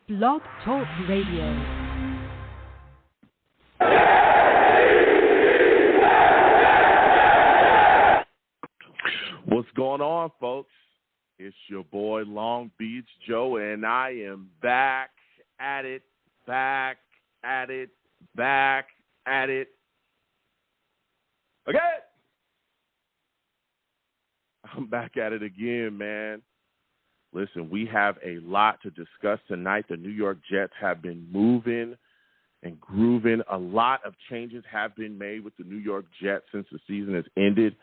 Blog Talk Radio. What's going on, folks? It's your boy Long Beach Joe, and I am back at it. Okay. I'm back at it again, man. Listen, we have a lot to discuss tonight. The New York Jets have been moving and grooving. A lot of changes have been made with the New York Jets since the season has ended.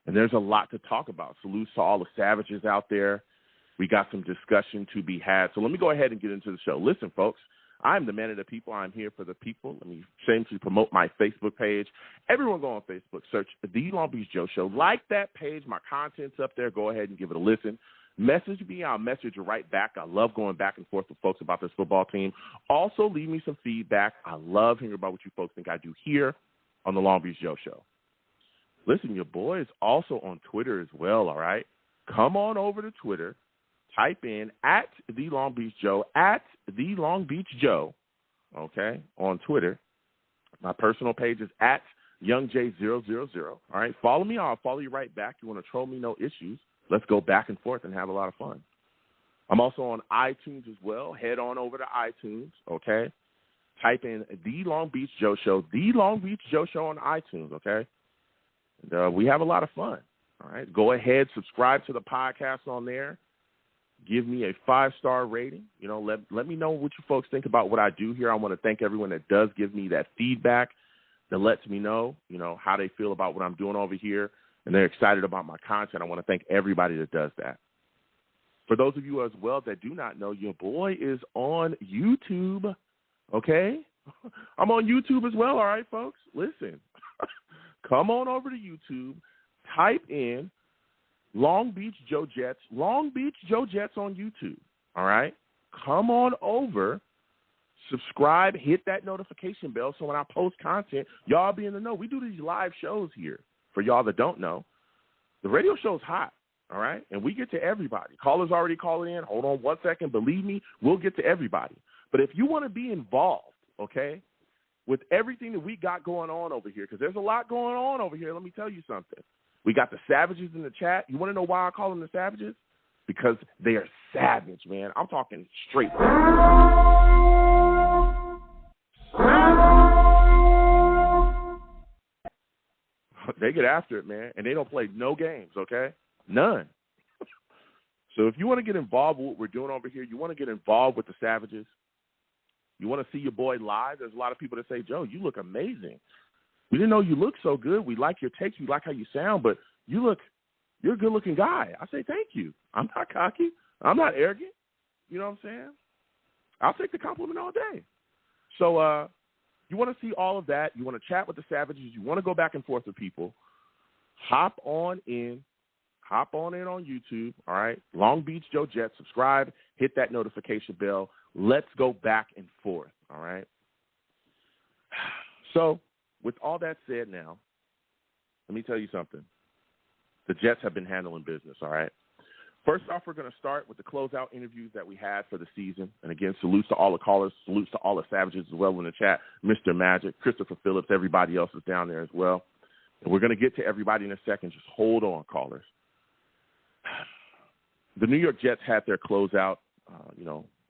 And there's a lot to talk about. Salutes to all the Savages out there. We got some discussion to be had. So let me go ahead and get into the show. Listen, folks, I'm the man of the people. I'm here for the people. Let me shamelessly promote my Facebook page. Everyone go on Facebook, search The Long Beach Joe Show. Like that page. My content's up there. Go ahead and give it a listen. Message me. I'll message you right back. I love going back and forth with folks about this football team. Also, leave me some feedback. I love hearing about what you folks think I do here on the Long Beach Joe Show. Listen, your boy is also on Twitter as well, all right? Come on over to Twitter. Type in at The Long Beach Joe, at The Long Beach Joe, okay, on Twitter. My personal page is at YoungJ000, all right? Follow me. I'll follow you right back. You want to troll me, no issues. Let's go back and forth and have a lot of fun. I'm also on iTunes as well. Head on over to iTunes, okay? Type in The Long Beach Joe Show, The Long Beach Joe Show on iTunes, okay? And, we have a lot of fun, all right? Go ahead, subscribe to the podcast on there. Give me a 5-star rating. You know, let me know what you folks think about what I do here. I want to thank everyone that does give me that feedback, that lets me know, you know, how they feel about what I'm doing over here, and they're excited about my content. I want to thank everybody that does that. For those of you as well that do not know, your boy is on YouTube, okay? I'm on YouTube as well, all right, folks? Listen, come on over to YouTube, type in Long Beach Joe Jets on YouTube, all right? Come on over, subscribe, hit that notification bell so when I post content, y'all be in the know. We do these live shows here. For y'all that don't know, the radio show's hot, all right? And we get to everybody. Callers already calling in. Hold on one second. Believe me, we'll get to everybody. But if you want to be involved, okay, with everything that we got going on over here, because there's a lot going on over here, let me tell you something. We got the Savages in the chat. You want to know why I call them the Savages? Because they are savage, man. I'm talking straight. They get after it, man, and they don't play no games, okay? None. So if you want to get involved with what we're doing over here, you want to get involved with the Savages, you want to see your boy live, there's a lot of people that say, Joe, you look amazing. We didn't know you looked so good. We like your takes. We like how you sound, but you're a good-looking guy. I say thank you. I'm not cocky. I'm not arrogant. You know what I'm saying? I'll take the compliment all day. So you want to see all of that. You want to chat with the Savages. You want to go back and forth with people. Hop on in on YouTube, all right? Long Beach Joe Jets. Subscribe. Hit that notification bell. Let's go back and forth, all right? So with all that said now, let me tell you something. The Jets have been handling business, all right? First off, we're going to start with the closeout interviews that we had for the season. And, again, salutes to all the callers, salutes to all the Savages as well in the chat. Mr. Magic, Christopher Phillips, everybody else is down there as well. And we're going to get to everybody in a second. Just hold on, callers. The New York Jets had their closeout,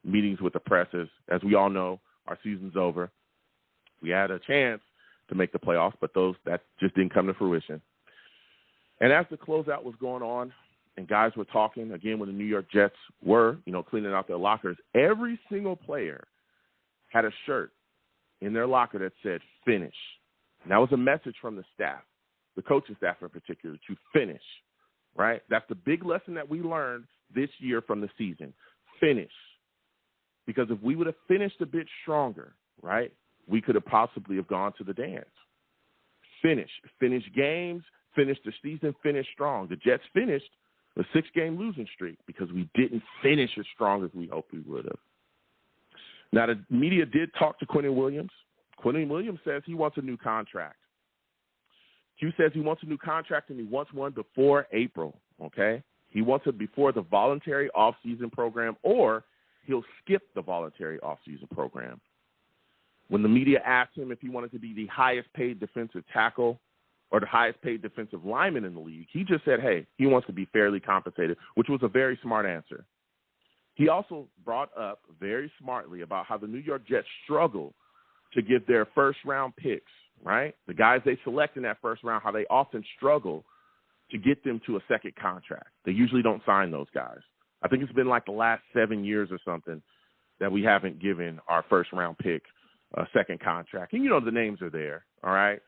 meetings with the press. As we all know, our season's over. We had a chance to make the playoffs, but that just didn't come to fruition. And as the closeout was going on and guys were talking, again, when the New York Jets were, cleaning out their lockers, every single player had a shirt in their locker that said, finish. And that was a message from the staff, the coaching staff in particular, to finish, right? That's the big lesson that we learned this year from the season, finish. Because if we would have finished a bit stronger, right, we could have possibly have gone to the dance. Finish games, finish the season, finish strong. The Jets finished a 6-game losing streak because we didn't finish as strong as we hoped we would have. Now, the media did talk to Quinnen Williams. Quinnen Williams says he wants a new contract. Q says he wants a new contract and he wants one before April, okay? He wants it before the voluntary off-season program, or he'll skip the voluntary offseason program. When the media asked him if he wanted to be the highest paid defensive tackle or the highest paid defensive lineman in the league, he just said, hey, he wants to be fairly compensated, which was a very smart answer. He also brought up very smartly about how the New York Jets struggle to give their first-round picks, right? The guys they select in that first round, how they often struggle to get them to a second contract. They usually don't sign those guys. I think it's been like the last 7 years or something that we haven't given our first-round pick a second contract. And, you know, the names are there, all right?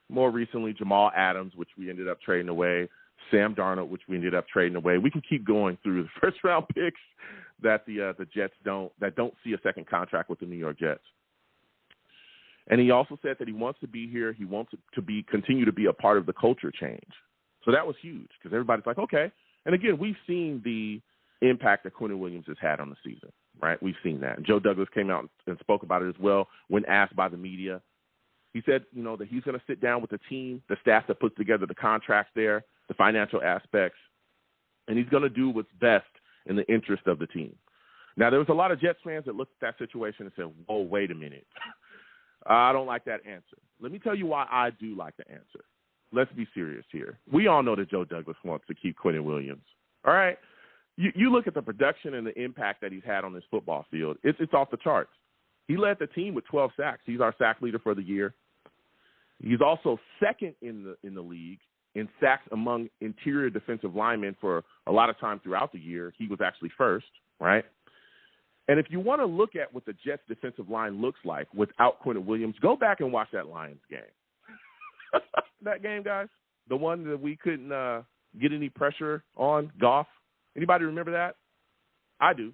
More recently, Jamal Adams, which we ended up trading away, Sam Darnold, which we ended up trading away. We can keep going through the first-round picks that the Jets don't see a second contract with the New York Jets. And he also said that he wants to be here. He wants to continue to be a part of the culture change. So that was huge because everybody's like, okay. And, again, we've seen the impact that Quinnen Williams has had on the season, right? We've seen that. And Joe Douglas came out and spoke about it as well when asked by the media. He said, you know, that he's going to sit down with the team, the staff that puts together the contracts there, the financial aspects, and he's going to do what's best in the interest of the team. Now, there was a lot of Jets fans that looked at that situation and said, whoa, wait a minute. I don't like that answer. Let me tell you why I do like the answer. Let's be serious here. We all know that Joe Douglas wants to keep Quinnen Williams. All right? You look at the production and the impact that he's had on this football field. It's off the charts. He led the team with 12 sacks. He's our sack leader for the year. He's also second in the league in sacks among interior defensive linemen for a lot of time throughout the year. He was actually first, right? And if you want to look at what the Jets defensive line looks like without Quinnen Williams, go back and watch that Lions game. That game, guys, the one that we couldn't get any pressure on, Goff. Anybody remember that? I do.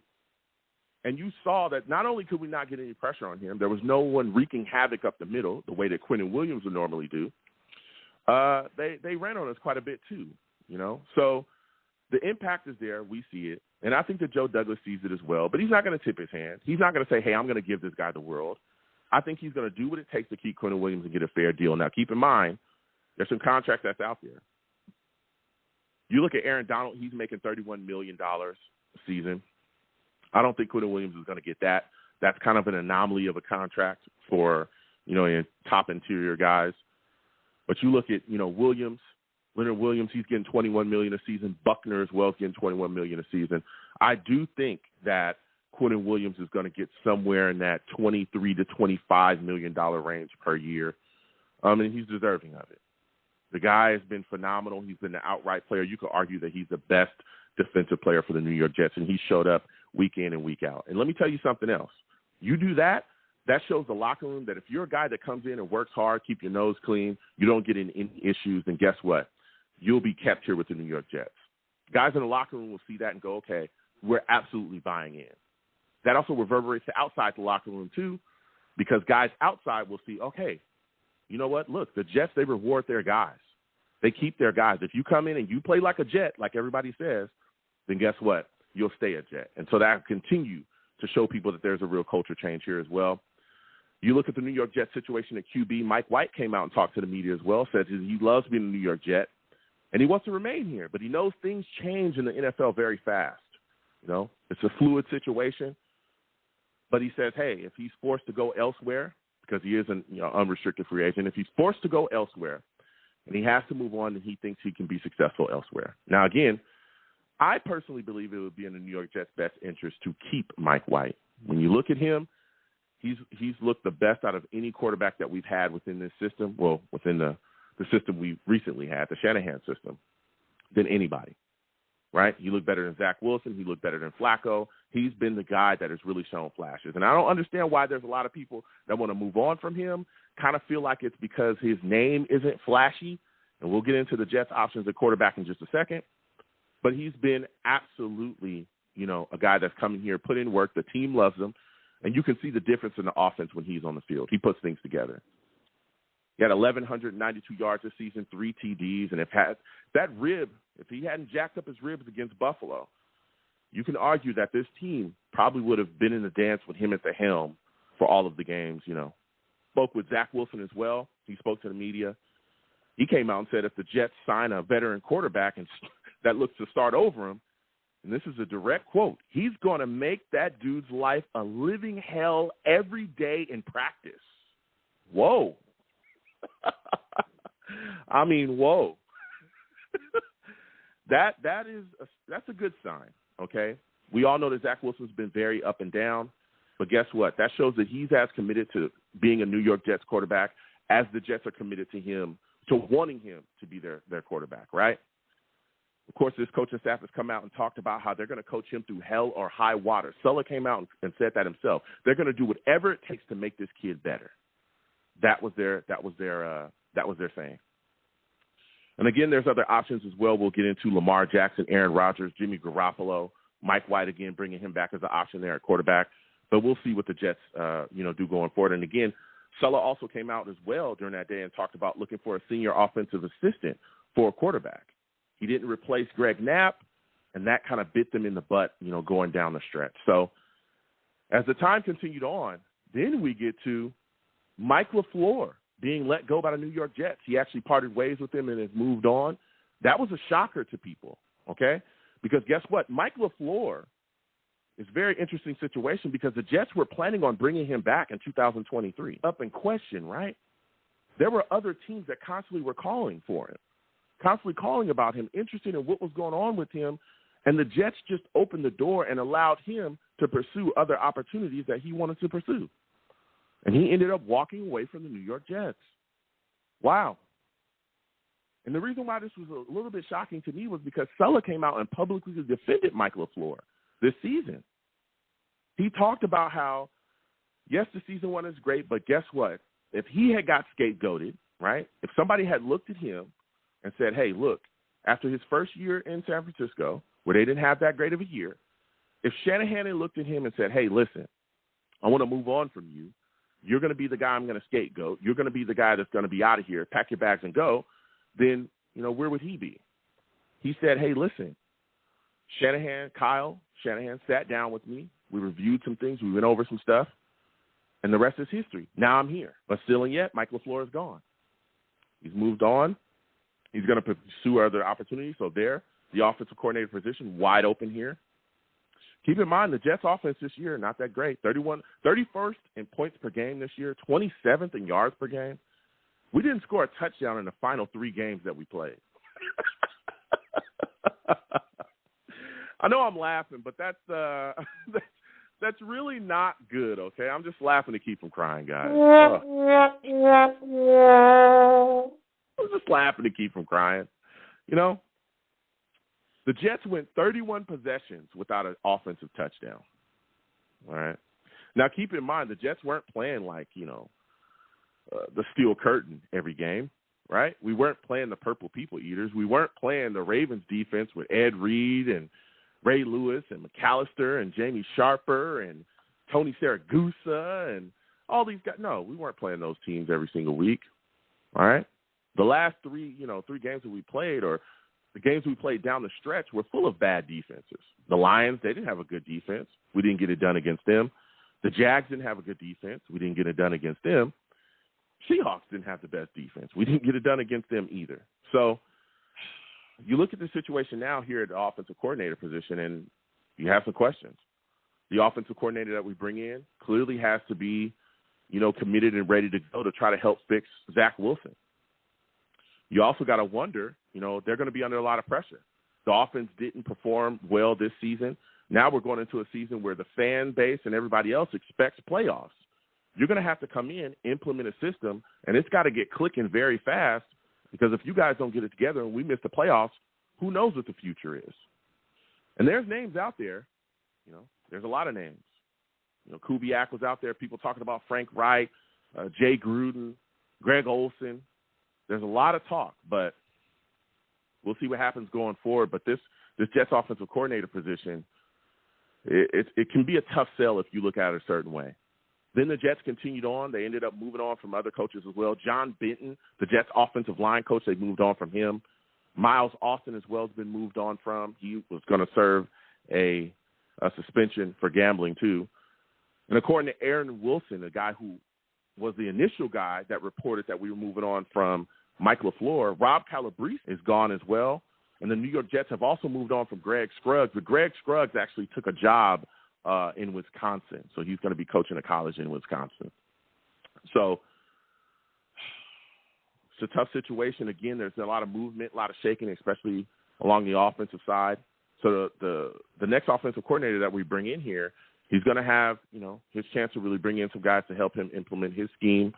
And you saw that not only could we not get any pressure on him, there was no one wreaking havoc up the middle the way that Quinnen Williams would normally do. They ran on us quite a bit too, you know. So the impact is there. We see it. And I think that Joe Douglas sees it as well. But he's not going to tip his hand. He's not going to say, hey, I'm going to give this guy the world. I think he's going to do what it takes to keep Quinnen Williams and get a fair deal. Now, keep in mind, there's some contracts that's out there. You look at Aaron Donald, he's making $31 million a season. I don't think Quinnen Williams is going to get that. That's kind of an anomaly of a contract for, you know, top interior guys. But you look at, you know, Williams, Leonard Williams, he's getting $21 million a season. Buckner as well is getting $21 million a season. I do think that Quinnen Williams is going to get somewhere in that $23 to $25 million range per year. And he's deserving of it. The guy has been phenomenal. He's been the outright player. You could argue that he's the best defensive player for the New York Jets, and he showed up week in and week out. And let me tell you something else. You do that, that shows the locker room that if you're a guy that comes in and works hard, keep your nose clean, you don't get in any issues, then guess what? You'll be kept here with the New York Jets. Guys in the locker room will see that and go, okay, we're absolutely buying in. That also reverberates to outside the locker room too, because guys outside will see, okay, you know what? Look, the Jets, they reward their guys. They keep their guys. If you come in and you play like a Jet, like everybody says, then guess what? You'll stay a Jet. And so that will continue to show people that there's a real culture change here as well. You look at the New York Jets situation at QB. Mike White came out and talked to the media as well, said he loves being a New York Jet, and he wants to remain here. But he knows things change in the NFL very fast. You know, it's a fluid situation. But he says, hey, if he's forced to go elsewhere, because he is an unrestricted free agent, if he's forced to go elsewhere and he has to move on, then he thinks he can be successful elsewhere. Now, again, I personally believe it would be in the New York Jets' best interest to keep Mike White. When you look at him, he's looked the best out of any quarterback that we've had within this system, well, within the system we recently had, the Shanahan system, than anybody, right? You look better than Zach Wilson. He looked better than Flacco. He's been the guy that has really shown flashes. And I don't understand why there's a lot of people that want to move on from him, kind of feel like it's because his name isn't flashy. And we'll get into the Jets' options at quarterback in just a second. But he's been absolutely, a guy that's coming here, put in work. The team loves him. And you can see the difference in the offense when he's on the field. He puts things together. He had 1,192 yards this season, 3 TDs. And if he hadn't jacked up his ribs against Buffalo, you can argue that this team probably would have been in the dance with him at the helm for all of the games, Spoke with Zach Wilson as well. He spoke to the media. He came out and said if the Jets sign a veteran quarterback and that looks to start over him, and this is a direct quote, he's going to make that dude's life a living hell every day in practice. Whoa. I mean, whoa. That's a good sign, okay? We all know that Zach Wilson's been very up and down, but guess what? That shows that he's as committed to being a New York Jets quarterback as the Jets are committed to him, to wanting him to be their quarterback, right? Of course, this coaching staff has come out and talked about how they're going to coach him through hell or high water. Sulla came out and said that himself. They're going to do whatever it takes to make this kid better. That was their saying. And again, there's other options as well. We'll get into Lamar Jackson, Aaron Rodgers, Jimmy Garoppolo, Mike White again, bringing him back as an option there at quarterback. But we'll see what the Jets, do going forward. And again, Sulla also came out as well during that day and talked about looking for a senior offensive assistant for a quarterback. He didn't replace Greg Knapp, and that kind of bit them in the butt, going down the stretch. So as the time continued on, then we get to Mike LaFleur being let go by the New York Jets. He actually parted ways with him and has moved on. That was a shocker to people, okay? Because guess what? Mike LaFleur is a very interesting situation because the Jets were planning on bringing him back in 2023. Up in question, right? There were other teams that constantly were calling for him, constantly calling about him, interested in what was going on with him, and the Jets just opened the door and allowed him to pursue other opportunities that he wanted to pursue. And he ended up walking away from the New York Jets. Wow. And the reason why this was a little bit shocking to me was because Sulla came out and publicly defended Mike LaFleur this season. He talked about how, yes, the season one is great, but guess what? If he had got scapegoated, right, if somebody had looked at him and said, hey, look, after his first year in San Francisco, where they didn't have that great of a year, if Shanahan had looked at him and said, hey, listen, I want to move on from you. You're going to be the guy I'm going to scapegoat. You're going to be the guy that's going to be out of here. Pack your bags and go. Then, where would he be? He said, hey, listen, Kyle Shanahan sat down with me. We reviewed some things. We went over some stuff. And the rest is history. Now I'm here. But still and yet, Mike LaFleur is gone. He's moved on. He's going to pursue other opportunities. So there, the offensive coordinator position, wide open here. Keep in mind, the Jets' offense this year, not that great. 31st in points per game this year, 27th in yards per game. We didn't score a touchdown in the final 3 games that we played. I know I'm laughing, but that's really not good, okay? I'm just laughing to keep from crying, guys. I'm just laughing to keep from crying, The Jets went 31 possessions without an offensive touchdown. All right. Now, keep in mind, the Jets weren't playing like, the steel curtain every game, right? We weren't playing the purple people eaters. We weren't playing the Ravens defense with Ed Reed and Ray Lewis and McAllister and Jamie Sharper and Tony Saragusa and all these guys. No, we weren't playing those teams every single week. All right. The last 3 games that we played, or the games we played down the stretch, were full of bad defenses. The Lions, they didn't have a good defense. We didn't get it done against them. The Jags didn't have a good defense. We didn't get it done against them. Seahawks didn't have the best defense. We didn't get it done against them either. So you look at the situation now here at the offensive coordinator position, and you have some questions. The offensive coordinator that we bring in clearly has to be, committed and ready to go to try to help fix Zach Wilson. You also got to wonder, they're going to be under a lot of pressure. The offense didn't perform well this season. Now we're going into a season where the fan base and everybody else expects playoffs. You're going to have to come in, implement a system, and it's got to get clicking very fast, because if you guys don't get it together and we miss the playoffs, who knows what the future is? And there's names out there. There's a lot of names. Kubiak was out there. People talking about Frank Reich, Jay Gruden, Greg Olson. There's a lot of talk, but we'll see what happens going forward. But this Jets offensive coordinator position, it can be a tough sell if you look at it a certain way. Then the Jets continued on. They ended up moving on from other coaches as well. John Benton, the Jets offensive line coach, they moved on from him. Miles Austin as well has been moved on from. He was going to serve a suspension for gambling too. And according to Aaron Wilson, the guy who was the initial guy that reported that we were moving on from Mike LaFleur, Rob Calabrese is gone as well. And the New York Jets have also moved on from Greg Scruggs, but Greg Scruggs actually took a job in Wisconsin, so he's going to be coaching a college in Wisconsin. So it's a tough situation. Again, there's a lot of movement, a lot of shaking, especially along the offensive side. So the next offensive coordinator that we bring in here, he's going to have, his chance to really bring in some guys to help him implement his scheme.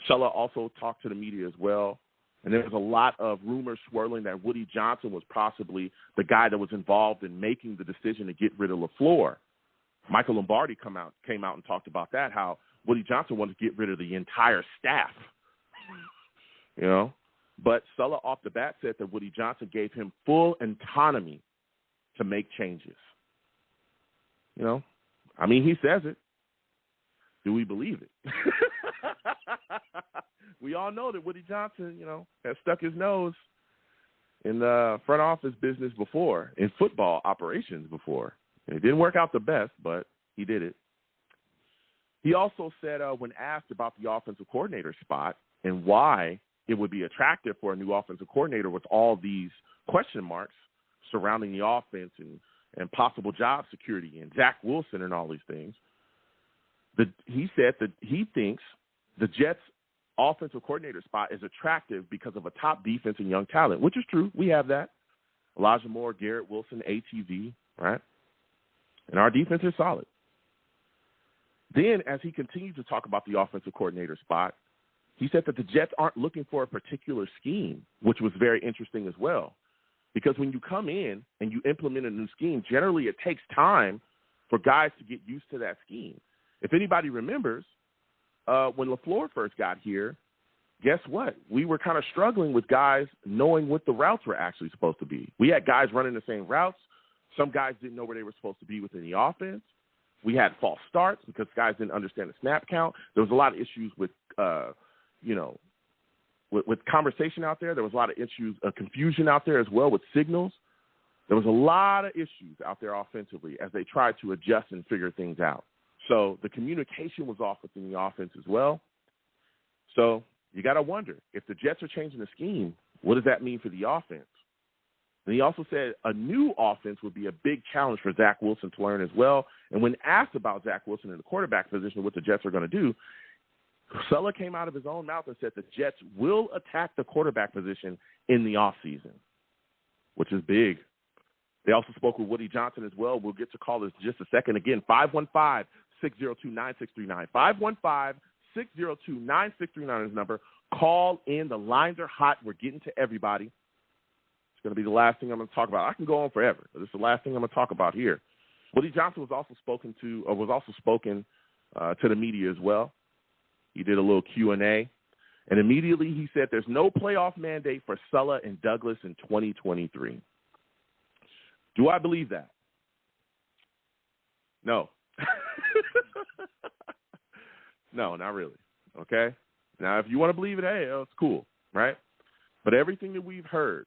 Sulla also talked to the media as well. And there was a lot of rumors swirling that Woody Johnson was possibly the guy that was involved in making the decision to get rid of LaFleur. Michael Lombardi came out and talked about that, how Woody Johnson wanted to get rid of the entire staff. But Sulla off the bat said that Woody Johnson gave him full autonomy to make changes. He says it. Do we believe it? We all know that Woody Johnson, has stuck his nose in the front office business before, in football operations before. And it didn't work out the best, but he did it. He also said when asked about the offensive coordinator spot and why it would be attractive for a new offensive coordinator with all these question marks surrounding the offense and possible job security and Zach Wilson and all these things, he said that he thinks the Jets' offensive coordinator spot is attractive because of a top defense and young talent, which is true. We have that. Elijah Moore, Garrett Wilson, ATV, right? And our defense is solid. Then, as he continued to talk about the offensive coordinator spot, he said that the Jets aren't looking for a particular scheme, which was very interesting as well. Because when you come in and you implement a new scheme, generally it takes time for guys to get used to that scheme. If anybody remembers, when LaFleur first got here, guess what? We were kind of struggling with guys knowing what the routes were actually supposed to be. We had guys running the same routes. Some guys didn't know where they were supposed to be within the offense. We had false starts because guys didn't understand the snap count. There was a lot of issues with, with conversation out there. There was a lot of issues, confusion out there as well with signals. There was a lot of issues out there offensively as they tried to adjust and figure things out. So the communication was off within the offense as well. So you got to wonder, if the Jets are changing the scheme, what does that mean for the offense? And he also said a new offense would be a big challenge for Zach Wilson to learn as well. And when asked about Zach Wilson in the quarterback position, what the Jets are going to do, Sulla came out of his own mouth and said the Jets will attack the quarterback position in the offseason, which is big. They also spoke with Woody Johnson as well. We'll get to callers in just a second. Again, 515-602-9639. 515-602-9639 is the number. Call in. The lines are hot. We're getting to everybody. It's going to be the last thing I'm going to talk about. I can go on forever, but it's the last thing I'm going to talk about here. Woody Johnson was also spoken to the media as well. He did a little Q&A, and immediately he said there's no playoff mandate for Sulla and Douglas in 2023. Do I believe that? No. No, not really. Okay? Now, if you want to believe it, hey, it's cool, right? But everything that we've heard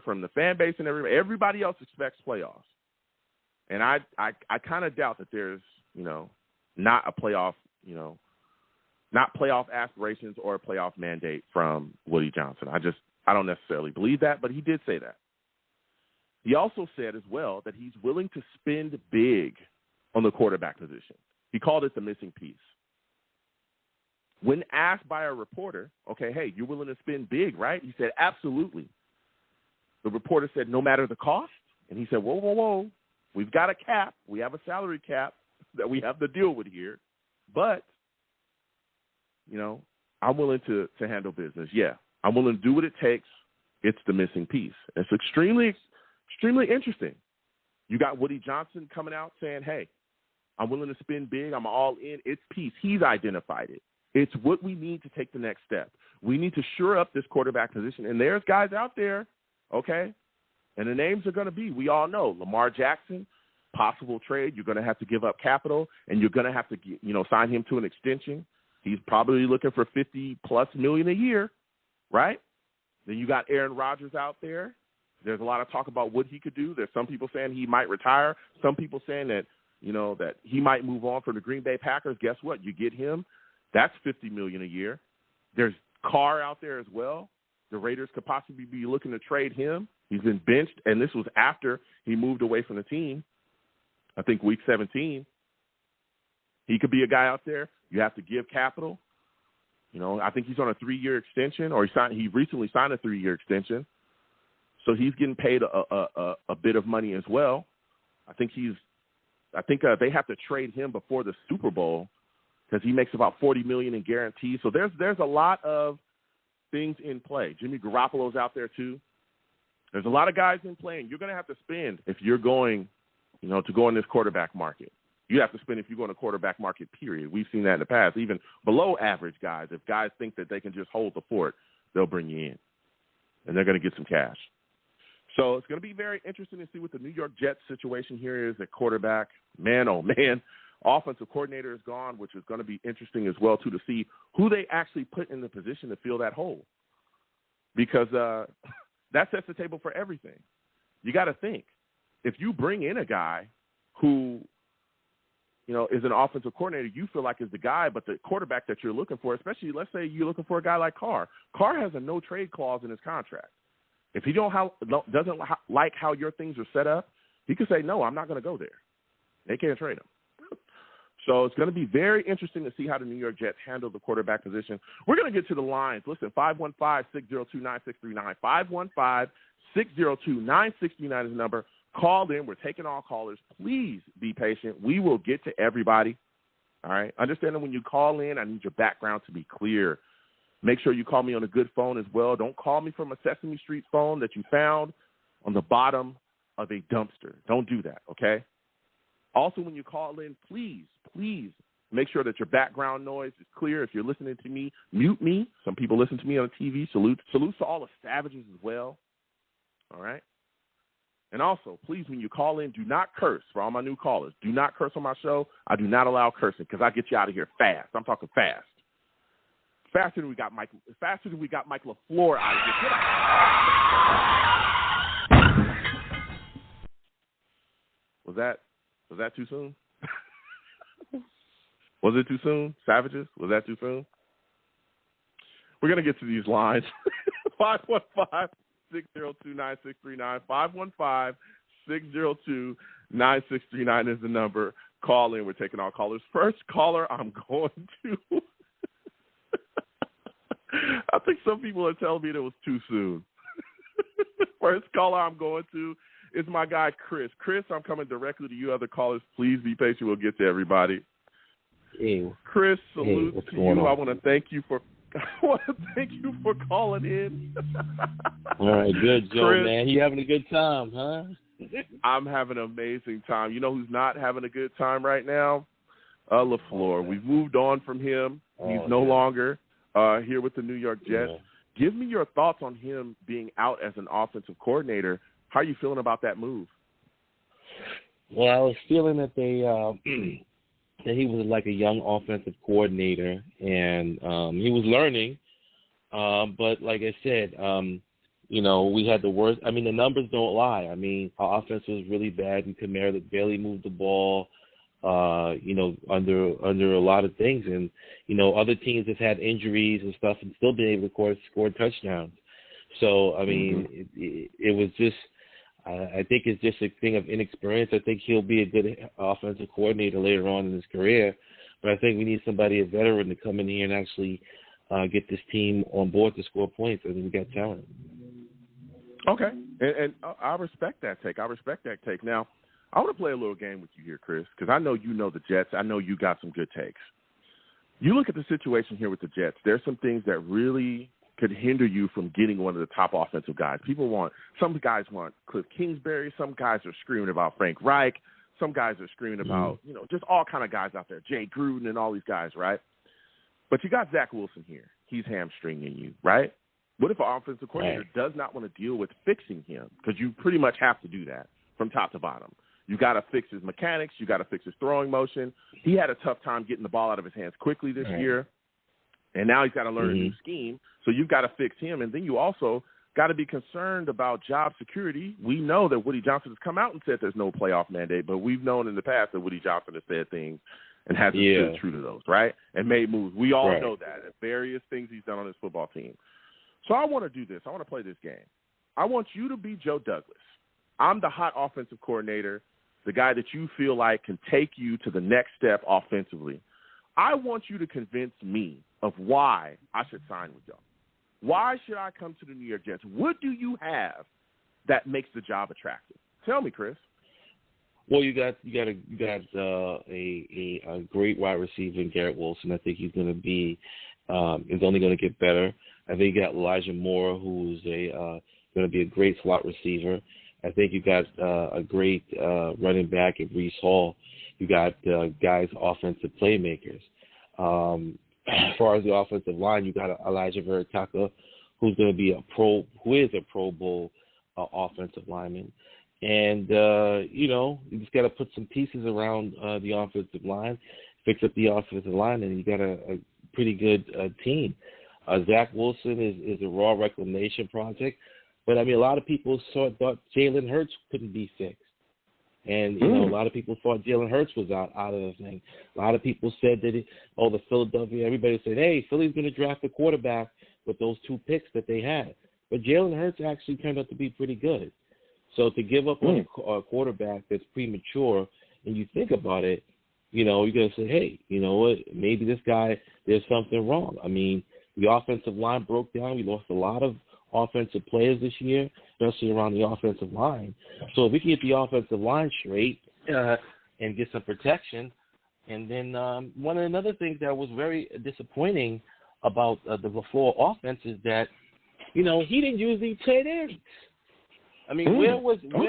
from the fan base and everybody else expects playoffs. And I kind of doubt that there's, not a playoff, not playoff aspirations or a playoff mandate from Woody Johnson. I don't necessarily believe that, but he did say that. He also said as well that he's willing to spend big on the quarterback position. He called it the missing piece. When asked by a reporter, okay, hey, you're willing to spend big, right? He said, absolutely. The reporter said, no matter the cost? And he said, whoa. We've got a cap. We have a salary cap that we have to deal with here. But, I'm willing to handle business. Yeah, I'm willing to do what it takes. It's the missing piece. It's extremely interesting. You got Woody Johnson coming out saying, hey, I'm willing to spend big. I'm all in. It's peace. He's identified it. It's what we need to take the next step. We need to shore up this quarterback position. And there's guys out there, okay, and the names are going to be, we all know, Lamar Jackson, possible trade. You're going to have to give up capital, and you're going to have to sign him to an extension. He's probably looking for $50+ million a year, right? Then you got Aaron Rodgers out there. There's a lot of talk about what he could do. There's some people saying he might retire. Some people saying that, that he might move on for the Green Bay Packers. Guess what? You get him. That's $50 million a year. There's Carr out there as well. The Raiders could possibly be looking to trade him. He's been benched, and this was after he moved away from the team, I think week 17. He could be a guy out there. You have to give capital. You know, I think he's on a 3-year extension, or he recently signed a 3-year extension. So he's getting paid a bit of money as well. I think they have to trade him before the Super Bowl because he makes about $40 million in guarantees. So there's a lot of things in play. Jimmy Garoppolo's out there too. There's a lot of guys in play, and you're going to have to spend if you're going, you know, to go in this quarterback market. You have to spend if you go in a quarterback market, period. We've seen that in the past. Even below average guys, if guys think that they can just hold the fort, they'll bring you in, and they're going to get some cash. So it's going to be very interesting to see what the New York Jets situation here is at quarterback. Man, oh, man. Offensive coordinator is gone, which is going to be interesting as well, too, to see who they actually put in the position to fill that hole. Because that sets the table for everything. You got to think. If you bring in a guy who, you know, is an offensive coordinator, you feel like is the guy, but the quarterback that you're looking for, especially let's say you're looking for a guy like Carr. Carr has a no-trade clause in his contract. If he doesn't like how your things are set up, he could say, no, I'm not going to go there. They can't trade him. So it's going to be very interesting to see how the New York Jets handle the quarterback position. We're going to get to the lines. Listen, 515-602-9639. 515-602-9639 is the number. Call in. We're taking all callers. Please be patient. We will get to everybody. All right? Understand that when you call in, I need your background to be clear. Make sure you call me on a good phone as well. Don't call me from a Sesame Street phone that you found on the bottom of a dumpster. Don't do that, okay? Also, when you call in, please make sure that your background noise is clear. If you're listening to me, mute me. Some people listen to me on TV. Salute to all the savages as well. All right? And also, please, when you call in, do not curse. For all my new callers, do not curse on my show. I do not allow cursing because I get you out of here fast. I'm talking fast. Faster than we got Mike LaFleur out of here. Get out. Was that too soon? Was it too soon? Savages? Was that too soon? We're going to get to these lines. 515-602-9639. 515-602-9639 is the number. Call in. We're taking all callers. First caller I'm going to. I think some people are telling me that it was too soon. First caller I'm going to is my guy, Chris. Chris, I'm coming directly to you. Other callers, please be patient. We'll get to everybody. Hey. Chris, salute to you. On? I want to thank you for calling in. All right, good, Joe, Chris, man. You having a good time, huh? I'm having an amazing time. You know who's not having a good time right now? LaFleur. We've moved on from him. He's no longer here with the New York Jets. Yeah. Give me your thoughts on him being out as an offensive coordinator. How are you feeling about that move? Well, I was feeling that that he was like a young offensive coordinator, and he was learning. But like I said, you know, we had the worst. I mean, the numbers don't lie. I mean, our offense was really bad, and Kamara barely moved the ball. You know, under a lot of things, and you know, other teams have had injuries and stuff, and still been able to score touchdowns. So I mean, it was just. I think it's just a thing of inexperience. I think he'll be a good offensive coordinator later on in his career, but I think we need somebody, a veteran, to come in here and actually get this team on board to score points. I think we got talent. Okay, and I respect that take. Now, I want to play a little game with you here, Chris, because I know you know the Jets. I know you got some good takes. You look at the situation here with the Jets. There's some things that really could hinder you from getting one of the top offensive guys. Some guys want Cliff Kingsbury. Some guys are screaming about Frank Reich. Some guys are screaming about, you know, just all kind of guys out there, Jay Gruden and all these guys, right? But you got Zach Wilson here. He's hamstringing you, right? What if an offensive coordinator does not want to deal with fixing him? Because you pretty much have to do that from top to bottom. You got to fix his mechanics. You got to fix his throwing motion. He had a tough time getting the ball out of his hands quickly this year. And now he's got to learn a new scheme. So you've got to fix him. And then you also got to be concerned about job security. We know that Woody Johnson has come out and said there's no playoff mandate, but we've known in the past that Woody Johnson has said things and hasn't stood true to those, right? And made moves. We all know that. And various things he's done on his football team. So I want to do this. I want to play this game. I want you to be Joe Douglas. I'm the hot offensive coordinator, the guy that you feel like can take you to the next step offensively. I want you to convince me of why I should sign with y'all. Why should I come to the New York Jets? What do you have that makes the job attractive? Tell me, Chris. Well, you got a great wide receiver in Garrett Wilson. I think he's going to be is only going to get better. I think you got Elijah Moore, who's going to be a great slot receiver. I think you got a great running back in Breece Hall. You got guys, offensive playmakers. As far as the offensive line, you got Elijah Veritaka, who is a Pro Bowl offensive lineman. And, you just got to put some pieces around the offensive line, fix up the offensive line, and you got a pretty good team. Zach Wilson is a raw reclamation project. But, a lot of people thought Jalen Hurts couldn't be fixed. And, a lot of people thought Jalen Hurts was out of the thing. A lot of people said that, everybody said, hey, Philly's going to draft a quarterback with those 2 picks that they had. But Jalen Hurts actually turned out to be pretty good. So to give up on a quarterback that's premature, and you think about it, you're going to say, hey, you know what, maybe this guy, there's something wrong. The offensive line broke down. We lost a lot of offensive players this year, especially around the offensive line. So if we can get the offensive line straight and get some protection, and then one of the other things that was very disappointing about the LaFleur offense is that, he didn't use these tight ends. Where was on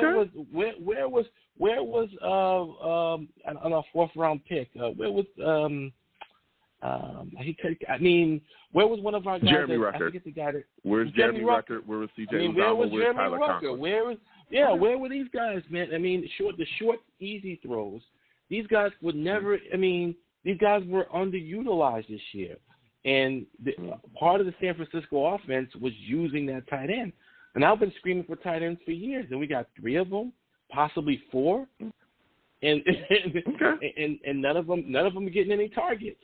our 4th round pick? Where was where was one of our guys? Jeremy Ruckert. I forget the guy that. Where's Jeremy Ruckert? Where was CJ? Where was Jeremy Tyler Ruckert? Conklin? Where were these guys, man? The short, easy throws. These guys would never. These guys were underutilized this year, and part of the San Francisco offense was using that tight end. And I've been screaming for tight ends for years, and we got 3 of them, possibly 4, and none of them are getting any targets.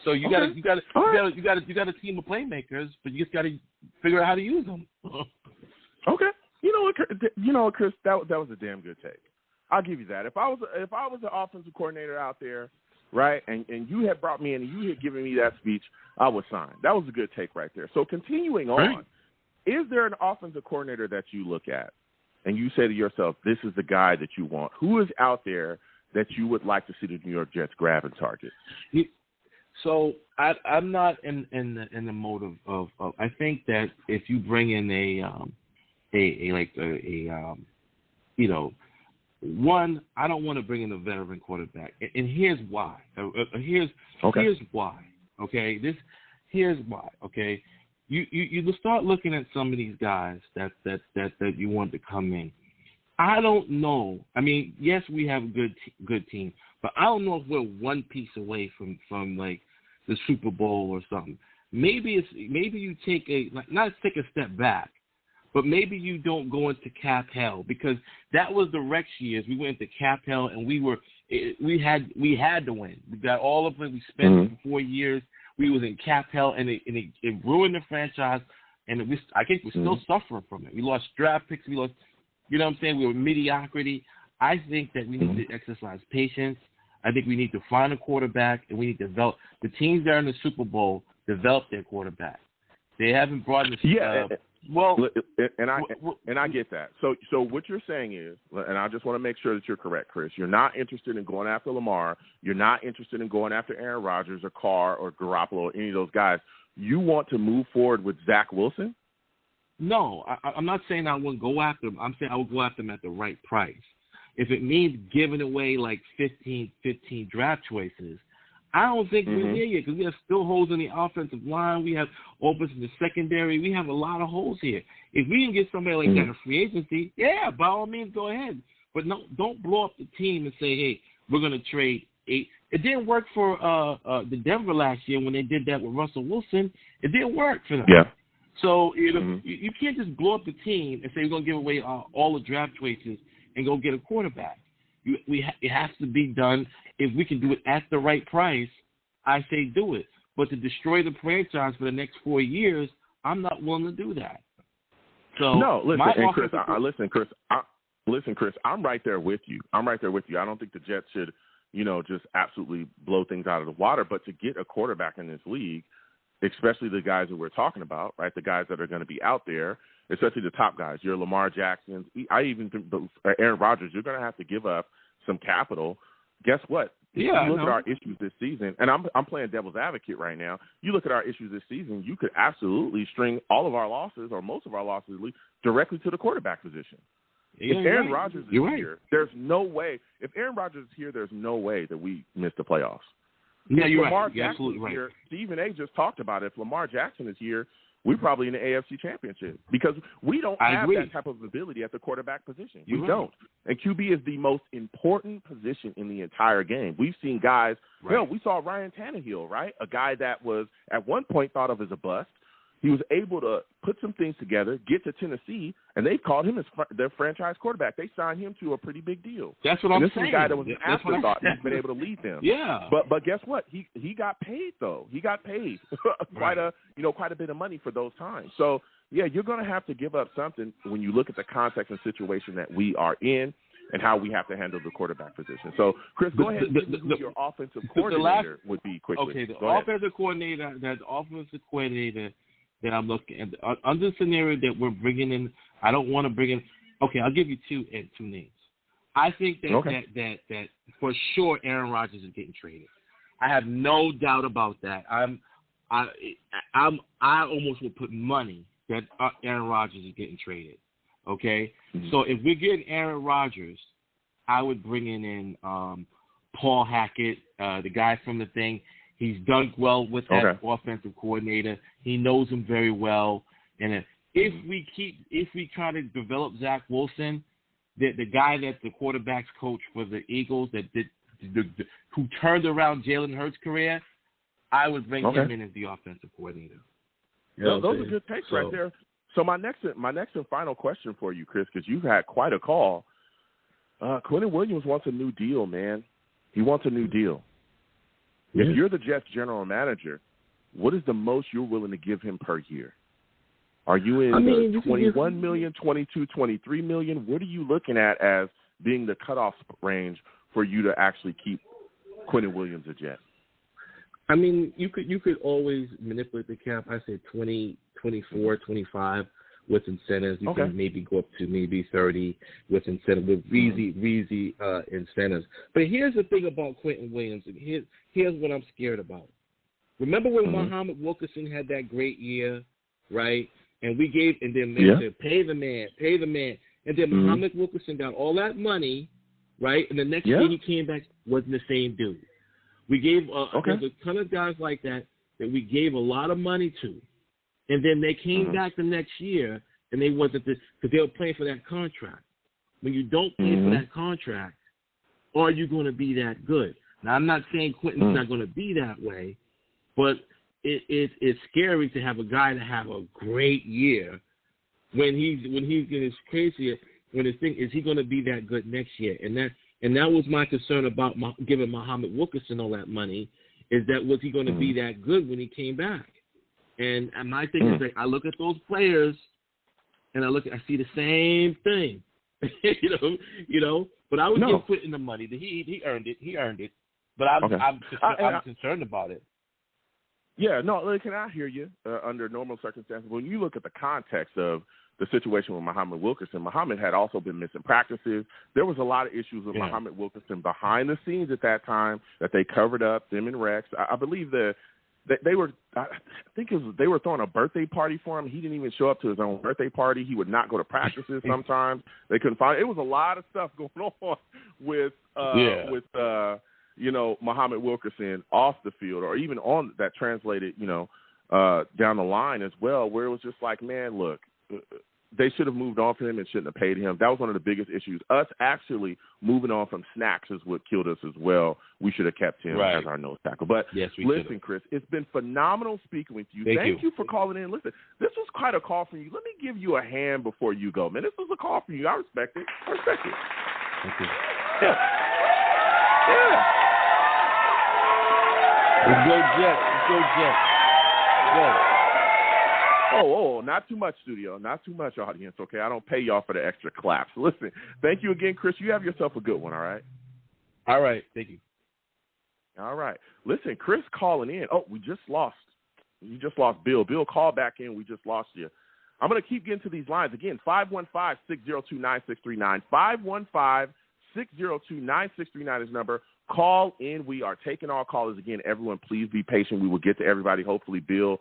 So you got a team of playmakers, but you just got to figure out how to use them. Okay, you know what, Chris, that was a damn good take. I'll give you that. If I was the offensive coordinator out there, right, and you had brought me in and you had given me that speech, I would sign. That was a good take right there. So continuing on. Right. Is there an offensive coordinator that you look at and you say to yourself, this is the guy that you want? Who is out there that you would like to see the New York Jets grab and target? So I'm not in the mode of I think that if you bring in one, I don't want to bring in a veteran quarterback, and here's why. Here's why. Okay, here's why. Okay. You start looking at some of these guys that you want to come in. I don't know. Yes, we have a good team, but I don't know if we're one piece away from like the Super Bowl or something. Maybe you take not take a step back, but maybe you don't go into cap hell, because that was the Rex years. We went into cap hell and we had to win. We got all of it. We spent it for 4 years. We was in cap hell, and it ruined the franchise, and I think we're still suffering from it. We lost draft picks. We lost, we were mediocrity. I think that we need to exercise patience. I think we need to find a quarterback, and we need to develop. The teams that are in the Super Bowl develop their quarterback. They haven't brought in the and I get that. So what you're saying is, and I just want to make sure that you're correct, Chris, you're not interested in going after Lamar. You're not interested in going after Aaron Rodgers or Carr or Garoppolo or any of those guys. You want to move forward with Zach Wilson? No, I'm not saying I wouldn't go after him. I'm saying I would go after him at the right price. If it means giving away like 15 draft choices, I don't think we're there yet, because we have still holes in the offensive line. We have opens in the secondary. We have a lot of holes here. If we can get somebody like that in free agency, yeah, by all means, go ahead. But no, don't blow up the team and say, hey, we're going to trade 8. It didn't work for the Denver last year when they did that with Russell Wilson. It didn't work for them. Yeah. So you can't just blow up the team and say we're going to give away all the draft choices and go get a quarterback. It has to be done. If we can do it at the right price, I say do it. But to destroy the franchise for the next 4 years, I'm not willing to do that. So no, listen, and Chris, listen, Chris, I'm right there with you. I don't think the Jets should, just absolutely blow things out of the water. But to get a quarterback in this league, especially the guys that we're talking about, right, the guys that are going to be out there, especially the top guys, your Lamar Jacksons, I even think Aaron Rodgers, you're going to have to give up some capital. Guess what? Yeah, you look at our issues this season, and I'm playing devil's advocate right now. You look at our issues this season, you could absolutely string all of our losses or most of our losses directly to the quarterback position. Yeah, if Aaron Rodgers is here, here, there's no way. If Aaron Rodgers is here, there's no way that we miss the playoffs. Yeah, you're Lamar right. You're absolutely right. Here, Stephen A. just talked about it. If Lamar Jackson is here, we're probably in the AFC Championship because we don't have that type of ability at the quarterback position. We don't. And QB is the most important position in the entire game. We've seen guys, we saw Ryan Tannehill, right? A guy that was at one point thought of as a bust. He was able to put some things together, get to Tennessee, and they called him their franchise quarterback. They signed him to a pretty big deal. That's what I'm saying. This is a guy that was an afterthought. He's been able to lead them. Yeah. But guess what? He got paid though. He got paid quite a bit of money for those times. So yeah, you're going to have to give up something when you look at the context and situation that we are in and how we have to handle the quarterback position. So Chris, go ahead and give me who your offensive coordinator would be quickly. Okay, the offensive coordinator that I'm looking at, under the scenario that we're bringing in, I don't want to bring in. Okay, I'll give you two names. I think that for sure Aaron Rodgers is getting traded. I have no doubt about that. I almost would put money that Aaron Rodgers is getting traded. Okay, so if we're getting Aaron Rodgers, I would bring in Paul Hackett, the guy from the thing. He's done well with that offensive coordinator. He knows him very well. And if we try to develop Zach Wilson, the guy that's the quarterback's coach for the Eagles who turned around Jalen Hurts' career, I would bring him in as the offensive coordinator. Those are good takes right there. So my next and final question for you, Chris, because you've had quite a call. Quinnen Williams wants a new deal, man. He wants a new deal. Yeah. If you're the Jets general manager, what is the most you're willing to give him per year? Are you in the $21 million, $22, $23 million? What are you looking at as being the cutoff range for you to actually keep Quinnen Williams a Jet? I mean, you could always manipulate the cap. I say 20, 24, 25 with incentives. You can maybe go up to maybe 30 with incentives, with easy incentives. But here's the thing about Quinnen Williams, and here's what I'm scared about. Remember when Muhammad Wilkerson had that great year, right? And they said, pay the man. And then Muhammad Wilkerson got all that money, right? And the next year he came back, wasn't the same dude. We gave there's a ton of guys like that we gave a lot of money to. And then they came back the next year, and they wasn't because they were playing for that contract. When you don't play for that contract, are you going to be that good? Now, I'm not saying Quinton's not going to be that way, but it's scary to have a guy to have a great year when he's getting crazy. When the thing is, he going to be that good next year? And that was my concern about giving Muhammad Wilkerson all that money. Is that was he going to be that good when he came back? And my thing is, like, I look at those players, and I see the same thing, you know. But I would give Quinton the money. He earned it. But I'm concerned about it. Yeah, no, can I hear you? Under normal circumstances, when you look at the context of the situation with Muhammad Wilkerson, Muhammad had also been missing practices. There was a lot of issues with Muhammad Wilkerson behind the scenes at that time that they covered up, them and Rex. I believe they were throwing a birthday party for him. He didn't even show up to his own birthday party. He would not go to practices sometimes. They couldn't find it. It was a lot of stuff going on with Muhammad Wilkerson off the field, or even on that translated, down the line as well, where it was just like, man, look, they should have moved on from him and shouldn't have paid him. That was one of the biggest issues. Us actually moving on from Snacks is what killed us as well. We should have kept him as our nose tackle. But listen, Chris, it's been phenomenal speaking with you. Thank you for calling in. Listen, this was quite a call from you. Let me give you a hand before you go, man. This was a call from you. I respect it. Thank you. Yeah. Let's go Jets. Go. Not too much, studio. Not too much, audience, okay? I don't pay y'all for the extra claps. Listen, thank you again, Chris. You have yourself a good one, all right? All right. Thank you. All right. Listen, Chris calling in. Oh, we just lost. You just lost Bill. Bill, call back in. We just lost you. I'm going to keep getting to these lines. Again, 515-602-9639. 515-602-9639 is number. Call in. We are taking all callers again. Everyone, please be patient. We will get to everybody. Hopefully, Bill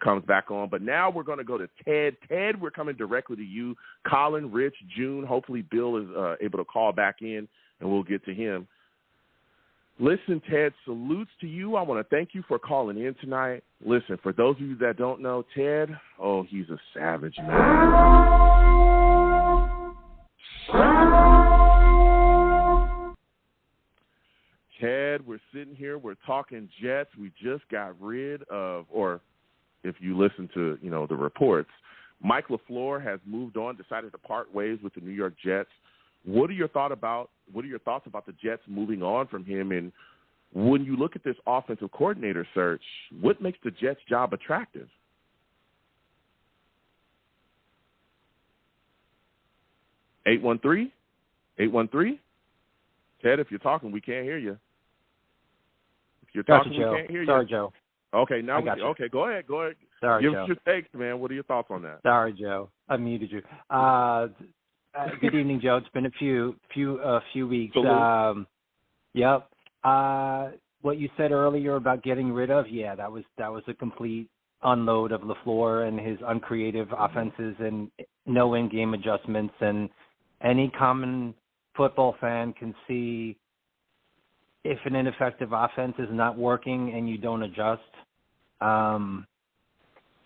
comes back on. But now we're going to go to Ted. Ted, we're coming directly to you. Colin, Rich, June. Hopefully, Bill is able to call back in, and we'll get to him. Listen, Ted, salutes to you. I want to thank you for calling in tonight. Listen, for those of you that don't know, Ted, he's a savage, man. Ted, we're sitting here, we're talking Jets. We just got rid of, or if you listen to, the reports, Mike LaFleur has moved on, decided to part ways with the New York Jets. What are your thoughts about the Jets moving on from him? And when you look at this offensive coordinator search, what makes the Jets' job attractive? Eight one three. Ted, if you're talking, we can't hear you. If you're talking, we can't hear you. Sorry, Joe. Okay, now okay, go ahead. Sorry, Give Joe. us your takes, man. What are your thoughts on that? Sorry, Joe. I muted you. Good evening, Joe. It's been a few weeks. Yep. What you said earlier about getting rid of, that was a complete unload of LaFleur and his uncreative offenses and no in-game adjustments. And any common football fan can see if an ineffective offense is not working and you don't adjust,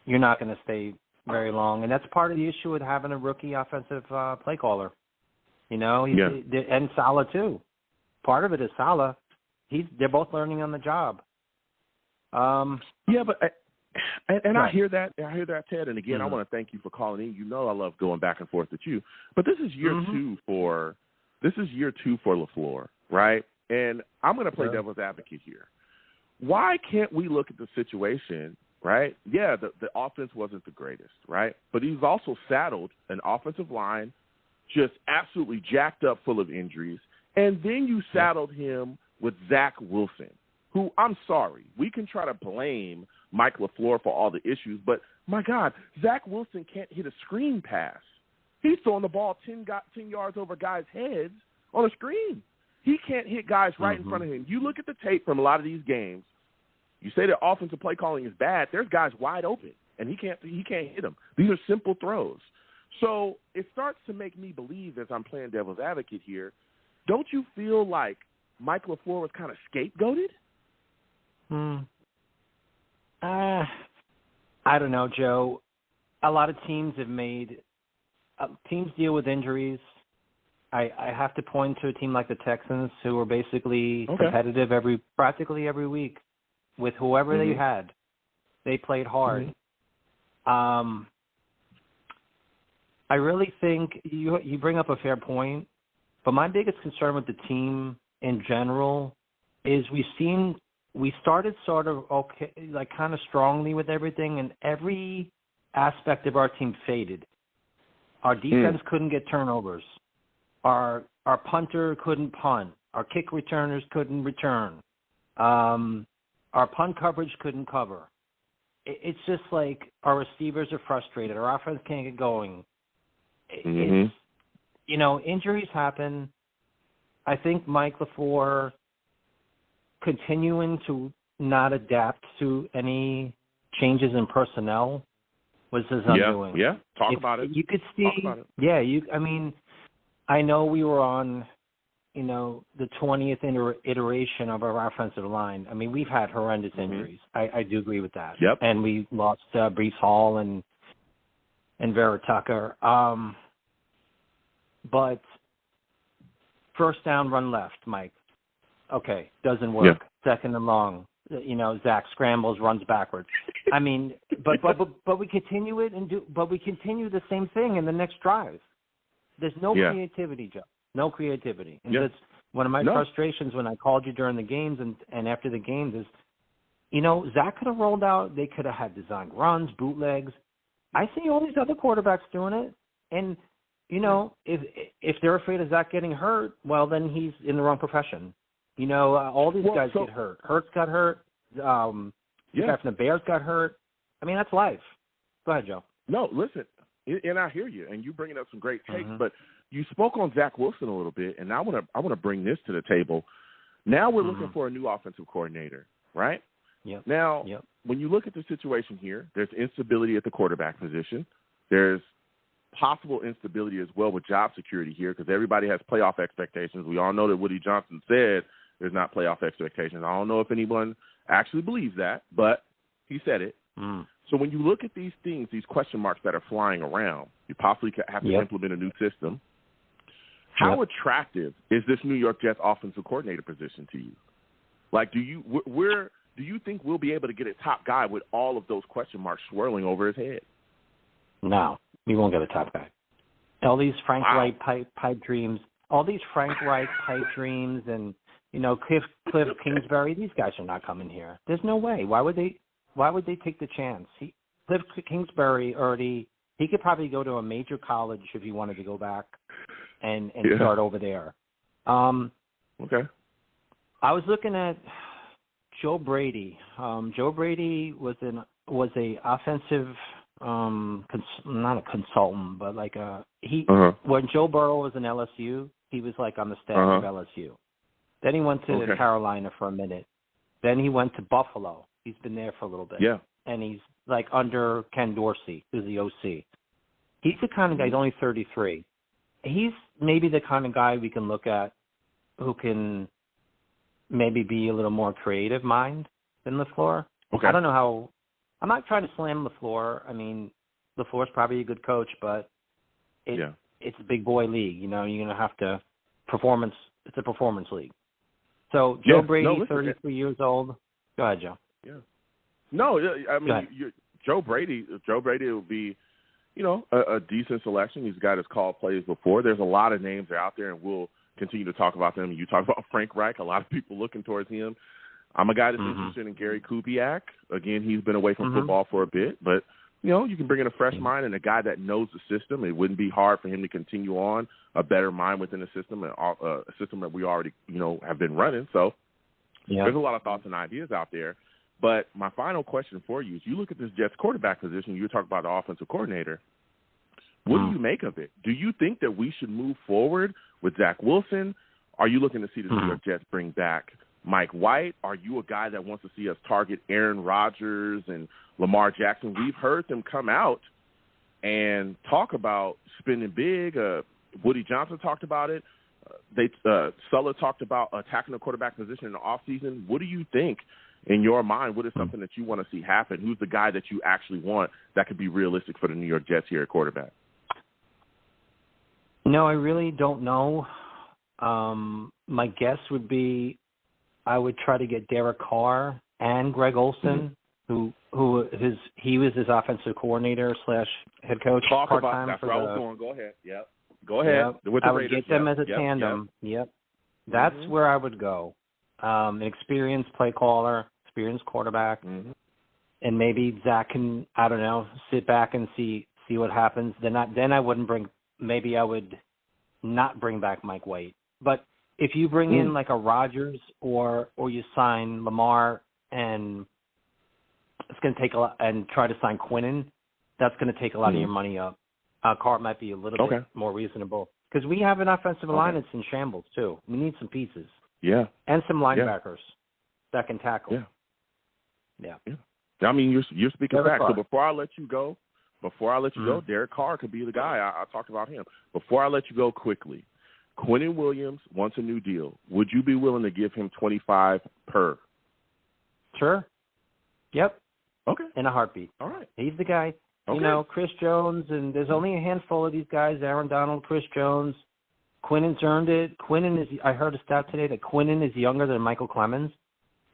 you're not going to stay very long. And that's part of the issue with having a rookie offensive play caller. And Saleh too. Part of it is Saleh. They're both learning on the job. But I hear that. I hear that, Ted. And again, I want to thank you for calling in. I love going back and forth with you. But this is year two for LaFleur, right? And I'm going to play devil's advocate here. Why can't we look at the situation, right? Yeah, the offense wasn't the greatest, right? But he's also saddled an offensive line just absolutely jacked up full of injuries. And then you saddled him with Zach Wilson, who, I'm sorry, we can try to blame Mike LaFleur for all the issues, but my God, Zach Wilson can't hit a screen pass. He's throwing the ball 10 yards over guys' heads on a screen. He can't hit guys right in front of him. You look at the tape from a lot of these games, you say the offensive play calling is bad, there's guys wide open, and he can't hit them. These are simple throws. So it starts to make me believe, as I'm playing devil's advocate here, don't you feel like Mike LaFleur was kind of scapegoated? I don't know, Joe. A lot of teams teams deal with injuries. I have to point to a team like the Texans, who were basically competitive practically every week with whoever they had. They played hard. I really think you bring up a fair point, but my biggest concern with the team in general is we started sort of kind of strongly with everything, and every aspect of our team faded. Our defense couldn't get turnovers. Our punter couldn't punt. Our kick returners couldn't return. Our punt coverage couldn't cover. It's just like our receivers are frustrated. Our offense can't get going. It's, injuries happen. I think Mike LaFleur continuing to not adapt to any changes in personnel was his undoing. Yeah, talk about it. You could see, I know we were on, the 20th iteration of our offensive line. I mean, we've had horrendous injuries. I do agree with that. Yep. And we lost Breece Hall and Vera Tucker. But first down, run left, Mike. Okay, doesn't work. Yeah. Second and long. Zach scrambles, runs backwards. I mean, but we continue it but we continue the same thing in the next drive. There's no creativity, Joe. No creativity. And that's one of my frustrations when I called you during the games and after the games is, Zach could have rolled out. They could have had designed runs, bootlegs. I see all these other quarterbacks doing it, and if they're afraid of Zach getting hurt, well, then he's in the wrong profession. All these guys get hurt. Hurts got hurt. The guy from the Bears got hurt. I mean, that's life. Go ahead, Joe. No, listen, and I hear you, and you bringing up some great takes, but you spoke on Zach Wilson a little bit, and I want to bring this to the table. Now we're looking for a new offensive coordinator, right? Yep. Now, when you look at the situation here, there's instability at the quarterback position. There's possible instability as well with job security here because everybody has playoff expectations. We all know that Woody Johnson said there's not playoff expectations. I don't know if anyone actually believes that, but he said it. So when you look at these things, these question marks that are flying around, you possibly have to implement a new system. How attractive is this New York Jets offensive coordinator position to you? Like, do you think we'll be able to get a top guy with all of those question marks swirling over his head? No, we won't get a top guy. All these Frank Wright pipe dreams, and Cliff Kingsbury, these guys are not coming here. There's no way. Why would they take the chance? Cliff Kingsbury he could probably go to a major college if he wanted to go back and start over there. Okay. I was looking at Joe Brady. Joe Brady was a offensive, not a consultant, but like when Joe Burrow was in LSU, he was like on the staff of LSU. Then he went to Carolina for a minute. Then he went to Buffalo. He's been there for a little bit. Yeah. And he's like under Ken Dorsey, who's the OC. He's the kind of guy, he's only 33. He's maybe the kind of guy we can look at who can maybe be a little more creative mind than LaFleur. Okay. I don't know how – I'm not trying to slam LaFleur. I mean, LaFleur's probably a good coach, but it's a big boy league. You're going to have to performance – it's a performance league. So Joe Brady, 33 years old. Go ahead, Joe. Yeah. No, I mean, Joe Brady will be, a decent selection. He's a guy that's called plays before. There's a lot of names out there, and we'll continue to talk about them. You talk about Frank Reich, a lot of people looking towards him. I'm a guy that's interested in Gary Kubiak. Again, he's been away from football for a bit, but, you can bring in a fresh mind and a guy that knows the system. It wouldn't be hard for him to continue on a better mind within the system, a system that we already, have been running. So there's a lot of thoughts and ideas out there. But my final question for you is, you look at this Jets quarterback position, you talk about the offensive coordinator. What do you make of it? Do you think that we should move forward with Zach Wilson? Are you looking to see the New York Jets bring back Mike White? Are you a guy that wants to see us target Aaron Rodgers and Lamar Jackson? We've heard them come out and talk about spending big. Woody Johnson talked about it. Sulla talked about attacking the quarterback position in the offseason. What do you think? In your mind, what is something that you want to see happen? Who's the guy that you actually want that could be realistic for the New York Jets here at quarterback? No, I really don't know. My guess would be I would try to get Derek Carr and Greg Olson, who he was his offensive coordinator / head coach. Talk about that's where I was going. Go ahead. Yep. Go ahead. Yep. I would get them as a tandem. Yep. That's where I would go. An experienced play caller, experienced quarterback, and maybe Zach can, I don't know, sit back and see what happens. Then I wouldn't bring. Maybe I would not bring back Mike White. But if you bring in like a Rodgers or you sign Lamar and it's going to take a lot, and try to sign Quinnen, that's going to take a lot of your money up. Carr might be a little bit more reasonable because we have an offensive line that's in shambles too. We need some pieces. Yeah. And some linebackers that can tackle. Yeah. I mean, you're speaking facts. So before I let you go, Derek Carr could be the guy. I talked about him. Before I let you go quickly, Quinnen Williams wants a new deal. Would you be willing to give him $25 per? Sure. Yep. Okay. In a heartbeat. All right. He's the guy. Okay. Chris Jones, and there's only a handful of these guys, Aaron Donald, Chris Jones. Quinnen's earned it. I heard a stat today that Quinnen is younger than Michael Clemens,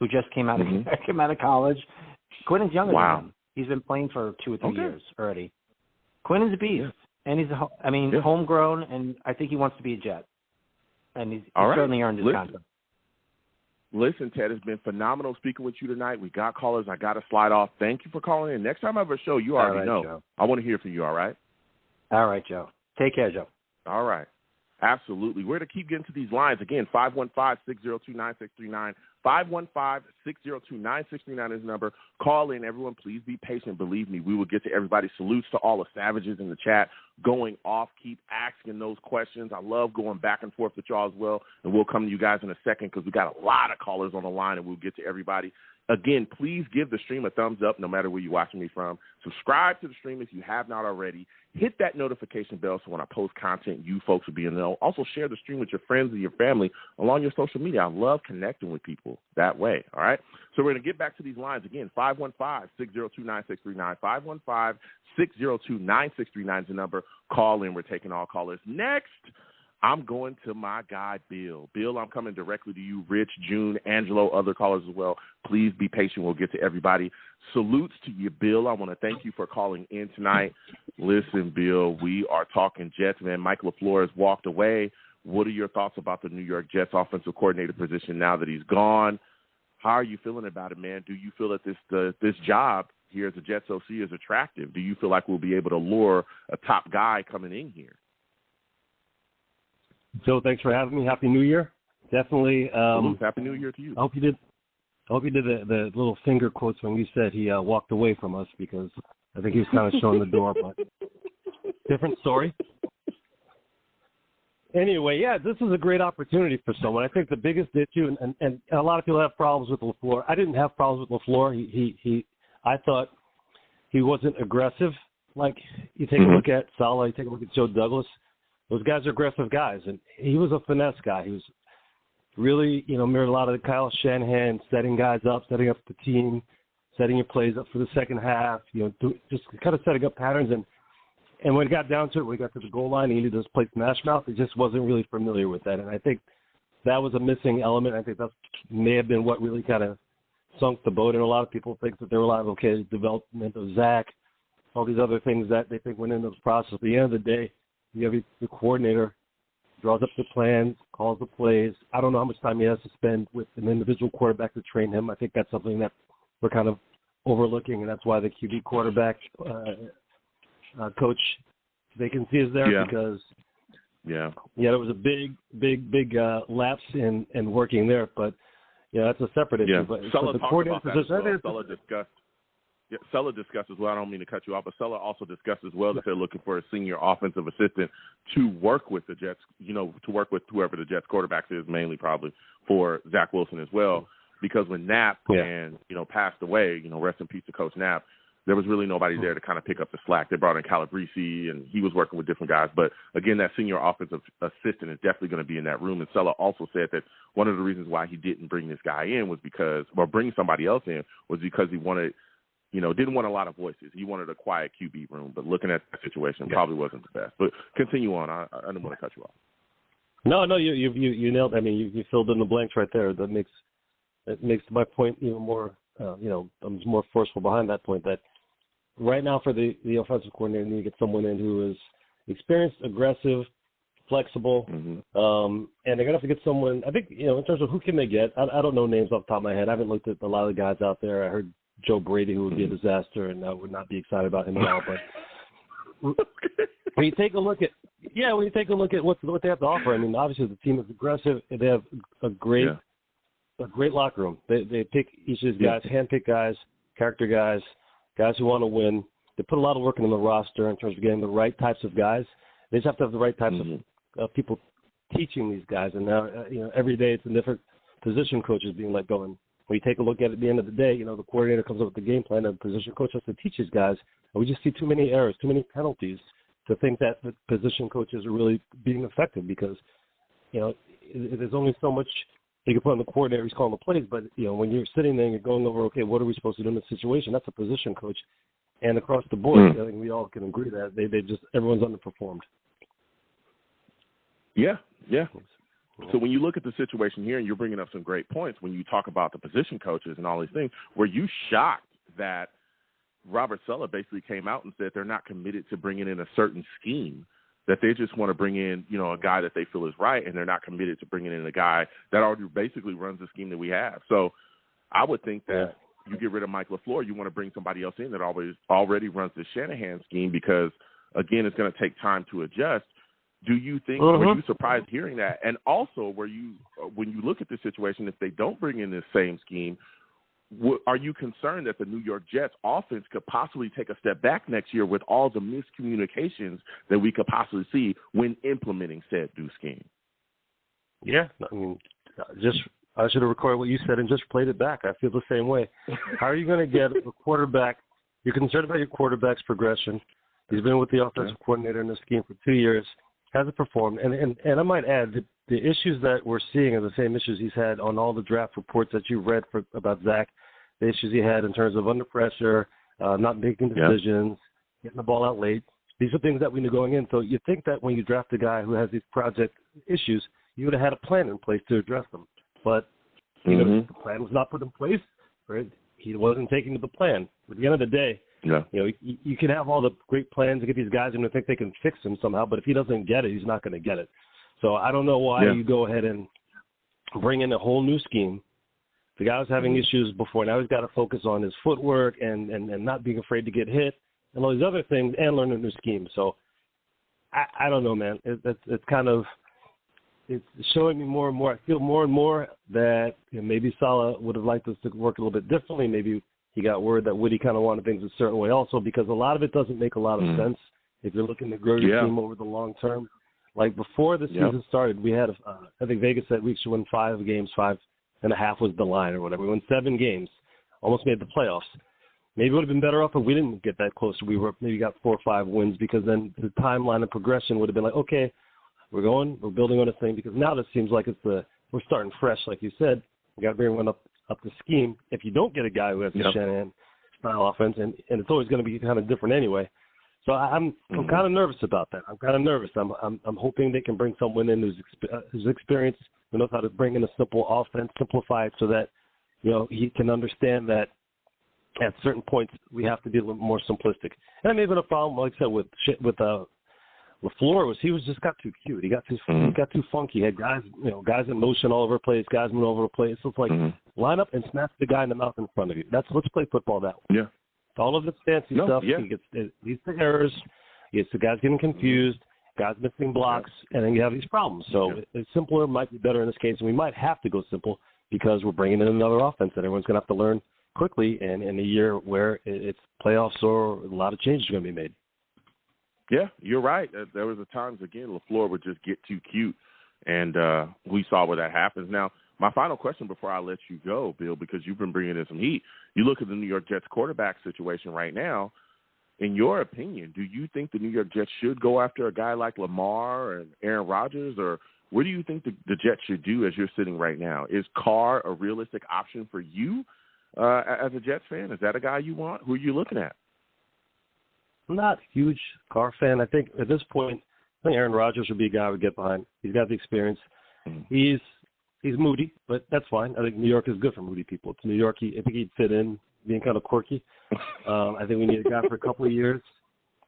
who just came out of college. Quinnen's younger than him. He's been playing for 2 or 3 years already. Quinnen's a beast, and he's homegrown, and I think he wants to be a Jet. And he's certainly earned his contract. Listen, Ted, it's been phenomenal speaking with you tonight. We got callers. I got to slide off. Thank you for calling in. Next time I have a show, you already know. Joe. I want to hear from you, all right? All right, Joe. Take care, Joe. All right. Absolutely. We're going to keep getting to these lines. Again, 515-602-9639. 515-602-9639 is the number. Call in. Everyone, please be patient. Believe me, we will get to everybody. Salutes to all the savages in the chat going off. Keep asking those questions. I love going back and forth with y'all as well. And we'll come to you guys in a second because we got a lot of callers on the line, and we'll get to everybody. Again, please give the stream a thumbs up no matter where you're watching me from. Subscribe to the stream if you have not already. Hit that notification bell so when I post content, you folks will be in the know. Also, share the stream with your friends and your family along your social media. I love connecting with people that way, all right? So we're going to get back to these lines again. 515-602-9639. 515-602-9639 is the number. Call in. We're taking all callers. Next, I'm going to my guy, Bill. Bill, I'm coming directly to you. Rich, June, Angelo, other callers as well. Please be patient. We'll get to everybody. Salutes to you, Bill. I want to thank you for calling in tonight. Listen, Bill, we are talking Jets, man. Mike LaFleur has walked away. What are your thoughts about the New York Jets offensive coordinator position now that he's gone? How are you feeling about it, man? Do you feel that this job here as a Jets OC is attractive? Do you feel like we'll be able to lure a top guy coming in here? Joe, thanks for having me. Happy New Year. Definitely. Happy New Year to you. I hope you did the little finger quotes when you said he walked away from us, because I think he was kind of showing the door, but different story. Anyway, yeah, this is a great opportunity for someone. I think the biggest issue, and a lot of people have problems with LaFleur. I didn't have problems with LaFleur. I thought he wasn't aggressive. Like, you take a look at Saleh, you take a look at Joe Douglas. Those guys are aggressive guys, and he was a finesse guy. He was really, mirrored a lot of the Kyle Shanahan, setting guys up, setting up the team, setting your plays up for the second half, just kind of setting up patterns. And when it got down to it, when we got to the goal line, he needed to play smash mouth. He just wasn't really familiar with that, and I think that was a missing element. I think that may have been what really kind of sunk the boat, and a lot of people think that there were a lot of, development of Zach, all these other things that they think went into this process. At the end of the day, you have the coordinator, draws up the plans, calls the plays. I don't know how much time he has to spend with an individual quarterback to train him. I think that's something that we're kind of overlooking, and that's why the QB quarterback coach vacancy is there, because there was a big lapse in working there. But that's a separate issue. But the coordinator position, Sella discussed as well. I don't mean to cut you off, but Sella also discussed as well that they're looking for a senior offensive assistant to work with the Jets, to work with whoever the Jets quarterbacks is, mainly probably for Zach Wilson as well. Because when Knapp passed away, rest in peace to Coach Knapp, there was really nobody there to kind of pick up the slack. They brought in Calabrese, and he was working with different guys. But, again, that senior offensive assistant is definitely going to be in that room. And Sella also said that one of the reasons why he didn't bring this guy in was bring somebody else in was because he wanted – didn't want a lot of voices. He wanted a quiet QB room, but looking at the situation, probably wasn't the best. But continue on. I didn't want to cut you off. No, you nailed it. I mean, you filled in the blanks right there. That makes my point even more, I'm more forceful behind that point, that right now for the offensive coordinator, you need to get someone in who is experienced, aggressive, flexible, and they're going to have to get someone, I think, in terms of who can they get, I don't know names off the top of my head. I haven't looked at a lot of the guys out there. I heard Joe Brady, who would be a disaster, and I would not be excited about him at all. But when you take a look at what they have to offer, I mean, obviously the team is aggressive. They have a great locker room. They pick each of these guys, handpick guys, character guys who want to win. They put a lot of work into the roster in terms of getting the right types of guys. They just have to have the right types of people teaching these guys. And now, every day it's a different position coaches being let go. And when you take a look at it at the end of the day, the coordinator comes up with the game plan, and the position coach has to teach his guys. And we just see too many errors, too many penalties to think that the position coaches are really being effective, because, there's only so much you can put on the coordinator who's calling the plays. But, when you're sitting there and you're going over, okay, what are we supposed to do in this situation? That's a position coach. And across the board, I think we all can agree that everyone's underperformed. Yeah. So when you look at the situation here, and you're bringing up some great points, when you talk about the position coaches and all these things, were you shocked that Robert Saleh basically came out and said they're not committed to bringing in a certain scheme that they just want to bring in, a guy that they feel is right, and they're not committed to bringing in a guy that already basically runs the scheme that we have. So I would think that you get rid of Mike LaFleur, you want to bring somebody else in that already runs the Shanahan scheme because, again, it's going to take time to adjust. Do you think, were you surprised hearing that? And also, when you look at the situation, if they don't bring in this same scheme, are you concerned that the New York Jets offense could possibly take a step back next year with all the miscommunications that we could possibly see when implementing said new scheme? Yeah, I mean, I should have recorded what you said and just played it back. I feel the same way. How are you going to get a quarterback? You're concerned about your quarterback's progression. He's been with the offensive coordinator in this scheme for 2 years, hasn't performed. And I might add that the issues that we're seeing are the same issues he's had on all the draft reports that you've read about Zach, the issues he had in terms of under pressure, not making decisions, getting the ball out late. These are things that we knew going in. So you think that when you draft a guy who has these project issues, you would have had a plan in place to address them. But the plan was not put in place, right? He wasn't taking to the plan. At the end of the day, you can have all the great plans to get these guys and think they can fix him somehow, but if he doesn't get it, he's not going to get it. So I don't know why you go ahead and bring in a whole new scheme. The guy was having issues before. Now he's got to focus on his footwork and not being afraid to get hit and all these other things and learn a new scheme. So I don't know, man. It's kind of it's showing me more and more. I feel more and more that maybe Saleh would have liked us to work a little bit differently. Maybe he got word that Woody kind of wanted things a certain way also, because a lot of it doesn't make a lot of sense if you're looking to grow your team over the long term. Like before the season started, we had, I think Vegas said we should win 5 games, 5.5 was the line or whatever. We won 7 games, almost made the playoffs. Maybe it would have been better off if we didn't get that close. We maybe got 4 or 5 wins, because then the timeline of progression would have been like, okay, we're building on this thing, because now this seems like we're starting fresh, like you said. We got to bring everyone up the scheme. If you don't get a guy who has the Shanahan style offense, and it's always going to be kind of different anyway. So I'm kind of nervous about that. I'm kind of nervous. I'm hoping they can bring someone in who's experienced, who knows how to bring in a simple offense, simplify it so that he can understand that at certain points we have to be a little more simplistic. And that may have been a problem, like I said, with LaFleur he got too cute. He got too funky. He had guys in motion all over the place, guys moving all over the place. So it's like line up and snap the guy in the mouth in front of you. Let's play football that way. Yeah. All of the fancy stuff. Yeah. He leads to errors. He gets the guys getting confused, guys missing blocks, and then you have these problems. So it's simpler might be better in this case, and we might have to go simple because we're bringing in another offense that everyone's going to have to learn quickly, and in a year where it's playoffs or a lot of changes are going to be made. Yeah, you're right. There was times, again, LaFleur would just get too cute, and we saw where that happens. Now, my final question before I let you go, Bill, because you've been bringing in some heat. You look at the New York Jets quarterback situation right now. In your opinion, do you think the New York Jets should go after a guy like Lamar and Aaron Rodgers, or what do you think the Jets should do as you're sitting right now? Is Carr a realistic option for you as a Jets fan? Is that a guy you want? Who are you looking at? I'm not a huge Carr fan. I think at this point, Aaron Rodgers would be a guy I would get behind. He's got the experience. He's moody, but that's fine. I think New York is good for moody people. It's New York. I think he'd fit in, being kind of quirky. I think we need a guy for a couple of years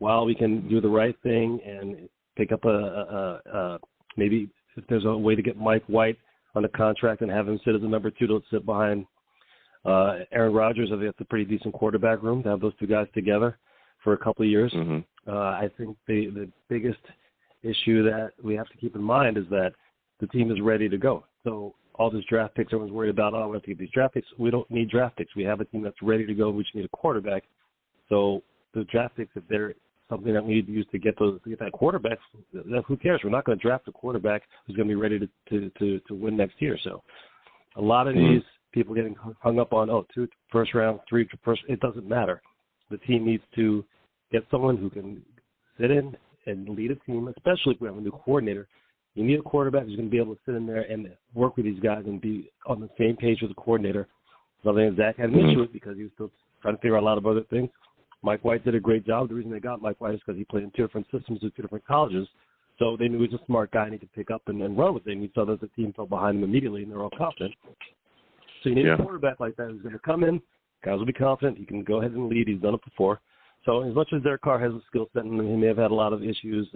while we can do the right thing and pick up maybe if there's a way to get Mike White on a contract and have him sit as a number 2 to sit behind Aaron Rodgers. I think that's a pretty decent quarterback room to have those 2 guys together for a couple of years. I think the biggest issue that we have to keep in mind is that the team is ready to go. So all these draft picks, everyone's worried about, we have to get these draft picks. We don't need draft picks. We have a team that's ready to go. We just need a quarterback. So the draft picks, if they're something that we need to use to get that quarterback, who cares? We're not going to draft a quarterback who's going to be ready to win next year. So a lot of these people getting hung up on, 2 first round, 3 first, it doesn't matter. The team needs to get someone who can sit in and lead a team, especially if we have a new coordinator. You need a quarterback who's going to be able to sit in there and work with these guys and be on the same page with the coordinator. Something Zach had an issue with because he was still trying to figure out a lot of other things. Mike White did a great job. The reason they got Mike White is because he played in 2 different systems with 2 different colleges. So they knew he was a smart guy and he could pick up and run with it. And we saw that the team fell behind him immediately and they're all confident. So you need a quarterback like that who's going to come in. Guys will be confident. He can go ahead and lead. He's done it before. So as much as Derek Carr has a skill set and he may have had a lot of issues,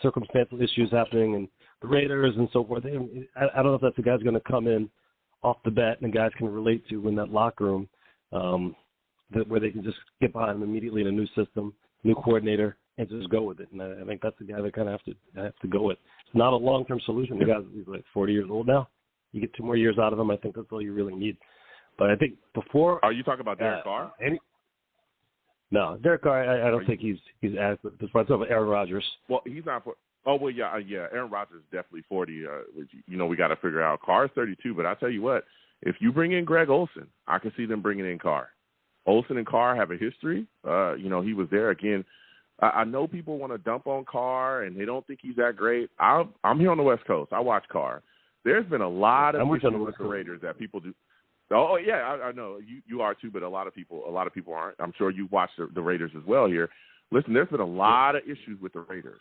circumstantial issues happening and the Raiders and so forth, I don't know if that's the guy's going to come in off the bat and the guys can relate to in that locker room where they can just get behind him immediately in a new system, new coordinator, and just go with it. And I think that's the guy that kind of have to go with. It's not a long-term solution. The guy's like 40 years old now. You get 2 more years out of him. I think that's all you really need. But I think before. Are you talking about Derek Carr? No, Derek Carr. I don't think he's adequate. That's why I'm talking about Aaron Rodgers. Well, he's not. Yeah. Aaron Rodgers is definitely 40. We got to figure out. Carr's 32, but I tell you what, if you bring in Greg Olsen, I can see them bringing in Carr. Olsen and Carr have a history. He was there again. I know people want to dump on Carr and they don't think he's that great. I'm here on the West Coast. I watch Carr. There's been a lot of issues with the Raiders that people do. Oh yeah, I know you are too, but a lot of people aren't. I'm sure you watch the Raiders as well here. Listen, there's been a lot of issues with the Raiders.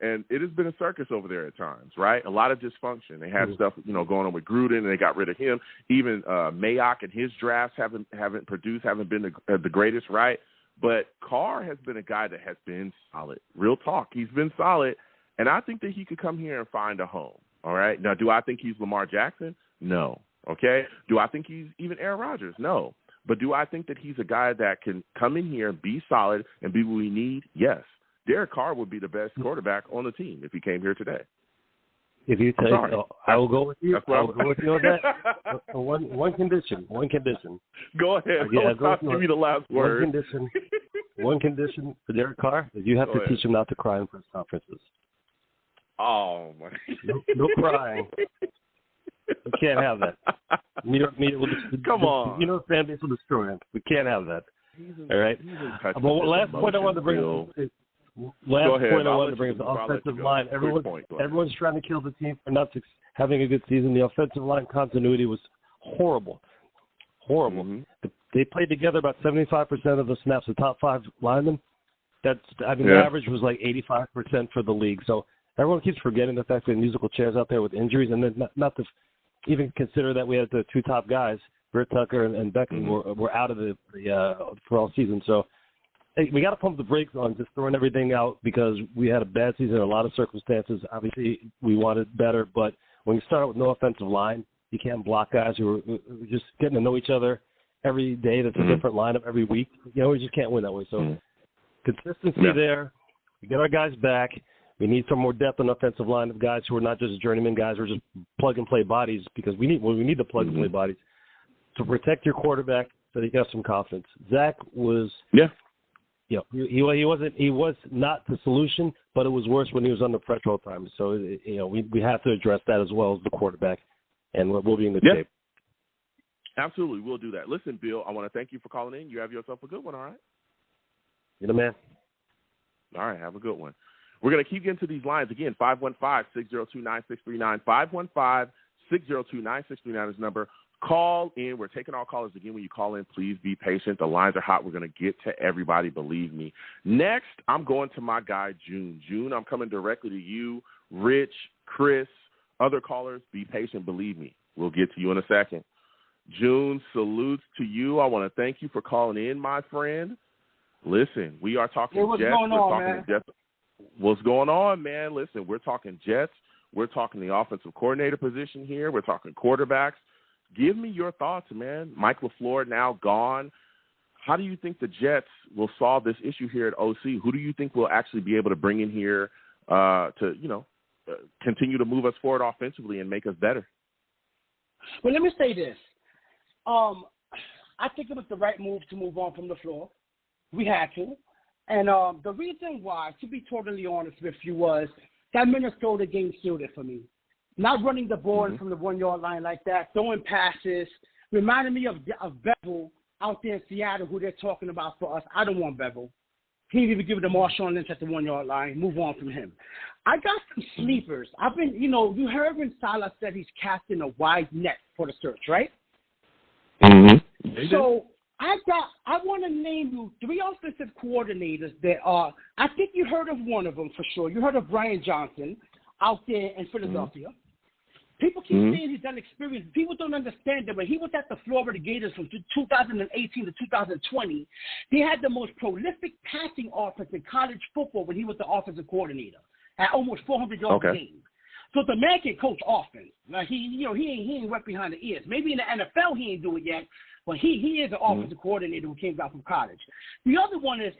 And it has been a circus over there at times, right? A lot of dysfunction. They had stuff, going on with Gruden, and they got rid of him. Even Mayock and his drafts haven't been the greatest, right? But Carr has been a guy that has been solid. Real talk. He's been solid, and I think that he could come here and find a home, all right? Now, do I think he's Lamar Jackson? No, okay? Do I think he's even Aaron Rodgers? No. But do I think that he's a guy that can come in here and be solid and be what we need? Yes. Derek Carr would be the best quarterback on the team if he came here today. If you take, I will go with you. I will go with you on that. One condition. Go ahead. Give me the last word. One condition for Derek Carr is you have to teach him not to cry in press conferences. Oh my! No crying. We can't have that. Come on. Fan base will destroy him. We can't have that. All right. Last point I wanted to bring up. The offensive line. Everyone's trying to kill the team for not having a good season. The offensive line continuity was horrible. Mm-hmm. They played together about 75% of the snaps. The top 5 linemen. The average was like 85% for the league. So everyone keeps forgetting the fact that musical chairs out there with injuries, and then not to even consider that we had the 2 top guys, Britt Tucker and Beckham, were out of the for all season. So hey, we got to pump the brakes on just throwing everything out because we had a bad season in a lot of circumstances. Obviously, we wanted better, but when you start out with no offensive line, you can't block guys who are just getting to know each other every day. That's a different lineup every week. We just can't win that way. So consistency there. We get our guys back. We need some more depth on offensive line of guys who are not just journeyman guys who are just plug-and-play bodies because we need the plug-and-play bodies to protect your quarterback so that you have some confidence. Zach was he was not the solution, but it was worse when he was under pressure all the time. So, we have to address that as well as the quarterback, and we'll be in good shape. Absolutely, we'll do that. Listen, Bill, I want to thank you for calling in. You have yourself a good one, all right? You're the man. All right, have a good one. We're going to keep getting to these lines. Again, 515-602-9639. 515-602-9639 is the number. Call in. We're taking all callers. Again, when you call in, please be patient. The lines are hot. We're going to get to everybody, believe me. Next, I'm going to my guy, June. June, I'm coming directly to you, Rich, Chris, other callers. Be patient, believe me. We'll get to you in a second. June, salutes to you. I want to thank you for calling in, my friend. Listen, we are talking Jets. We're talking Jets. What's going on, man? Listen, we're talking Jets. We're talking the offensive coordinator position here. We're talking quarterbacks. Give me your thoughts, man. Mike LaFleur now gone. How do you think the Jets will solve this issue here at OC? Who do you think will actually be able to bring in here to continue to move us forward offensively and make us better? Well, let me say this. I think it was the right move to move on from LaFleur. We had to. And the reason why, to be totally honest with you, was that Minnesota game sealed it for me. Not running the ball from the 1-yard line like that, throwing passes, reminded me of Bevel out there in Seattle, who they're talking about for us. I don't want Bevel. He didn't even give it to Marshawn Lynch at the 1-yard line. Move on from him. I got some sleepers. I've been, you heard when Salah said he's casting a wide net for the search, right? Mm-hmm. So I want to name you 3 offensive coordinators that are, I think you heard of one of them for sure. You heard of Brian Johnson out there in Philadelphia. People keep saying he's unexperienced. People don't understand that when he was at the Florida Gators from 2018 to 2020, he had the most prolific passing offense in college football when he was the offensive coordinator at almost 400 yards a game. So the man can coach offense. Like he ain't wet behind the ears. Maybe in the NFL he ain't do it yet, but he is an offensive coordinator who came out from college. The other one is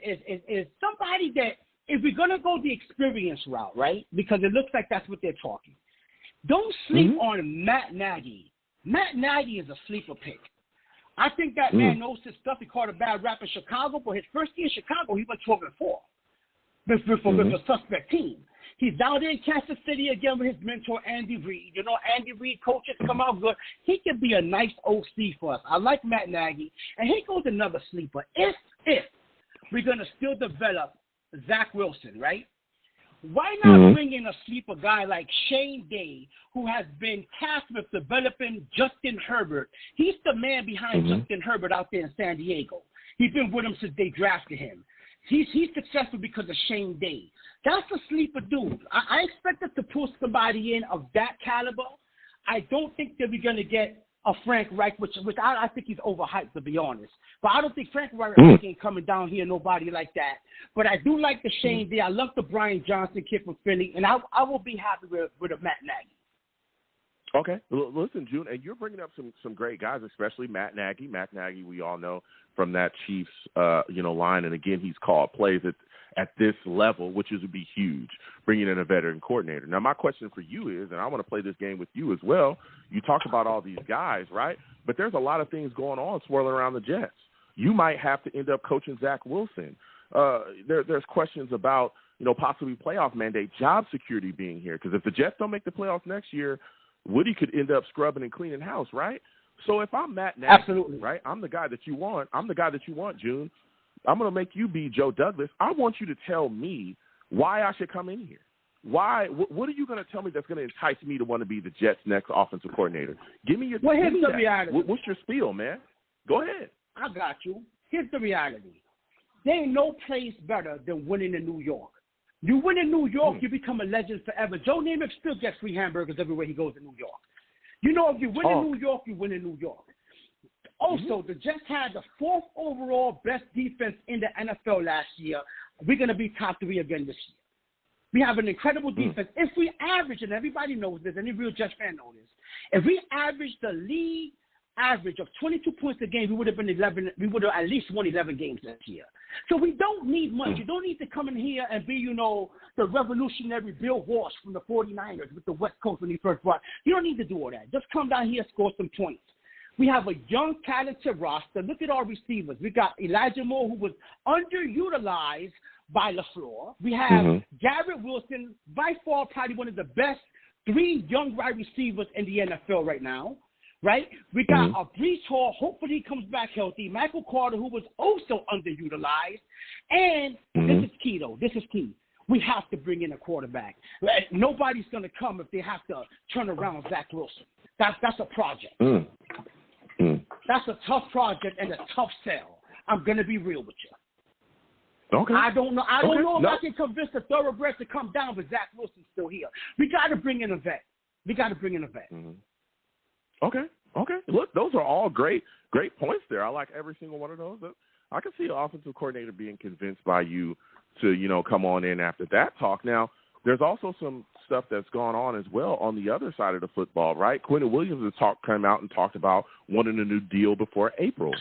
somebody that, if we're gonna go the experience route, right? Because it looks like that's what they're talking. Don't sleep on Matt Nagy. Matt Nagy is a sleeper pick. I think that man knows his stuff. He caught a bad rap in Chicago, but his first year in Chicago, he went 12-4 with a suspect team. He's down there in Kansas City again with his mentor, Andy Reid. You know, Andy Reid coaches come out good. He could be a nice OC for us. I like Matt Nagy. And here goes another sleeper. If we're going to still develop Zach Wilson, right? Why not bring in a sleeper guy like Shane Day, who has been tasked with developing Justin Herbert? He's the man behind Justin Herbert out there in San Diego. He's been with him since they drafted him. He's successful because of Shane Day. That's a sleeper dude. I expect us to pull somebody in of that caliber. I don't think that we're going to get a Frank Reich, which I think he's overhyped, to be honest. But I don't think Frank Reich ain't coming down here, nobody like that. But I do like the Shane Day. I love the Brian Johnson kid from Philly, and I will be happy with a Matt Nagy. Okay. Listen, June, and you're bringing up some great guys, especially Matt Nagy. Matt Nagy, we all know from that Chiefs, line. And, again, he's called plays at this level, which would be huge, bringing in a veteran coordinator. Now, my question for you is, and I want to play this game with you as well, you talk about all these guys, right? But there's a lot of things going on swirling around the Jets. You might have to end up coaching Zach Wilson. There's questions about, possibly playoff mandate, job security being here. Because if the Jets don't make the playoffs next year, Woody could end up scrubbing and cleaning house, right? So if I'm Matt Nagy, absolutely, right, I'm the guy that you want, June. I'm going to make you be Joe Douglas. I want you to tell me why I should come in here. Why? What are you going to tell me that's going to entice me to want to be the Jets' next offensive coordinator? Give me your. Well, here's the reality. What's your spiel, man? Go ahead. I got you. Here's the reality. There ain't no place better than winning in New York. You win in New York, you become a legend forever. Joe Namath still gets free hamburgers everywhere he goes in New York. If you win in New York, you win in New York. Also, the Jets had the 4th overall best defense in the NFL last year. We're going to be top 3 again this year. We have an incredible defense. If we average, and everybody knows this, any real Jets fan knows this, if we average the league average of 22 points a game, we would have at least won 11 games this year. So we don't need much. You don't need to come in here and be, the revolutionary Bill Walsh from the 49ers with the West Coast when he first brought. You don't need to do all that. Just come down here and score some points. We have a young, talented roster. Look at our receivers. We got Elijah Moore, who was underutilized by LaFleur. We have Garrett Wilson, by far probably one of the best 3 young wide receivers in the NFL right now. Right? We got a Breece Hall. Hopefully he comes back healthy. Michael Carter, who was also underutilized. And this is key, though. This is key. We have to bring in a quarterback. Nobody's going to come if they have to turn around Zach Wilson. That's a project. That's a tough project and a tough sell. I'm going to be real with you. Okay. I don't know if I can convince the thoroughbreds to come down, but Zach Wilson's still here. We got to bring in a vet. Okay. Look, those are all great points there. I like every single one of those. I can see an offensive coordinator being convinced by you to, come on in after that talk. Now, there's also some stuff that's gone on as well on the other side of the football, right? Quinnen Williams has come out and talked about wanting a new deal before April.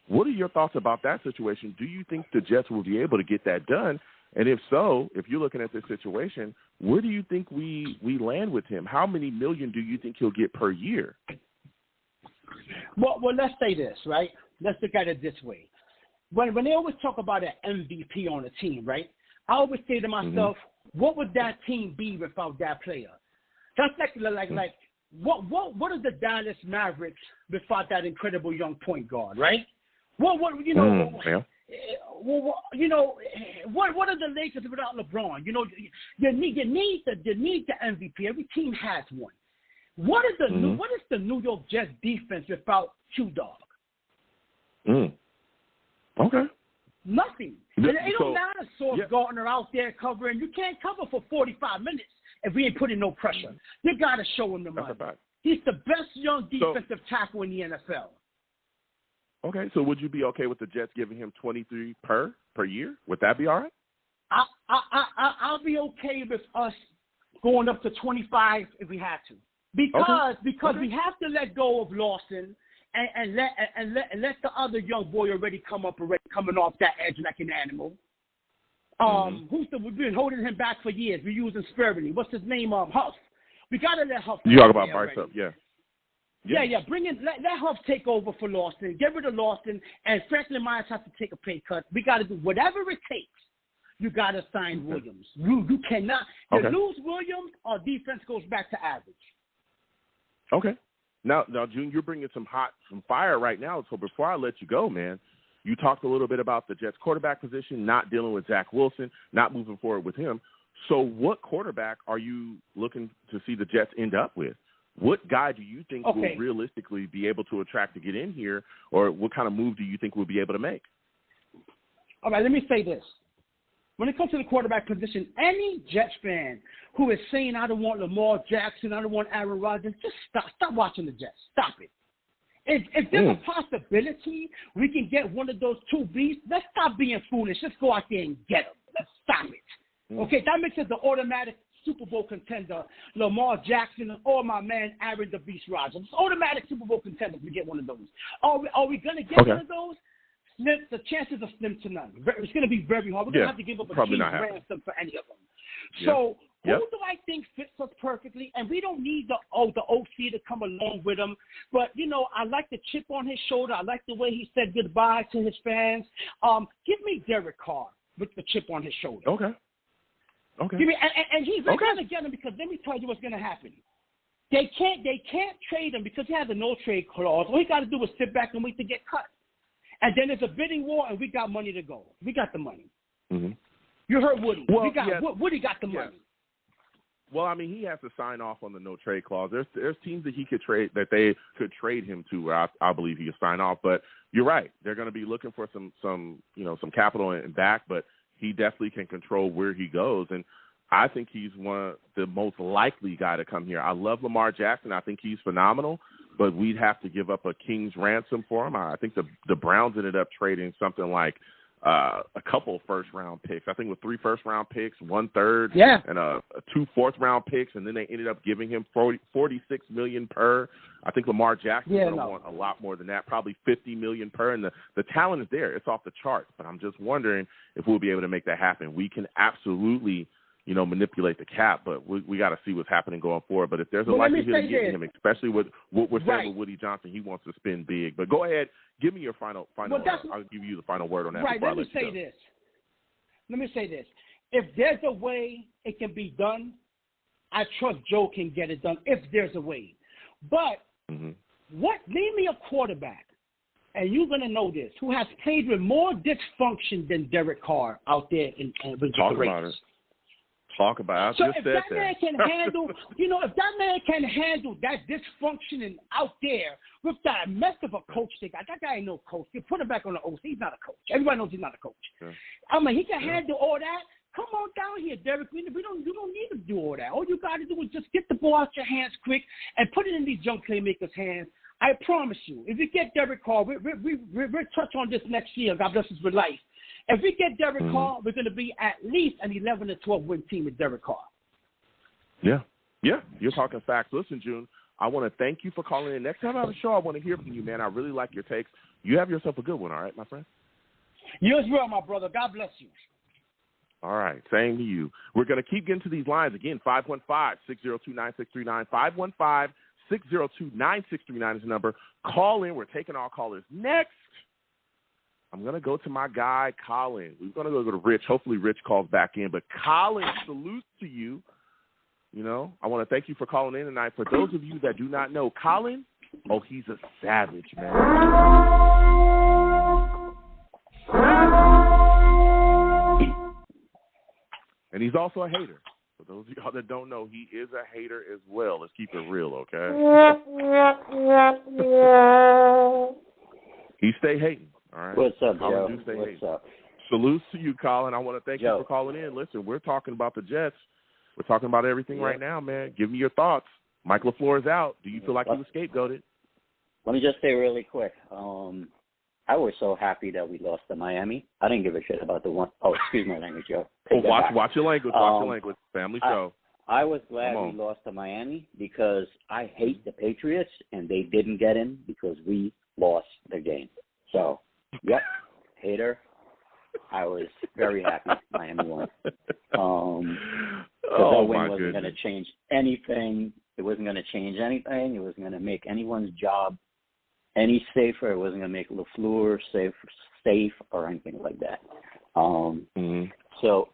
What are your thoughts about that situation? Do you think the Jets will be able to get that done? And if so, if you're looking at this situation, where do you think we land with him? How many million do you think he'll get per year? Well, let's say this, right? Let's look at it this way. When they always talk about an MVP on a team, right? I always say to myself, what would that team be without that player? That's like what are the Dallas Mavericks without that incredible young point guard, right? What are the Lakers without LeBron? You need the MVP. Every team has one. What is the New York Jets defense without Q-Dog? Okay. Nothing. It don't matter Sauce Gardner out there covering. You can't cover for 45 minutes. if we ain't putting no pressure. You got to show him the money. He's the best young defensive tackle in the NFL. Okay, so would you be okay with the Jets giving him $23 per year? Would that be all right? I'll be okay with us going up to 25 if we had to, because we have to let go of Lawson and let the other young boy already coming off that edge like an animal. We've been holding him back for years. We're using sparingly. What's his name? Huff. We gotta let Huff. You talk about Bryce up, yeah. Yeah. Let Huff take over for Lawson. Get rid of Lawson, and Franklin Myers has to take a pay cut. We got to do whatever it takes. You got to sign Williams. You cannot. You lose Williams, our defense goes back to average. Okay. Now, June, you're bringing some fire right now. So before I let you go, man, you talked a little bit about the Jets quarterback position, not dealing with Zach Wilson, not moving forward with him. So what quarterback are you looking to see the Jets end up with? What guy do you think will realistically be able to attract to get in here, or what kind of move do you think we'll be able to make? All right, let me say this. When it comes to the quarterback position, any Jets fan who is saying, I don't want Lamar Jackson, I don't want Aaron Rodgers, just stop watching the Jets. Stop it. If there's a possibility we can get one of those two beasts, let's stop being foolish. Let's go out there and get them. Let's stop it. Okay, that makes it the automatic Super Bowl contender, Lamar Jackson, or my man Aaron the Beast Rodgers. It's automatic Super Bowl contender if we get one of those. Are we going to get one of those? The chances are slim to none. It's going to be very hard. We're going to have to give up a huge ransom for any of them. So who do I think fits us perfectly? And we don't need the OC to come along with him. But, I like the chip on his shoulder. I like the way he said goodbye to his fans. Give me Derek Carr with the chip on his shoulder. Okay. Give me, and he's not going to get him, because let me tell you what's going to happen. They can't trade him because he has a no-trade clause. All he got to do is sit back and wait to get cut. And then there's a bidding war, and we got money to go. We got the money. Mm-hmm. You heard Woody. Well, Woody got the money. Well, I mean, he has to sign off on the no trade clause. There's teams that he could trade, that they could trade him to, where I believe he could sign off. But you're right; they're going to be looking for some capital and back. But he definitely can control where he goes, and I think he's one of the most likely guy to come here. I love Lamar Jackson. I think he's phenomenal. But we'd have to give up a king's ransom for him. I think the Browns ended up trading something like a couple of first-round picks. I think with 3 first-round picks, 1/3, and 2 fourth-round picks, and then they ended up giving him $46 million per. I think Lamar Jackson's going to want a lot more than that, probably $50 million per. And the talent is there; it's off the charts. But I'm just wondering if we'll be able to make that happen. We can absolutely manipulate the cap, but we got to see what's happening going forward. But if there's a likelihood of getting him, especially with what we're saying with Woody Johnson, he wants to spend big. But go ahead, give me your final. I'll give you the final word on that. Right. Let me say this. If there's a way it can be done, I trust Joe can get it done. If there's a way, but name me a quarterback, and you're gonna know this, who has played with more dysfunction than Derek Carr out there with the Raiders. Talk about it. So if that man can handle, if that man can handle that dysfunction out there with that mess of a coach they got, that guy ain't no coach. You put him back on the OC. He's not a coach. Everybody knows he's not a coach. Yeah. I mean, he can handle all that. Come on down here, Derek. You don't need to do all that. All you got to do is just get the ball out your hands quick and put it in these young playmakers' hands. I promise you, if you get Derek Carr, we'll touch on this next year. God bless us with life. If we get Derek Carr, we're going to be at least an 11 or 12 win team with Derek Carr. Yeah, you're talking facts. Listen, June, I want to thank you for calling in. Next time I have a show, I want to hear from you, man. I really like your takes. You have yourself a good one, all right, my friend? You as well, my brother. God bless you. All right, same to you. We're going to keep getting to these lines. Again, 515-602-9639, 515-602-9639 is the number. Call in. We're taking all callers. Next, I'm going to go to my guy, Colin. We're going to go to Rich. Hopefully Rich calls back in. But Colin, salute to you. I want to thank you for calling in tonight. For those of you that do not know, Colin, he's a savage, man. And he's also a hater. For those of y'all that don't know, he is a hater as well. Let's keep it real, okay? He stay hating. All right. What's up, Joe? What's up? Salutes to you, Colin. I want to thank you for calling in. Listen, we're talking about the Jets. We're talking about everything right now, man. Give me your thoughts. Mike LaFleur is out. Do you feel like he was scapegoated? Let me just say really quick. I was so happy that we lost to Miami. I didn't give a shit about the one. Oh, excuse my language, Joe. Watch your language. Watch your language. Family show. I was glad we lost to Miami because I hate the Patriots, and they didn't get in because we lost the game. So, yep, hater. I was very happy Miami won. That win wasn't going to change anything. It wasn't going to change anything. It wasn't going to make anyone's job any safer. It wasn't going to make LaFleur safe or anything like that. So,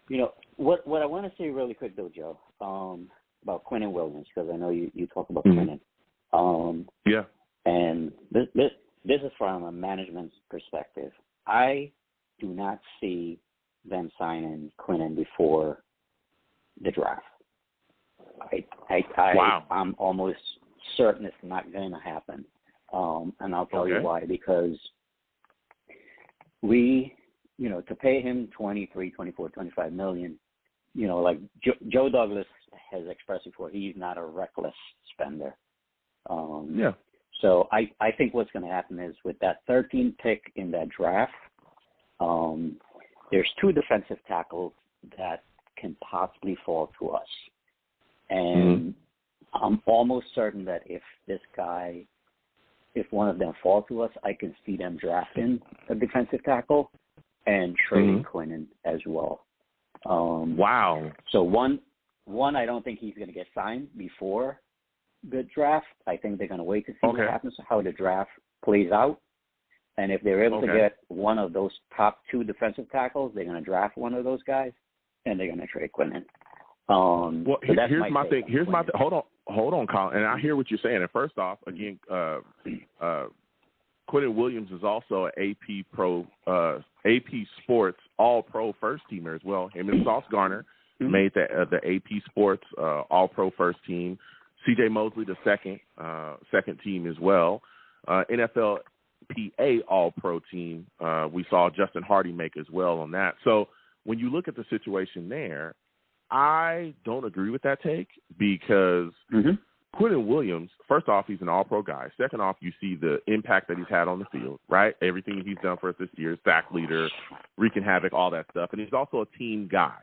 you know, what I want to say really quick, though, Joe, about Quinnen Williams, because I know you talk about Quinnen. Yeah. And this is from a management perspective. I do not see them signing Quinnen before the draft. I'm almost certain it's not going to happen. And I'll tell you why. Because to pay him $23, $24, $25 million, like Joe Douglas has expressed before, he's not a reckless spender. So I think what's going to happen is with that 13th pick in that draft, there's 2 defensive tackles that can possibly fall to us. And I'm almost certain that if one of them falls to us, I can see them drafting a defensive tackle and trading Quinnen as well. So one, I don't think he's going to get signed before the draft. I think they're going to wait to see what happens, how the draft plays out. And if they're able to get one of those top 2 defensive tackles, they're going to draft one of those guys, and they're going to trade Quinnen. Here's my thing. Hold on, Colin. And I hear what you're saying. And first off, again, Quinnen Williams is also an AP Sports All-Pro first teamer as well. Him and Sauce Garner made the AP Sports All-Pro first team. C.J. Mosley, the second team as well. NFLPA All-Pro team. We saw Justin Hardy make as well on that. So when you look at the situation there, I don't agree with that take because Quinnen Williams, first off, he's an all-pro guy. Second off, you see the impact that he's had on the field, right? Everything he's done for us this year, sack leader, wreaking havoc, all that stuff. And he's also a team guy.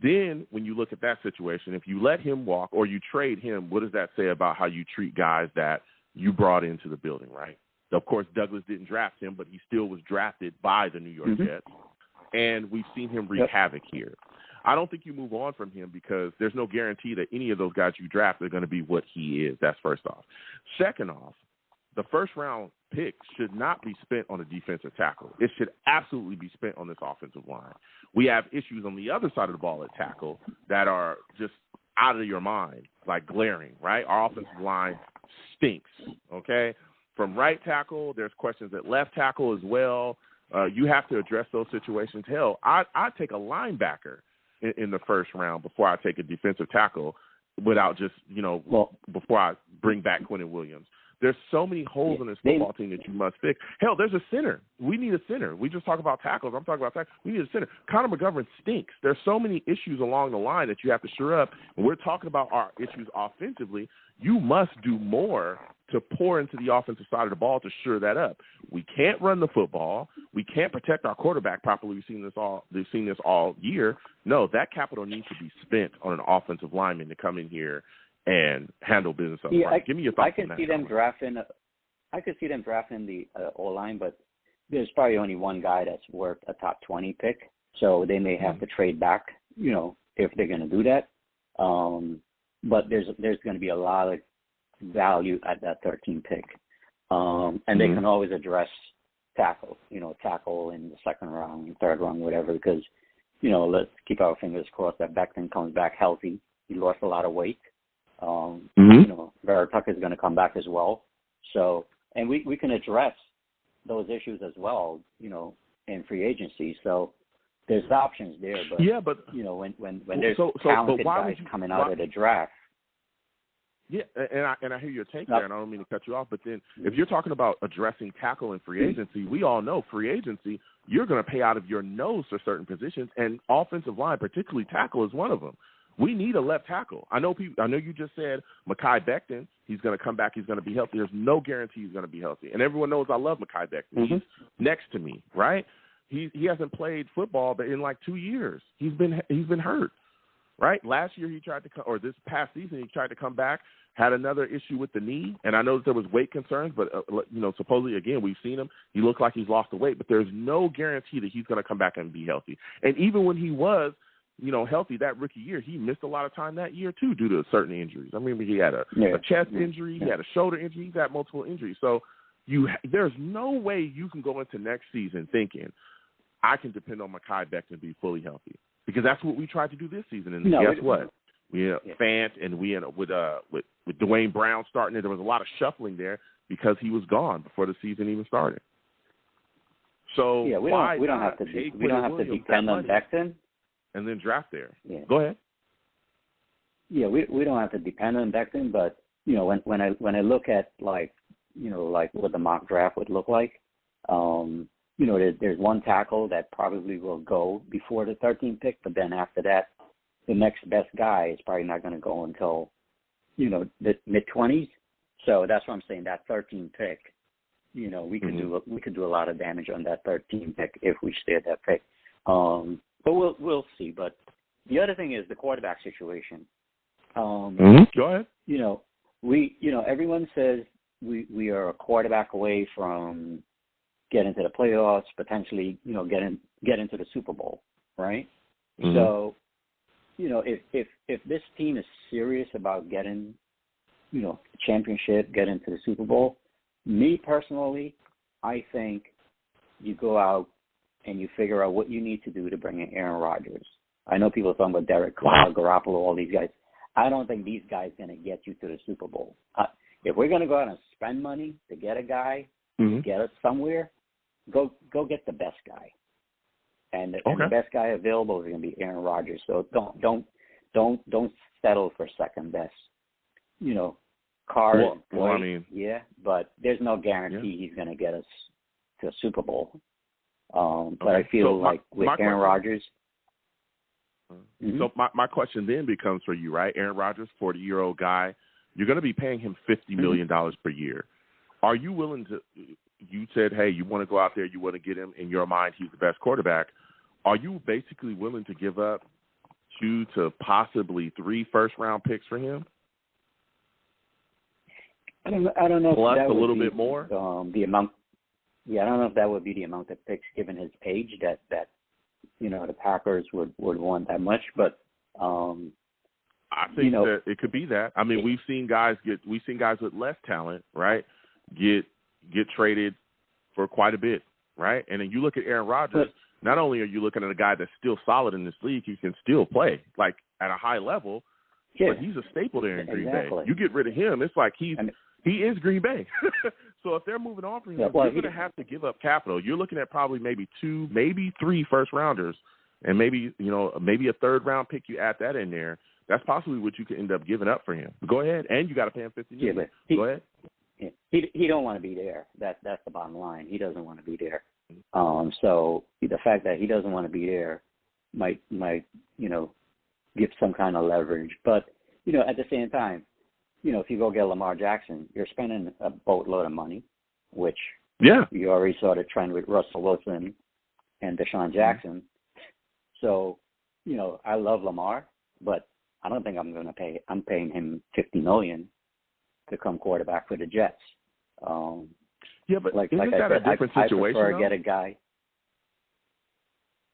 Then when you look at that situation, if you let him walk or you trade him, what does that say about how you treat guys that you brought into the building, right? Of course, Douglas didn't draft him, but he still was drafted by the New York Jets. And we've seen him wreak havoc here. I don't think you move on from him because there's no guarantee that any of those guys you draft are going to be what he is. That's first off. Second off, the first-round pick should not be spent on a defensive tackle. It should absolutely be spent on this offensive line. We have issues on the other side of the ball at tackle that are just out of your mind, like glaring, right? Our offensive line stinks, okay? From right tackle, there's questions at left tackle as well. You have to address those situations. Hell, I'd take a linebacker in the first round before I take a defensive tackle without just, before I bring back Quinnen Williams. There's so many holes in this football team that you must fix. Hell, there's a center. We need a center. We just talk about tackles. I'm talking about tackles. We need a center. Connor McGovern stinks. There's so many issues along the line that you have to shore up. And we're talking about our issues offensively. You must do more to pour into the offensive side of the ball to shore that up. We can't run the football. We can't protect our quarterback properly. We've seen this all year. No, that capital needs to be spent on an offensive lineman to come in here and handle business up front. Give me your thoughts on that. I could see them drafting the O-line, but there's probably only one guy that's worth a top 20 pick, so they may have to trade back, if they're going to do that. But there's going to be a lot of value at that 13 pick. And they can always address tackle in the second round, third round, whatever, because, let's keep our fingers crossed that Becton comes back healthy. He lost a lot of weight. Vera Tucker is going to come back as well. So, and we can address those issues as well, in free agency. So there's options there. But when there's talented guys coming out of the draft. Yeah, and I hear your take there, and I don't mean to cut you off, but then if you're talking about addressing tackle in free agency, we all know free agency, you're going to pay out of your nose for certain positions, and offensive line, particularly tackle, is one of them. We need a left tackle. I know you just said Mekhi Becton, he's going to come back, he's going to be healthy. There's no guarantee he's going to be healthy. And everyone knows I love Mekhi Becton. Mm-hmm. He's next to me, right? He hasn't played football in like 2 years. He's been hurt, right? Last year this past season he tried to come back, had another issue with the knee, and I know that there was weight concerns, but supposedly again we've seen him. He looked like he's lost the weight, but there's no guarantee that he's going to come back and be healthy. And even when he was healthy that rookie year, he missed a lot of time that year too due to certain injuries. I remember he had a chest injury, he had a shoulder injury, he's had multiple injuries. So there's no way you can go into next season thinking I can depend on Mekhi Becton to be fully healthy, because that's what we tried to do this season. And guess what? We Fant and we with Dwayne Brown starting it, there was a lot of shuffling there because he was gone before the season even started. So we don't have to depend on Becton and then draft there. Yeah. Go ahead. Yeah, we don't have to depend on Becton, but when I look at like what the mock draft would look like, there's one tackle that probably will go before the 13th pick, but then after that, the next best guy is probably not going to go until the mid-20s. So that's what I'm saying. That 13th pick, we could do a lot of damage on that 13th pick if we stay at that pick. But we'll see. But the other thing is the quarterback situation. Go ahead. Everyone says we are a quarterback away from getting to the playoffs, potentially, get into the Super Bowl, right? Mm-hmm. So, if this team is serious about getting, championship, getting to the Super Bowl, me personally, I think you go out and you figure out what you need to do to bring in Aaron Rodgers. I know people are talking about Derek Carr, Garoppolo, all these guys. I don't think these guys are going to get you to the Super Bowl. If we're going to go out and spend money to get a guy, to get us somewhere, go get the best guy. And the best guy available is going to be Aaron Rodgers. So don't settle for second best. Carr, but there's no guarantee he's going to get us to a Super Bowl. But I feel like with Aaron Rodgers. So my question then becomes for you, right? Aaron Rodgers, 40-year-old guy, you're going to be paying him $50 million per year. Are you willing to? You said, hey, you want to go out there, you want to get him. In your mind, he's the best quarterback. Are you basically willing to give up 2 to possibly 3 first-round picks for him? I don't know. Plus if that a little would be, bit more. The amount. Yeah, I don't know if that would be the amount of picks given his age that the Packers would want that much, but I think that it could be that. I mean, we've seen guys with less talent, right, get traded for quite a bit, right? And then you look at Aaron Rodgers, not only are you looking at a guy that's still solid in this league, he can still play like at a high level, but he's a staple there in Green Bay. You get rid of him, it's like he is Green Bay. So if they're moving on from him, you're going to have to give up capital. You're looking at probably maybe 2, maybe 3 first-rounders, and maybe a third-round pick. You add that in there. That's possibly what you could end up giving up for him. Go ahead, and you got to pay him $50 million. Go ahead. He don't want to be there. That's the bottom line. He doesn't want to be there. So the fact that he doesn't want to be there might give some kind of leverage. But at the same time, if you go get Lamar Jackson, you're spending a boatload of money, which you already saw the trend with Russell Wilson and Deshaun Jackson. So, I love Lamar, but I don't think I'm paying him $50 million to come quarterback for the Jets. But isn't that a different situation? I prefer to get a guy.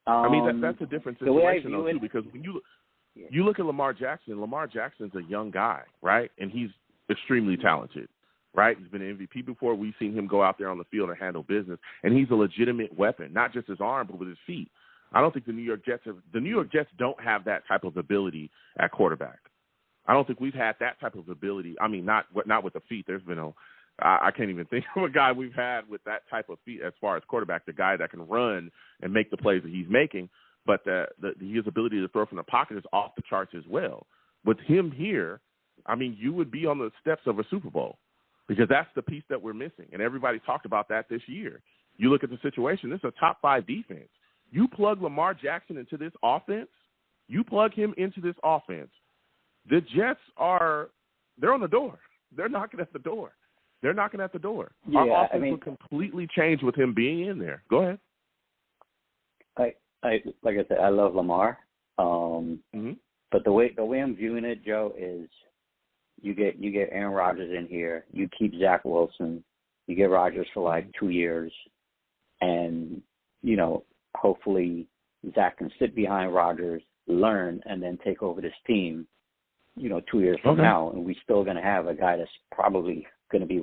I mean, that's a different situation though too, because when you look at Lamar Jackson. Lamar Jackson's a young guy, right? And he's extremely talented, right? He's been an MVP before. We've seen him go out there on the field and handle business, and he's a legitimate weapon, not just his arm, but with his feet. I don't think the New York Jets don't have that type of ability at quarterback. I don't think we've had that type of ability. I mean, not with the feet. There's been I can't even think of a guy we've had with that type of feet as far as quarterback, the guy that can run and make the plays that he's making. But his ability to throw from the pocket is off the charts as well. With him here, I mean, you would be on the steps of a Super Bowl because that's the piece that we're missing. And everybody talked about that this year. You look at the situation, this is a top 5 defense. You plug Lamar Jackson into this offense, You plug him into this offense, the Jets they're on the door. They're knocking at the door. Our offense will completely change with him being in there. Go ahead. Like I said, I love Lamar. But the way I'm viewing it, Joe, is you get Aaron Rodgers in here, you keep Zach Wilson, you get Rodgers for like 2 years, and hopefully Zach can sit behind Rodgers, learn, and then take over this team. 2 years from now, and we're still going to have a guy that's probably going to be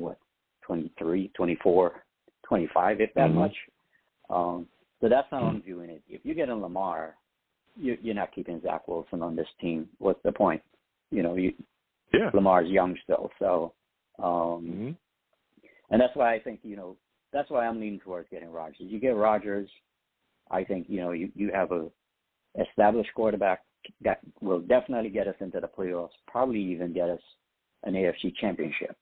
23, 24, 25, if that much. So that's how I'm viewing it. If you get in Lamar, you're not keeping Zach Wilson on this team. What's the point? Lamar's young still. So, and that's why I think, that's why I'm leaning towards getting Rodgers. You get Rodgers, I think, you have a established quarterback that will definitely get us into the playoffs, probably even get us an AFC championship.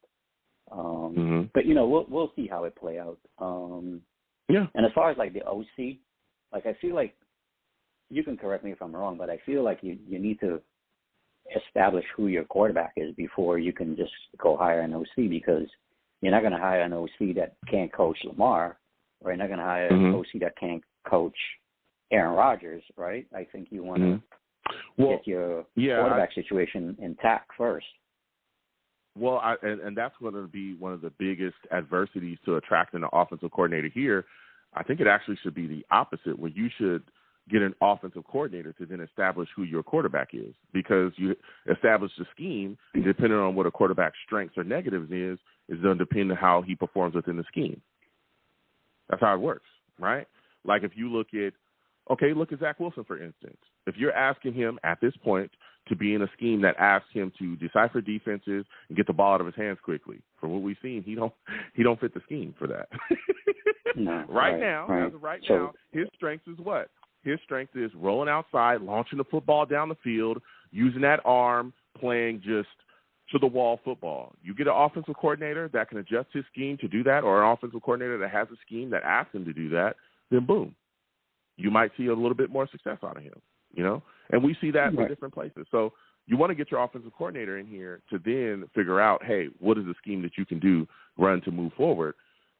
But, we'll see how it play out. And as far as, like, the OC, like, I feel like, you can correct me if I'm wrong, but I feel like you need to establish who your quarterback is before you can just go hire an OC, because you're not going to hire an OC that can't coach Lamar, or you're not going to hire an OC that can't coach Aaron Rodgers, right? I think you want to get your quarterback situation intact first. Well, and that's going to be one of the biggest adversities to attracting an offensive coordinator here. I think it actually should be the opposite, where you should get an offensive coordinator to then establish who your quarterback is, because you establish the scheme, and depending on what a quarterback's strengths or negatives is going to depend on how he performs within the scheme. That's how it works, right? Like if you look at Zach Wilson, for instance. If you're asking him at this point to be in a scheme that asks him to decipher defenses and get the ball out of his hands quickly, from what we've seen, he don't fit the scheme for that. No, Right now, his strength is what? His strength is rolling outside, launching the football down the field, using that arm, playing just to-the-wall football. You get an offensive coordinator that can adjust his scheme to do that, or an offensive coordinator that has a scheme that asks him to do that, then boom. You might see a little bit more success out of him, And we see that in different places. So you want to get your offensive coordinator in here to then figure out, hey, what is the scheme that you can run to move forward?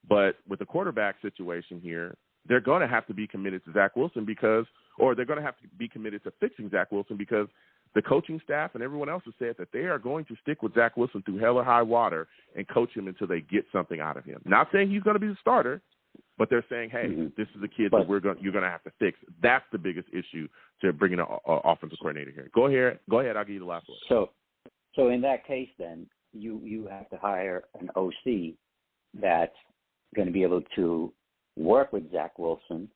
But with the quarterback situation here, they're going to have to be committed to Zach Wilson or they're going to have to be committed to fixing Zach Wilson, because the coaching staff and everyone else has said that they are going to stick with Zach Wilson through hell or high water and coach him until they get something out of him. Not saying he's going to be the starter, but they're saying, hey, this is the kid that you're going to have to fix. That's the biggest issue to bringing an offensive coordinator here. Go ahead. I'll give you the last one. So in that case, then you have to hire an OC that's going to be able to work with Zach Wilson,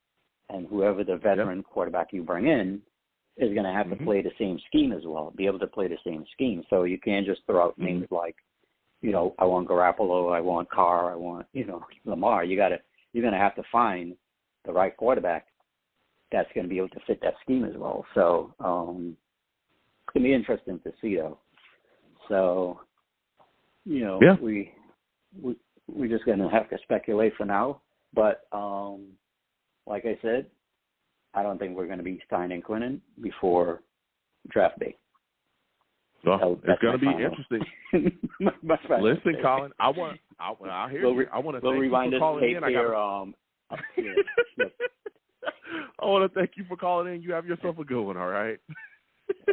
and whoever the veteran quarterback you bring in is going to have to play the same scheme as well, be able to play the same scheme. So you can't just throw out names like, I want Garoppolo, I want Carr, I want, Lamar. You're going to have to find the right quarterback that's going to be able to fit that scheme as well. So it's going to be interesting to see, though. So, we're just going to have to speculate for now. But like I said, I don't think we're going to be signing Quinnen before draft day. Well, it's going to be interesting. Listen, Colin, I hear you. I want to thank you for calling in. I want to thank you for calling in. You have yourself a good one, all right?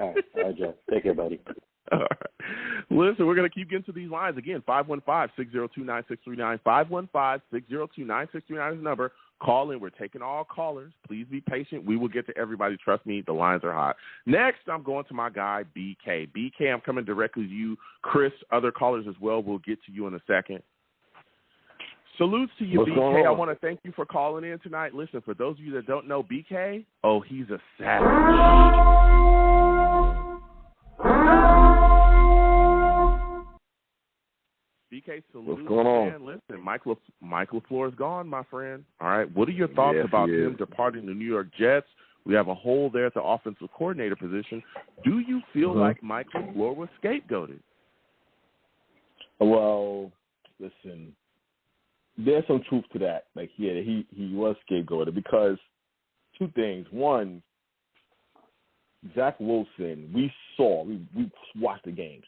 All right, Jeff. Take care, buddy. All right. Listen, we're going to keep getting to these lines. Again, 515-602-9639. 515-602-9639 is the number. Call in. We're taking all callers. Please be patient. We will get to everybody. Trust me, the lines are hot. Next, I'm going to my guy, BK. BK, I'm coming directly to you. Chris, other callers as well. We'll get to you in a second. Salutes to you, BK. I want to thank you for calling in tonight. Listen, for those of you that don't know BK, he's a savage. BK, salute. What's going on? Man, listen, Mike LaFleur is gone, my friend. All right. What are your thoughts about him departing the New York Jets? We have a hole there at the offensive coordinator position. Do you feel like Mike LaFleur was scapegoated? Well, listen, there's some truth to that. Like, he was scapegoated because two things. One, Zach Wilson, we watched the games.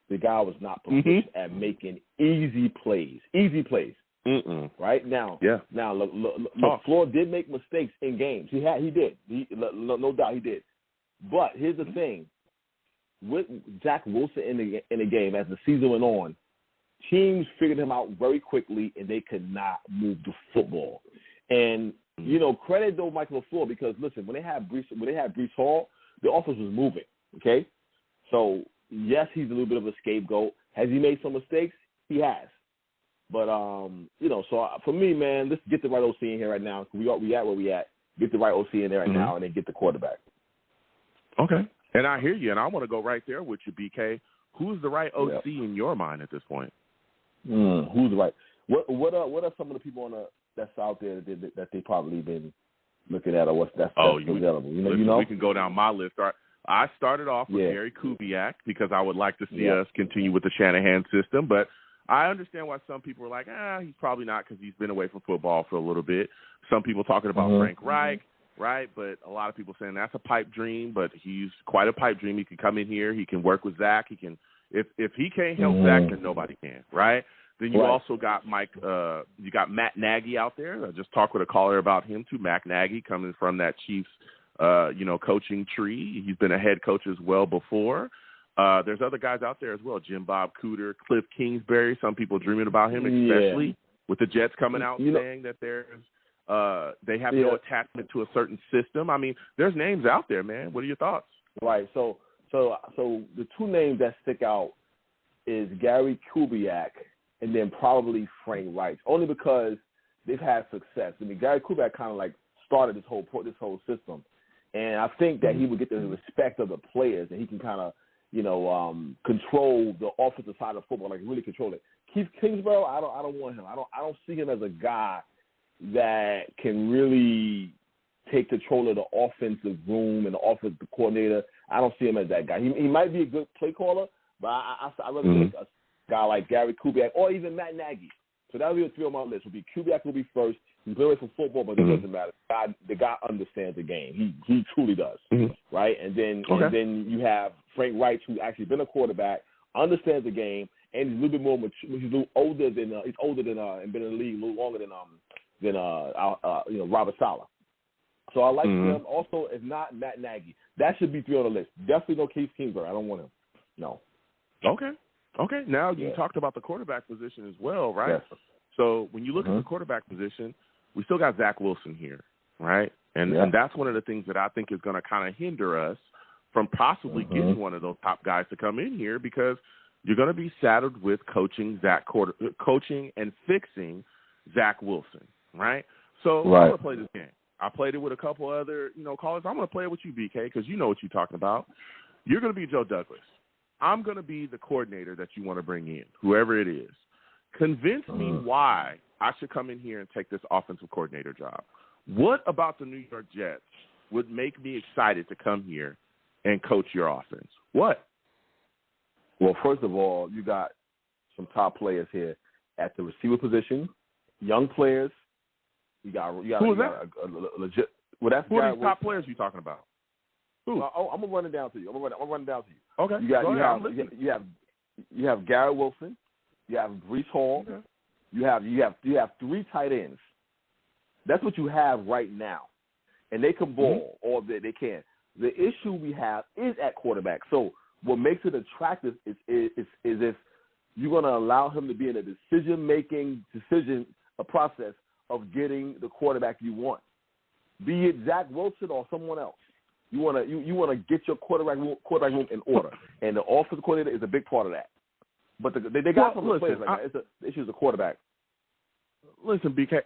The guy was not proficient at making easy plays. Right now, LaFleur did make mistakes in games. He did. No doubt he did. But here's the thing: with Zach Wilson in the game as the season went on, teams figured him out very quickly, and they could not move the football. And credit though Mike LaFleur, because listen, when they had Breece Hall, the offense was moving. Okay, so yes, he's a little bit of a scapegoat. Has he made some mistakes? He has. But so for me, man, let's get the right OC in here right now. We at where we at. Get the right OC in there right now, and then get the quarterback. Okay, and I hear you, and I want to go right there with you, BK. Who's the right OC in your mind at this point? Who's the right? What are some of the people that's out there that they probably been looking at, or that's available? We can go down my list. All right. I started off with Gary Kubiak because I would like to see us continue with the Shanahan system, but I understand why some people are like, he's probably not because he's been away from football for a little bit. Some people talking about Frank Reich, right? But a lot of people saying that's a pipe dream, but he's quite a pipe dream. He can come in here. He can work with Zach. He can, if he can't help Zach, then nobody can, right? Then you also got you got Matt Nagy out there. I just talked with a caller about him too. Matt Nagy coming from that Chiefs, coaching tree. He's been a head coach as well before. There's other guys out there as well. Jim Bob Cooter, Cliff Kingsbury. Some people dreaming about him, especially with the Jets coming out saying that they have no attachment to a certain system. I mean, there's names out there, man. What are your thoughts? Right. So the two names that stick out is Gary Kubiak and then probably Frank Reich, only because they've had success. I mean, Gary Kubiak kind of like started this whole system, and I think that he would get the respect of the players, and he can kind of control the offensive side of football, like really control it. Keith Kingsbury, I don't want him. I don't see him as a guy that can really take control of the offensive room and the offensive coordinator. I don't see him as that guy. He might be a good play caller, but I rather take a guy like Gary Kubiak or even Matt Nagy. So that would be the three on my list. Would be Kubiak will be first. He's away from football, but it doesn't matter. The guy understands the game. He truly does, right? And then you have Frank Reich, who actually been a quarterback, understands the game, and he's a little bit more mature. He's a little older than and been in the league a little longer than Robert Saleh. So I like him. Also, if not Matt Nagy, that should be three on the list. Definitely no Keith Kingsbury. I don't want him. No. Okay. Now you talked about the quarterback position as well, right? Yes. So when you look at the quarterback position, we still got Zach Wilson here, right? And that's one of the things that I think is going to kind of hinder us from possibly getting one of those top guys to come in here, because you're going to be saddled with coaching and fixing Zach Wilson, right? So I'm going to play this game. I played it with a couple other, callers. I'm going to play it with you, BK, because you know what you're talking about. You're going to be Joe Douglas. I'm going to be the coordinator that you want to bring in, whoever it is. Convince me why I should come in here and take this offensive coordinator job. What about the New York Jets would make me excited to come here and coach your offense? What? Well, first of all, you got some top players here at the receiver position, young players. You got who is that? A legit. Well, that's who are these top players you talking about? Who? I'm gonna run it down to you. I'm gonna run it down to you. Okay. You have Garrett Wilson. You have Breece Hall. Okay. You have three tight ends. That's what you have right now, and they can ball all they can. The issue we have is at quarterback. So what makes it attractive is if you're going to allow him to be in a decision process of getting the quarterback you want, be it Zach Wilson or someone else. You want to get your quarterback room in order, and the offensive coordinator is a big part of that. But they got some players like that. The issue is the quarterback. Listen, BK.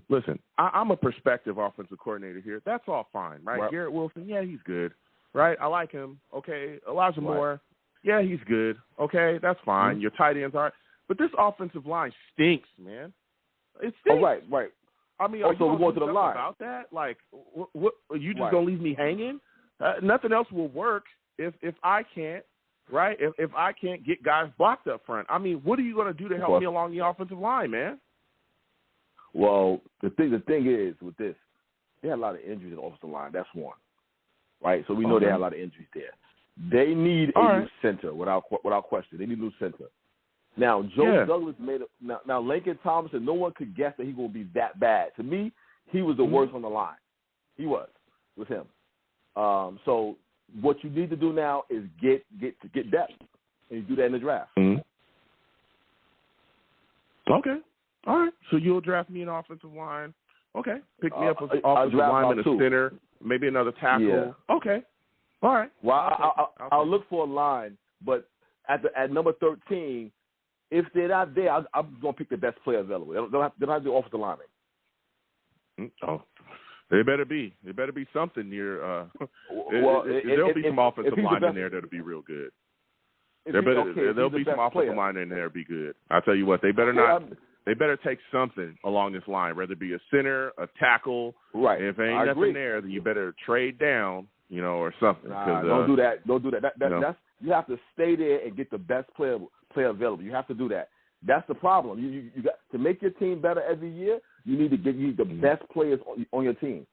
Listen. I'm a prospective offensive coordinator here. That's all fine, right? Garrett Wilson, he's good, right? I like him. Okay, Elijah Moore, he's good. Okay, that's fine. Your tight ends are, but this offensive line stinks, man. It stinks. Oh, right. I mean, also we're going to the line about that. Like, what you just gonna leave me hanging? Nothing else will work if I can't. Right? If I can't get guys blocked up front, I mean, what are you going to do to help me along the offensive line, man? Well, the thing is with this, they had a lot of injuries in the offensive line. That's one. right? So we know they have a lot of injuries there. They need a new center without question. They need a new center. Now, Joe Douglas made it. Now, Laken Tomlinson, no one could guess that he would be that bad. To me, he was the worst on the line. He was with him. So what you need to do now is get depth, and you do that in the draft. Mm-hmm. Okay. All right. So you'll draft me an offensive line. Okay. Pick me up an offensive lineman, a center, maybe another tackle. Yeah. Okay. All right. Well, I'll look for a line, but at number 13, if they're not there, I'm going to pick the best player available. They don't have to do offensive lineman. Oh, they better be. There better be something near. There'll be some offensive linemen there that'll be real good. There'll be some offensive linemen in there that'll be good. I'll tell you what, they better not. They better take something along this line, whether it be a center, a tackle. Right. If there ain't nothing there, then you better trade down, or something. Don't do that. Don't do that. That's you have to stay there and get the best player available. You have to do that. That's the problem. You got to make your team better every year. You need to get the best players on your team.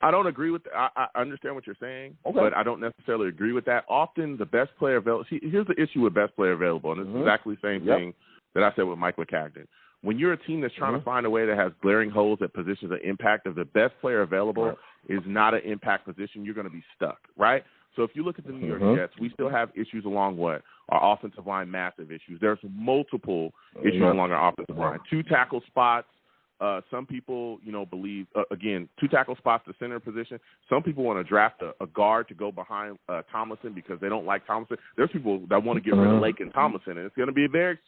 I don't agree with that. I understand what you're saying, but I don't necessarily agree with that. Often the best player available. See, here's the issue with best player available, and it's exactly the same thing that I said with Mike LaCagden. When you're a team that's trying to find a way that has glaring holes at positions of impact, if the best player available is not an impact position, you're going to be stuck, right? So if you look at the New York Jets, we still have issues along our offensive line, massive issues. There's multiple issues along our offensive line. 2 tackle spots. Some people, believe, again, 2 tackle spots, the center position. Some people want to draft a guard to go behind Tomlinson because they don't like Tomlinson. There's people that want to get rid of Laken Tomlinson, and it's going to be very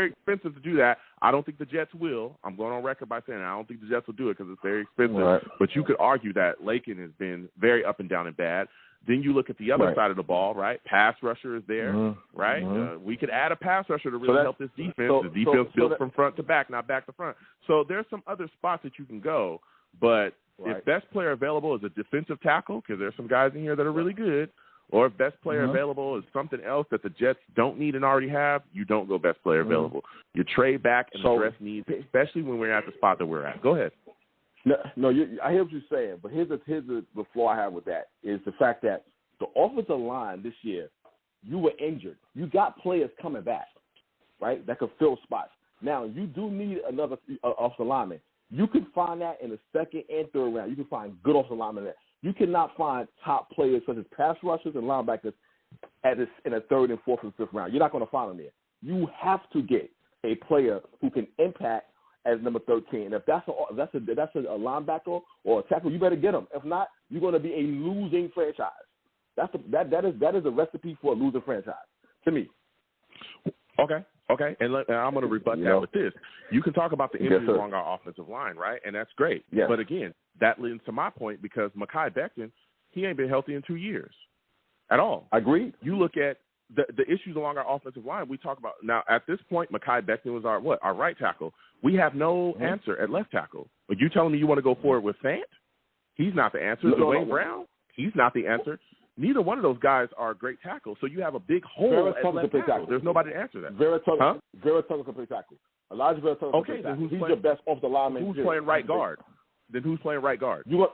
expensive to do that. I don't think the Jets will. I'm going on record by saying I don't think the Jets will do it because it's very expensive. But you could argue that Laken has been very up and down and bad. Then you look at the other side of the ball, right? Pass rusher is there, right? We could add a pass rusher to really help this defense. The defense built from front to back, not back to front. So there's some other spots that you can go. But if best player available is a defensive tackle, because there's some guys in here that are really good, or if best player available is something else that the Jets don't need and already have, you don't go best player available. You trade back and address needs, especially when we're at the spot that we're at. Go ahead. No, I hear what you're saying, but here's the flaw I have with that is the fact that the offensive line this year, you were injured. You got players coming back, right, that could fill spots. Now, you do need another offensive lineman. You can find that in the second and third round. You can find good offensive linemen there. You cannot find top players such as pass rushers and linebackers in the third and fourth and fifth round. You're not going to find them there. You have to get a player who can impact as number 13. And if that's a linebacker or a tackle, you better get him. If not, you're going to be a losing franchise. That is a recipe for a losing franchise to me. Okay. And I'm going to rebut that with this. You can talk about the injuries along our offensive line, right? And that's great. Yes. But again, that leads to my point because Mekhi Becton, he ain't been healthy in 2 years at all. Agreed. You look at the issues along our offensive line we talk about. Now, at this point, Mekhi Becton was our right tackle. We have no answer at left tackle. But you telling me you want to go forward with Fant? He's not the answer. Dwayne Brown? He's not the answer. Neither one of those guys are great tackles. So you have a big hole at left tackle. There's nobody to answer that. Vera Tucker can play tackle. Elijah Vera Tucker can play tackle. He's your best off the lineman. Who's playing right guard? Then who's playing right guard? You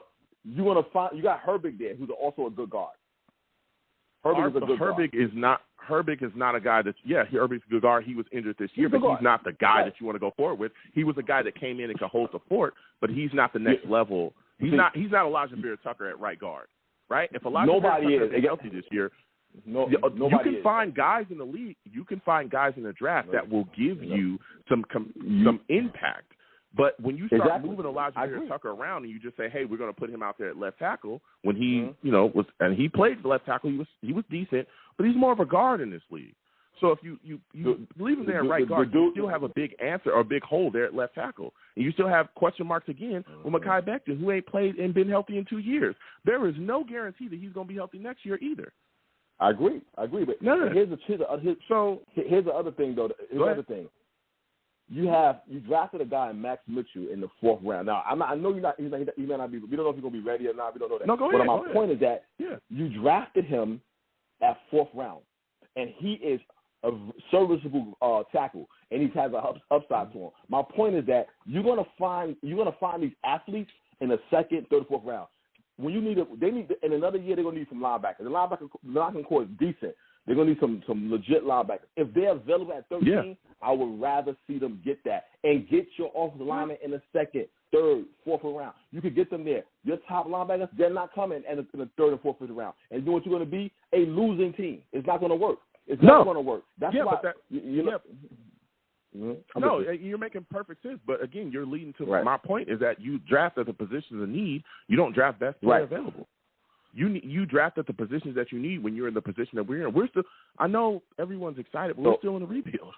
got Herbig there, who's also a good guard. Herbig is not a guy Herbig's a good guard. He was injured this year, but he's not the guy that you want to go forward with. He was a guy that came in and could hold the fort, but he's not the next level. He's not Elijah Vera Tucker at right guard, right? If Elijah Vera Tucker is healthy this year, you can find guys in the league. You can find guys in the draft that will give you some impact. But when you start moving Elijah Vera Tucker around and you just say, hey, we're going to put him out there at left tackle when he, was, and he played left tackle, he was decent, but he's more of a guard in this league. So if you leave him there at right guard, you still have a big answer or a big hole there at left tackle. And you still have question marks again with Mekhi Becton, who ain't played and been healthy in 2 years. There is no guarantee that he's going to be healthy next year either. I agree. But here's the other thing, though. Here's the other thing. You drafted a guy, Max Mitchell, in the 4th round. Now, I know he may not be. We don't know if he's going to be ready or not. We don't know that. No, go ahead. But my point is that you drafted him at 4th round, and he is a serviceable tackle, and he has an upside to him. My point is that you're going to find these athletes in the 2nd, 3rd, 4th round. when you need in another year they're gonna need some linebackers. The linebacker core is decent. They're gonna need some legit linebackers. If they're available at 13, I would rather see them get that and get your offensive lineman in the second, third, fourth round. You could get them there. Your top linebackers, they're not coming in the third or fourth round. And you know what you're going to be? A losing team. It's not going to work. It's not going to work. That's why. No, you're making perfect sense. But again, you're leading to my point is that you draft at the positions of need. You don't draft best player available. You draft at the positions that you need when you're in the position that we're in. We're still. I know everyone's excited, but we're still in a rebuild.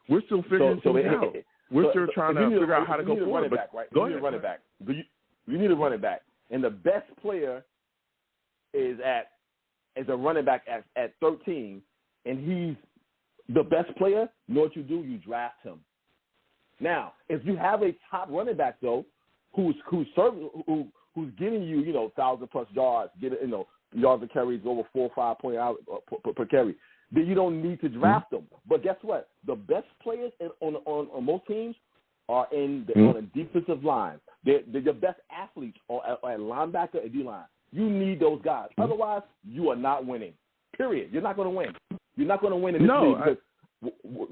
We're still figuring things out. We're still trying to figure out how to go forward. You need a running back. You need a running back, and the best player is a running back at 13, and he's the best player. You know what you do? You draft him. Now, if you have a top running back though, who's getting you 1,000+ yards, yards and carries over 4 or 5 points out per carry, then you don't need to draft them. But guess what? The best players on most teams are on the defensive line. They're the best athletes at linebacker and D-line. You need those guys. Otherwise, you are not winning. Period. You're not going to win. You're not going to win in this league because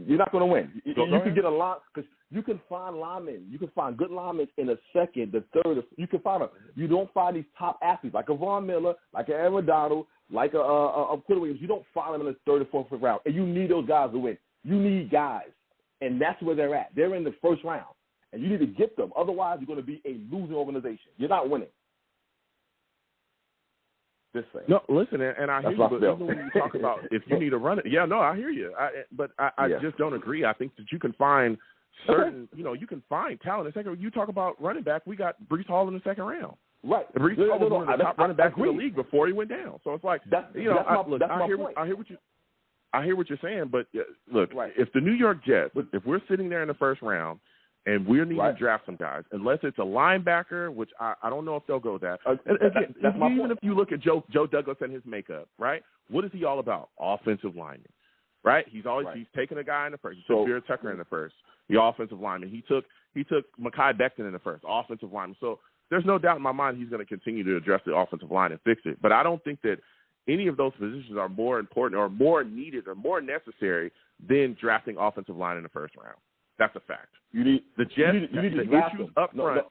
you're not going to win. You can get a lot because you can find linemen. You can find good linemen in the second, the third. You can find them. You don't find these top athletes like a Von Miller, like a Aaron Donald, like a Quinnen Williams. You don't find them in the third or fourth round. And you need those guys to win. You need guys. And that's where they're at. They're in the first round. And you need to get them. Otherwise, you're going to be a losing organization. You're not winning. This thing. No, listen, and I hear you, but even when you talk about if you need to run it, I hear you. I just don't agree. I think that you can find certain, you can find talent in the second. You talk about running back, we got Breece Hall in the second round. Right. Breece Hall was one of the top running backs in the league before he went down. So it's like, I hear what you're saying, but look, if the New York Jets, if we're sitting there in the first round and we're needing to draft some guys, unless it's a linebacker, which I don't know if they'll go that. Again, even if you look at Joe Douglas and his makeup, right? What is he all about? Offensive lineman, right? He's taking a guy in the first. He took Beard Tucker in the first, the offensive lineman. He took Mekhi Becton in the first, offensive lineman. So there's no doubt in my mind he's going to continue to address the offensive line and fix it. But I don't think that any of those positions are more important or more needed or more necessary than drafting offensive line in the first round. That's a fact. You need the Jets. You need the issues up front.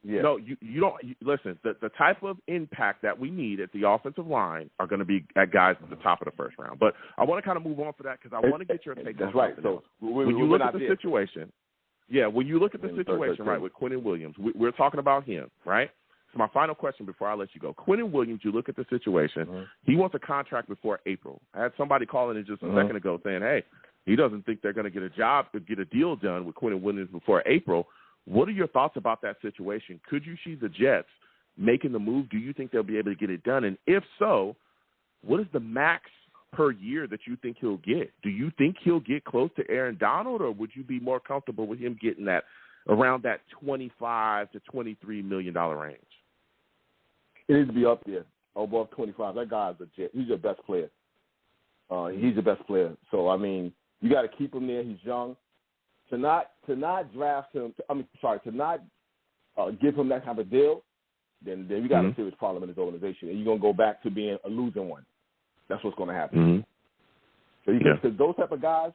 No, you don't. Listen, the type of impact that we need at the offensive line are going to be at guys at the top of the first round. But I want to kind of move on for that because I want to get your take. That's right. So when you look at the situation, when you look at the situation, right, with Quinnen Williams, we're talking about him, right? So my final question before I let you go. Quinnen Williams, you look at the situation, he wants a contract before April. I had somebody calling in just a second ago saying, hey, he doesn't think they're going to get a deal done with Quinnen Williams before April. What are your thoughts about that situation? Could you see the Jets making the move? Do you think they'll be able to get it done? And if so, what is the max per year that you think he'll get? Do you think he'll get close to Aaron Donald, or would you be more comfortable with him getting that around that $25 to $23 million range? It needs to be up there, above 25. That guy's a Jet. He's your best player. He's the best player. So, I mean, you got to keep him there. He's young. To not draft him, to not give him that kind of deal, then you got a serious problem in his organization, and you're going to go back to being a losing one. That's what's going to happen. So because those type of guys,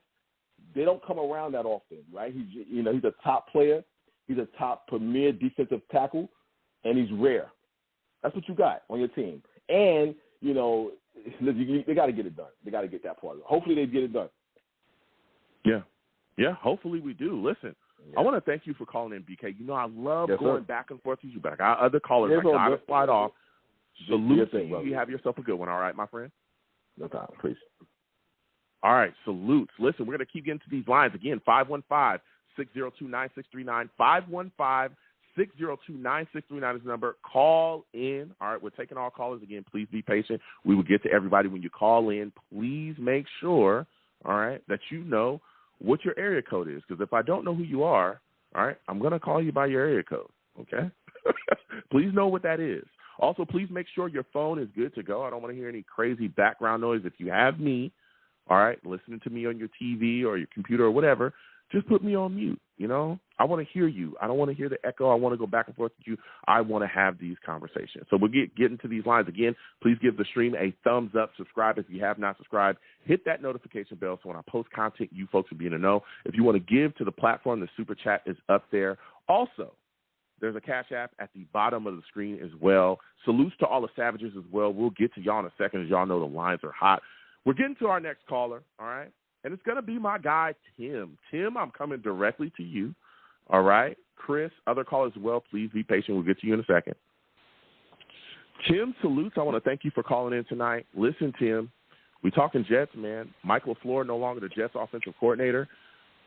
they don't come around that often, right? He's a top player. He's a top premier defensive tackle, and he's rare. That's what you got on your team. And, they got to get it done. They got to get that part of it. Hopefully they get it done. Yeah, hopefully we do. Listen, I want to thank you for calling in, BK. I love going back and forth with you, but I got other callers. I got to slide off. Salute to you. You have yourself a good one, all right, my friend? No problem, please. All right, salutes. Listen, we're going to keep getting to these lines. Again, 515-602-9639. 515-602-9639 is the number. Call in. All right, we're taking all callers again. Please be patient. We will get to everybody when you call in. Please make sure, all right, that you know what your area code is, because if I don't know who you are, all right, I'm going to call you by your area code, okay? Please know what that is. Also, please make sure your phone is good to go. I don't want to hear any crazy background noise. If you have me, all right, listening to me on your TV or your computer or whatever, just put me on mute. You know, I want to hear you. I don't want to hear the echo. I want to go back and forth with you. I want to have these conversations. So we'll get into these lines. Again, please give the stream a thumbs up. Subscribe if you have not subscribed. Hit that notification bell so when I post content, you folks will be in the know. If you want to give to the platform, the Super Chat is up there. Also, there's a Cash App at the bottom of the screen as well. Salutes to all the savages as well. We'll get to y'all in a second. As y'all know, the lines are hot. We're getting to our next caller, all right? And it's going to be my guy, Tim. Tim, I'm coming directly to you, all right? Chris, other callers as well, please be patient. We'll get to you in a second. Tim, salutes. I want to thank you for calling in tonight. Listen, Tim, we talking Jets, man. Mike LaFleur no longer the Jets offensive coordinator.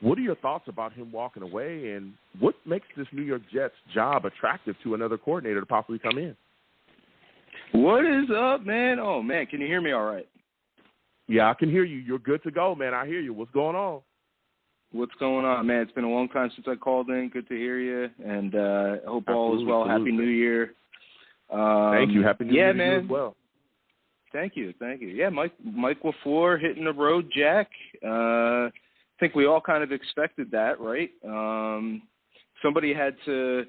What are your thoughts about him walking away, and what makes this New York Jets job attractive to another coordinator to possibly come in? What is up, man? Oh, man, can you hear me all right? Yeah, I can hear you. You're good to go, man. I hear you. What's going on? What's going on, man? It's been a long time since I called in. Good to hear you, and I hope all is well. Happy New Year. Thank you. Happy New Year to you as well. Thank you. Yeah, Mike LaFleur hitting the road, Jack. I think we all kind of expected that, right? Somebody had to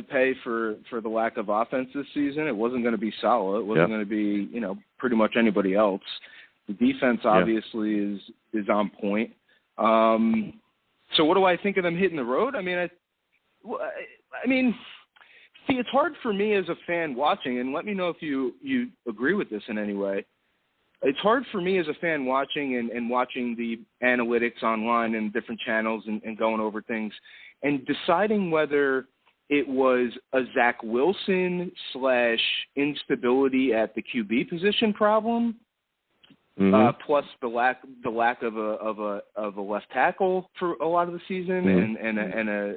pay for the lack of offense this season. It wasn't going to be Saleh. It wasn't going to be, pretty much anybody else. The defense obviously is on point. So what do I think of them hitting the road? I mean, see, it's hard for me as a fan watching, and let me know if you agree with this in any way. It's hard for me as a fan watching and watching the analytics online and different channels and going over things and deciding whether it was a Zach Wilson / instability at the QB position problem, plus the lack of a left tackle for a lot of the season and a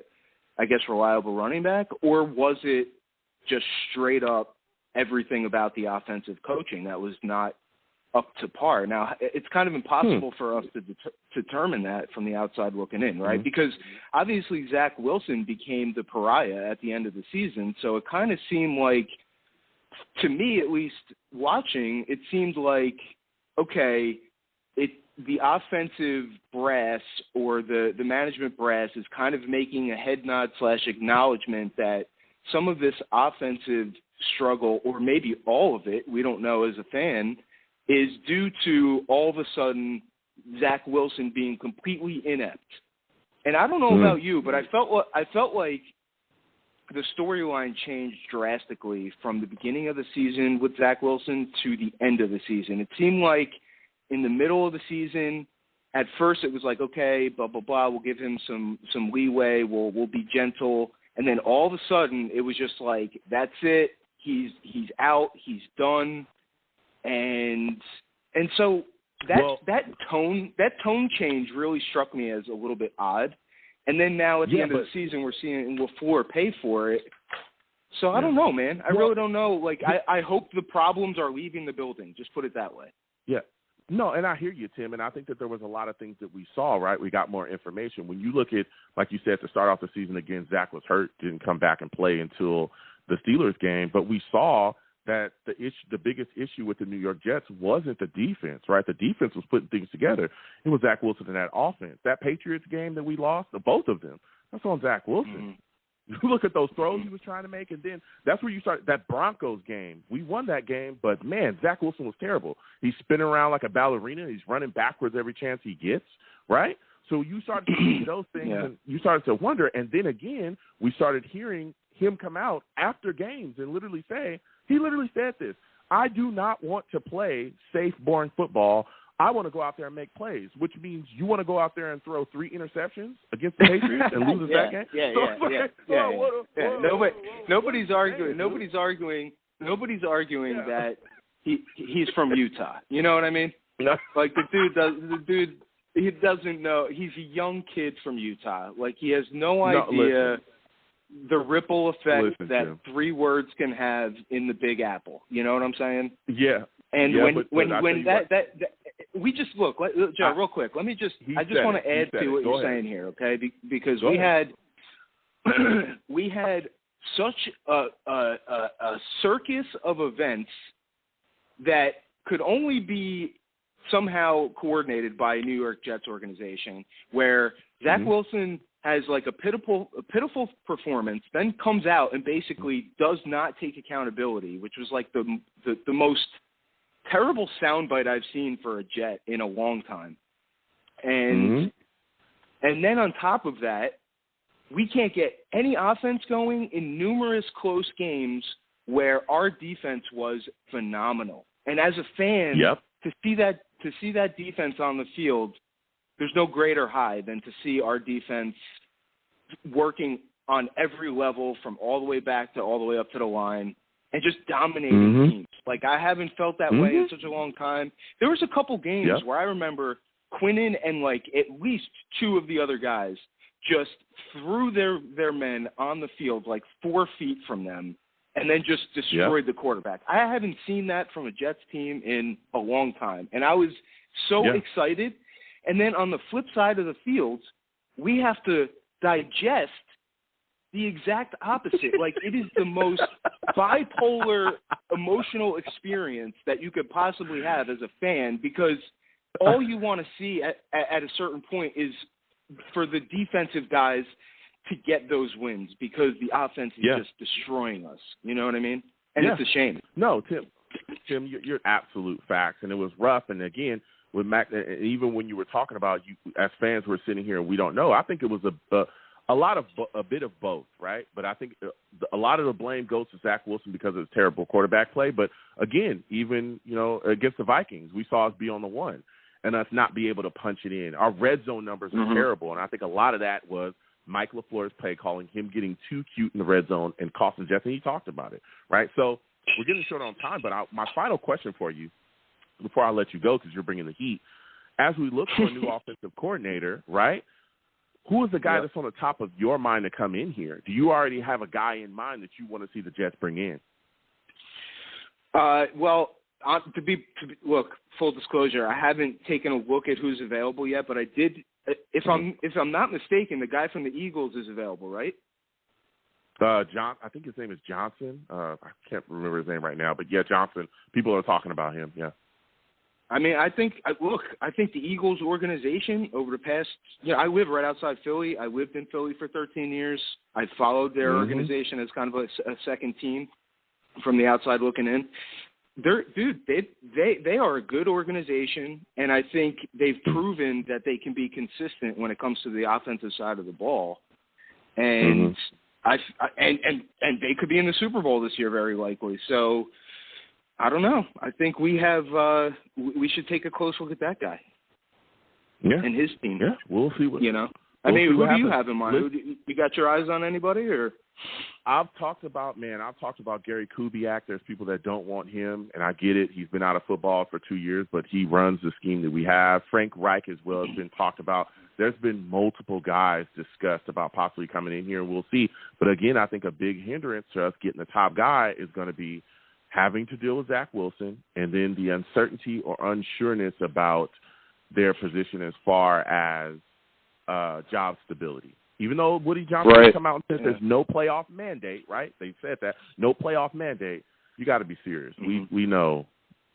I guess reliable running back, or was it just straight up everything about the offensive coaching that was not up to par? Now, it's kind of impossible for us to determine that from the outside looking in, right? Because obviously Zach Wilson became the pariah at the end of the season, so it kind of seemed like, to me at least, watching, it seemed like, okay, the offensive brass or the management brass is kind of making a head nod / acknowledgement that some of this offensive struggle, or maybe all of it, we don't know as a fan, is due to all of a sudden Zach Wilson being completely inept. And I don't know about you, but I felt like the storyline changed drastically from the beginning of the season with Zach Wilson to the end of the season. It seemed like in the middle of the season, at first it was like, okay, blah, blah, blah, we'll give him some leeway, we'll be gentle. And then all of a sudden it was just like, that's it, he's out, he's done. And so that tone change really struck me as a little bit odd. And then now at the end of the season, we're seeing LaFleur pay for it. So I don't know, man. I really don't know. Like, I hope the problems are leaving the building. Just put it that way. Yeah. No, and I hear you, Tim, and I think that there was a lot of things that we saw, right? We got more information. When you look at, like you said, to start off the season again, Zach was hurt, didn't come back and play until the Steelers game, but we saw that the biggest issue with the New York Jets wasn't the defense, right? The defense was putting things together. It was Zach Wilson in that offense. That Patriots game that we lost, both of them, that's on Zach Wilson. You look at those throws he was trying to make, and then that's where you start. That Broncos game, we won that game, but, man, Zach Wilson was terrible. He's spinning around like a ballerina. He's running backwards every chance he gets, right? So you started to see those things, and you started to wonder. And then, again, we started hearing him come out after games and literally say, he literally said this, I do not want to play safe, boring football. I want to go out there and make plays, which means you want to go out there and throw 3 interceptions against the Patriots and lose that game? Nobody's arguing. Nobody's arguing that he's from Utah. You know what I mean? No. Like he doesn't know. He's a young kid from Utah. Like, he has no idea the ripple effect that 3 words can have in the Big Apple. You know what I'm saying? Yeah. And when we just look, Joe, real quick. I just want to add to what you're saying here, okay? Because we had such a circus of events that could only be somehow coordinated by a New York Jets organization where Zach Wilson has like a pitiful performance, then comes out and basically does not take accountability, which was like the most terrible soundbite I've seen for a Jet in a long time. And then on top of that, we can't get any offense going in numerous close games where our defense was phenomenal. And as a fan, to see that defense on the field, there's no greater high than to see our defense working on every level from all the way back to all the way up to the line and just dominating teams. Like, I haven't felt that way in such a long time. There was a couple games where I remember Quinnen and, like, at least two of the other guys just threw their men on the field like 4 feet from them and then just destroyed the quarterback. I haven't seen that from a Jets team in a long time, and I was so excited. And then on the flip side of the field, we have to digest the exact opposite. Like, it is the most bipolar emotional experience that you could possibly have as a fan, because all you want to see at a certain point is for the defensive guys to get those wins, because the offense is just destroying us. You know what I mean? And it's a shame. No, Tim, you're absolute facts. And it was rough. And again, with Mac, even when you were talking about, you as fans were sitting here and we don't know, I think it was a bit of both, right? But I think a lot of the blame goes to Zach Wilson because of his terrible quarterback play. But again, even, against the Vikings, we saw us be on the one and us not be able to punch it in. Our red zone numbers are terrible. And I think a lot of that was Mike LaFleur's play calling, him getting too cute in the red zone and costing Jets, and he talked about it, right? So we're getting short on time, but my final question for you before I let you go, because you're bringing the heat, as we look for a new offensive coordinator, right, who is the guy that's on the top of your mind to come in here? Do you already have a guy in mind that you want to see the Jets bring in? Well, look, full disclosure, I haven't taken a look at who's available yet, but I did. If I'm not mistaken, the guy from the Eagles is available, right? I think his name is Johnson. I can't remember his name right now, but Johnson. People are talking about him. Yeah. I mean, I think the Eagles organization over the past, I live right outside Philly. I lived in Philly for 13 years. I followed their organization as kind of a second team from the outside looking in. They are a good organization, and I think they've proven that they can be consistent when it comes to the offensive side of the ball. And and they could be in the Super Bowl this year, very likely. So I don't know. I think we should take a close look at that guy. Yeah. And his team. Yeah, we'll see what who do you have in mind? You got your eyes on anybody, or? I've talked about Gary Kubiak. There's people that don't want him, and I get it. He's been out of football for 2 years, but he runs the scheme that we have. Frank Reich as well has been talked about. There's been multiple guys discussed about possibly coming in here, and we'll see. But again, I think a big hindrance to us getting the top guy is going to be having to deal with Zach Wilson, and then the uncertainty or unsureness about their position as far as job stability. Even though Woody Johnson has come out and said there's no playoff mandate, right? They said that. No playoff mandate. You got to be serious. We know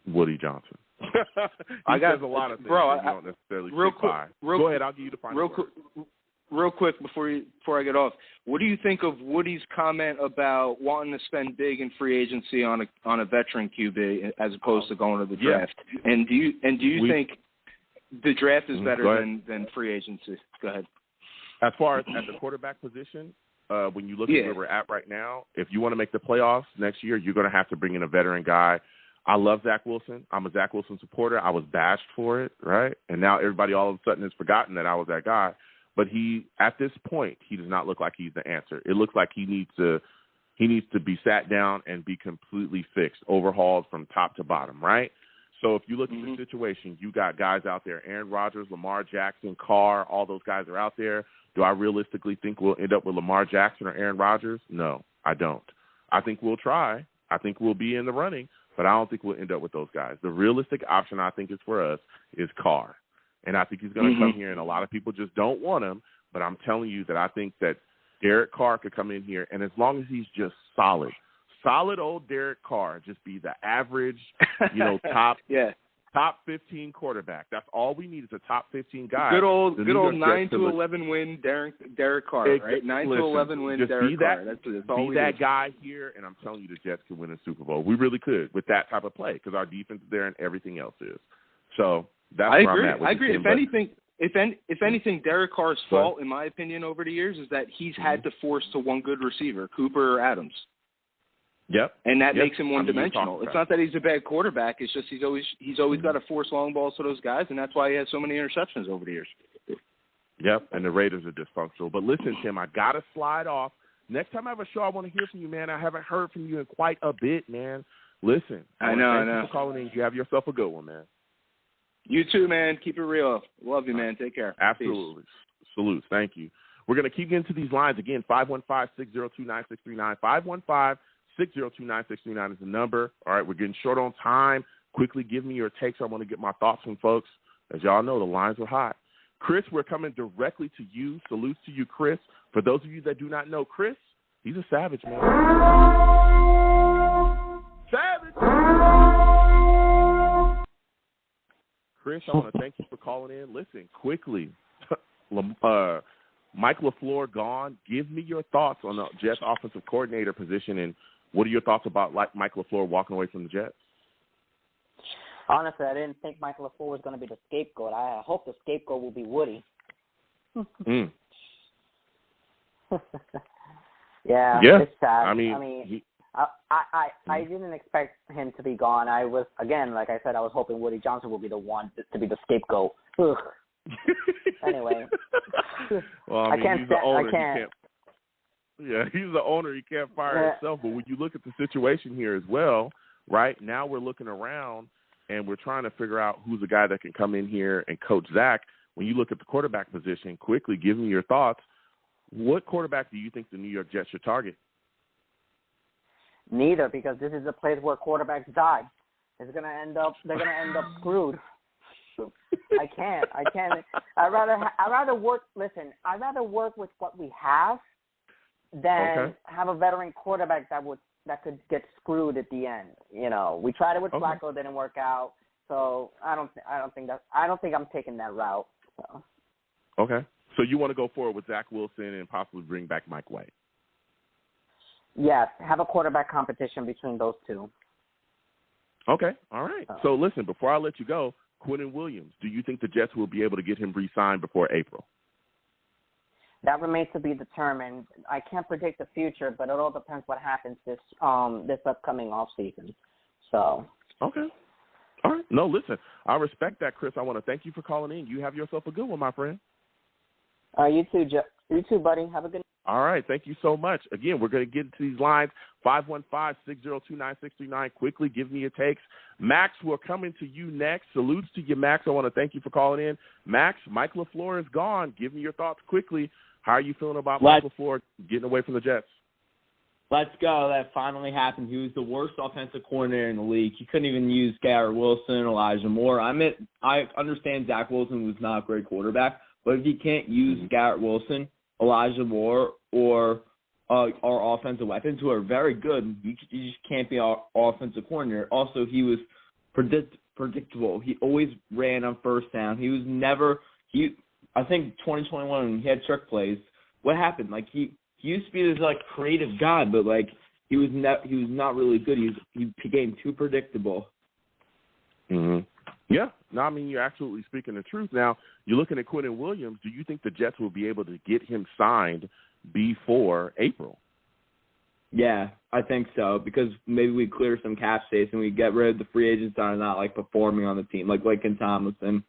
Woody Johnson. He says a lot of things that you don't necessarily stick by. Go ahead. I'll give you the final word. Real quick before I get off, what do you think of Woody's comment about wanting to spend big in free agency on a veteran QB as opposed to going to the draft? And do you think the draft is better than free agency? Go ahead. As far as at the quarterback position, when you look at where we're at right now, if you want to make the playoffs next year, you're going to have to bring in a veteran guy. I love Zach Wilson. I'm a Zach Wilson supporter. I was bashed for it, right? And now everybody all of a sudden has forgotten that I was that guy. But at this point, he does not look like he's the answer. It looks like he needs to be sat down and be completely fixed, overhauled from top to bottom, right? So if you look at the situation, you got guys out there, Aaron Rodgers, Lamar Jackson, Carr, all those guys are out there. Do I realistically think we'll end up with Lamar Jackson or Aaron Rodgers? No, I don't. I think we'll try. I think we'll be in the running, but I don't think we'll end up with those guys. The realistic option I think is for us is Carr. And I think he's going to come here, and a lot of people just don't want him. But I'm telling you that I think that Derek Carr could come in here, and as long as he's just solid old Derek Carr, just be the average, top Top 15 quarterback. That's all we need is a top 15 guy. Good old 9-11 win Derek Carr, right? 9-11 win Derek Carr. That's all we need. Be that guy here, and I'm telling you the Jets can win a Super Bowl. We really could with that type of play because our defense is there and everything else is. So that's where I'm at with I agree. Team, if anything, Derek Carr's fault, in my opinion, over the years is that he's had to force to one good receiver, Cooper or Adams. Yep. And that makes him one-dimensional. It's not that he's a bad quarterback. It's just he's always got to force long balls to those guys, and that's why he has so many interceptions over the years. Yep, and the Raiders are dysfunctional. But listen, Tim, I got to slide off. Next time I have a show, I want to hear from you, man. I haven't heard from you in quite a bit, man. Listen. I know. Thank you for calling in. You have yourself a good one, man. You too, man. Keep it real. Love you, man. Take care. Absolutely. Peace. Salutes. Thank you. We're going to keep getting to these lines. Again, 515-602-9639. 515-602-9639 is the number. All right, we're getting short on time. Quickly give me your takes. I want to get my thoughts from folks. As y'all know, the lines are hot. Chris, we're coming directly to you. Salutes to you, Chris. For those of you that do not know Chris, he's a savage, man. Savage! Chris, I want to thank you for calling in. Listen, quickly, Mike LaFleur gone. Give me your thoughts on the Jets offensive coordinator position, and what are your thoughts about Mike LaFleur walking away from the Jets? Honestly, I didn't think Mike LaFleur was going to be the scapegoat. I hope the scapegoat will be Woody. Yeah, it's sad. I mean I didn't expect him to be gone. I was, again, like I said, I was hoping Woody Johnson would be the one to be the scapegoat. Ugh. Anyway. Well, I mean, he's the owner. He's the owner. He can't fire himself. But when you look at the situation here as well, right, now we're looking around and we're trying to figure out who's the guy that can come in here and coach Zach. When you look at the quarterback position, quickly give me your thoughts. What quarterback do you think the New York Jets should target? Neither, because this is a place where quarterbacks die. They're gonna end up screwed. I can't. I'd rather work with what we have than have a veteran quarterback that could get screwed at the end. You know, we tried it with Flacco, didn't work out. So I don't think I'm taking that route. So. Okay. So you want to go forward with Zach Wilson and possibly bring back Mike White? Yes, have a quarterback competition between those two. Okay, all right. So listen, before I let you go, Quinnen Williams, do you think the Jets will be able to get him re-signed before April? That remains to be determined. I can't predict the future, but it all depends what happens this upcoming offseason. So. Okay. All right. No, listen, I respect that, Chris. I want to thank you for calling in. You have yourself a good one, my friend. You too, buddy. Have a good night. All right. Thank you so much. Again, we're going to get into these lines. 515-602-9639. Quickly, give me your takes. Max, we're coming to you next. Salutes to you, Max. I want to thank you for calling in. Max, Mike LaFleur is gone. Give me your thoughts quickly. How are you feeling about Mike LaFleur getting away from the Jets? Let's go. That finally happened. He was the worst offensive coordinator in the league. He couldn't even use Garrett Wilson, Elijah Moore. I understand Zach Wilson was not a great quarterback, but if he can't use Garrett Wilson, Elijah Moore, or our offensive weapons, who are very good, you just can't be our offensive coordinator. Also, he was predictable. He always ran on first down. He was never I think 2021 when he had trick plays, what happened? Like he used to be this like creative god, but like he was not really good. He became too predictable. Mm-hmm. Yeah. No, I mean, you're absolutely speaking the truth. Now, you're looking at Quinnen Williams. Do you think the Jets will be able to get him signed before April? Yeah, I think so, because maybe we clear some cap space and we get rid of the free agents that are not like performing on the team, like in Tomlinson.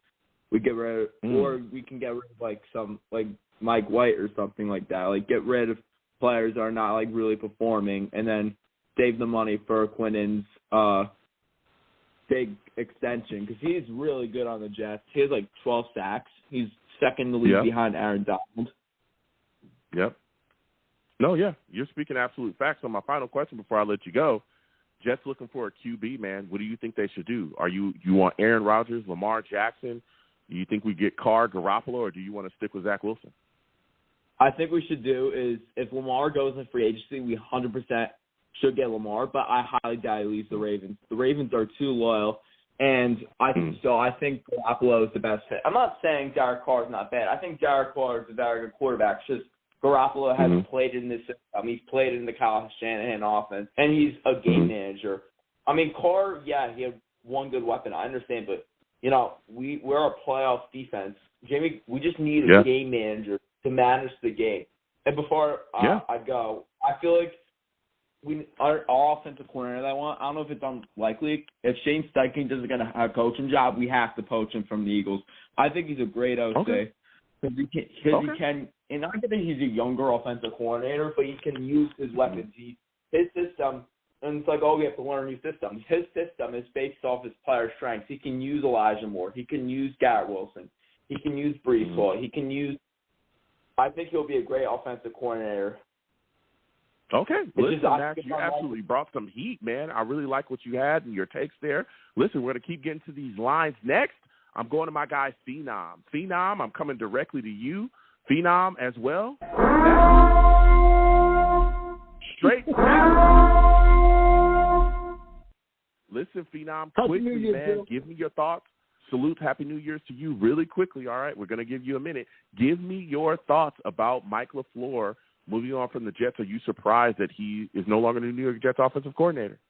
We get rid of, or we can get rid of like some like Mike White or something like that. Like get rid of players that are not like really performing, and then save the money for Quinnen's big extension, because he's really good on the Jets. He has like 12 sacks. He's second in the league behind Aaron Donald. Yep. No, yeah, you're speaking absolute facts. On my final question before I let you go, Jets looking for a QB, man. What do you think they should do? You want Aaron Rodgers, Lamar Jackson? Do you think we get Carr, Garoppolo, or do you want to stick with Zach Wilson? I think we should do is if Lamar goes in free agency, we 100% should get Lamar, but I highly doubt he leaves the Ravens. The Ravens are too loyal. And I think Garoppolo is the best fit. I'm not saying Derek Carr is not bad. I think Derek Carr is a very good quarterback. It's just Garoppolo hasn't played in this system. He's played in the Kyle Shanahan offense, and he's a game manager. I mean, Carr, yeah, he had one good weapon. I understand, but, we're a playoff defense. Jamie, we just need a game manager to manage the game. And before I go, I feel like our offensive coordinator that I want, I don't know if it's unlikely. If Shane Steichen doesn't get a coaching job, we have to poach him from the Eagles. I think he's a great OC because he can. And I think he's a younger offensive coordinator, but he can use his weapons. His system, and it's like, we have to learn a new system. His system is based off his player strengths. He can use Elijah Moore. He can use Garrett Wilson. He can use Breece Hall. He can use. I think he'll be a great offensive coordinator. Okay. Listen, Max, you absolutely brought some heat, man. I really like what you had and your takes there. Listen, we're going to keep getting to these lines. Next, I'm going to my guy, Phenom. Phenom, I'm coming directly to you. Phenom as well. Straight. Listen, Phenom, quickly, man, give me your thoughts. Salute, Happy New Year's to you really quickly, all right? We're going to give you a minute. Give me your thoughts about Mike LaFleur moving on from the Jets. Are you surprised that he is no longer the New York Jets offensive coordinator?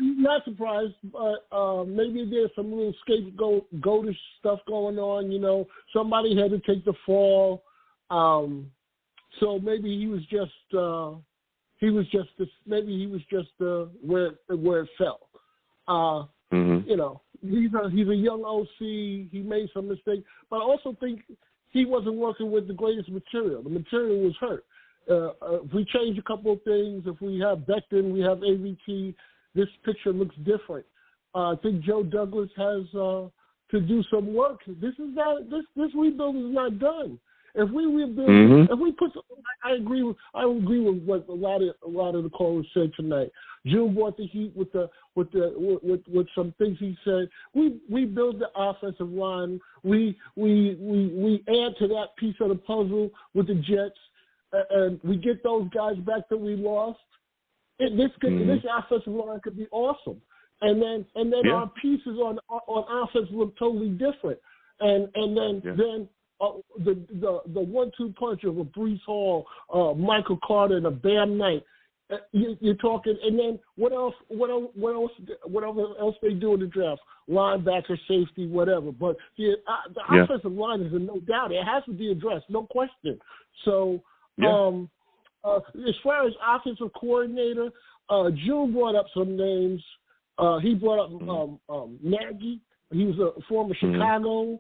Not surprised, but maybe there's some little scapegoatish stuff going on. Somebody had to take the fall, so maybe he was just where it fell. He's a young OC. He made some mistakes, but I also think he wasn't working with the greatest material. The material was hurt. If we change a couple of things, if we have Becton, we have AVT, this picture looks different. I think Joe Douglas has to do some work. This rebuild is not done. If we rebuild, if we put, I agree with what a lot of the callers said tonight. June brought the heat with some things he said. We build the offensive line. We add to that piece of the puzzle with the Jets, and we get those guys back that we lost. This offensive line could be awesome. And then our pieces on offense look totally different. And then the 1-2 punch of a Breece Hall, Michael Carter, and a Bam Knight. You're talking, and then what else they do in the draft? Linebacker, safety, whatever. But the offensive line is no doubt. It has to be addressed, no question. So as far as offensive coordinator, June brought up some names. He brought up Nagy. He was a former Chicago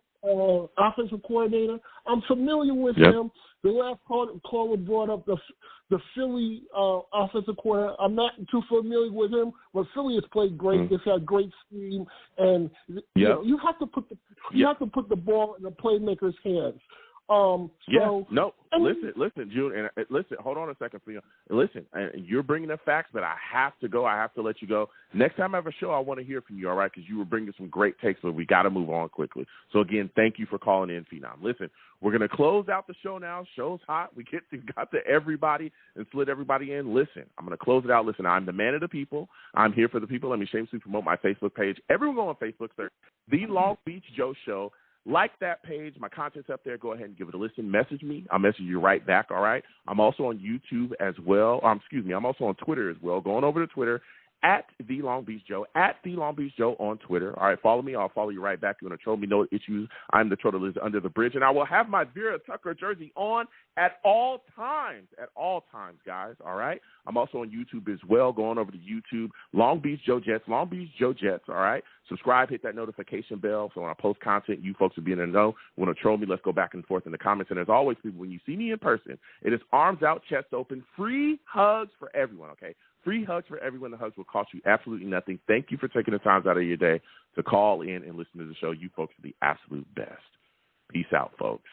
offensive coordinator. I'm familiar with him. The last caller brought up the Philly offensive coordinator. I'm not too familiar with him, but Philly has played great. They've had great scheme, and you have to put the ball in the playmaker's hands. Listen, June, and listen. Hold on a second, for you. Listen, you're bringing up facts, but I have to go. I have to let you go. Next time I have a show, I want to hear from you, all right? Because you were bringing some great takes, but we got to move on quickly. So again, thank you for calling in, Phenom. Listen, we're gonna close out the show now. Show's hot. We got to everybody and slid everybody in. Listen, I'm gonna close it out. Listen, I'm the man of the people. I'm here for the people. Let me shamelessly promote my Facebook page. Everyone go on Facebook, search The Long Beach Joe Show. Like that page. My content's up there. Go ahead and give it a listen. Message me. I'll message you right back, all right? I'm also on YouTube as well. I'm also on Twitter as well. Going over to Twitter, at The Long Beach Joe, at The Long Beach Joe on Twitter. All right, follow me. I'll follow you right back. You want to troll me, no issues. I'm the troll that lives under the bridge. And I will have my Vera Tucker jersey on at all times, guys, all right? I'm also on YouTube as well. Going over to YouTube, Long Beach Joe Jets, Long Beach Joe Jets, all right? Subscribe, hit that notification bell so when I post content, you folks will be in the know. Want to troll me, let's go back and forth in the comments. And as always, people, when you see me in person, it is arms out, chest open, free hugs for everyone, okay? Free hugs for everyone. The hugs will cost you absolutely nothing. Thank you for taking the time out of your day to call in and listen to the show. You folks are the absolute best. Peace out, folks.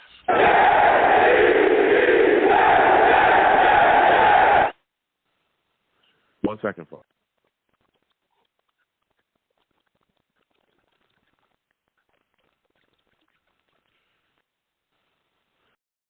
1 second, folks.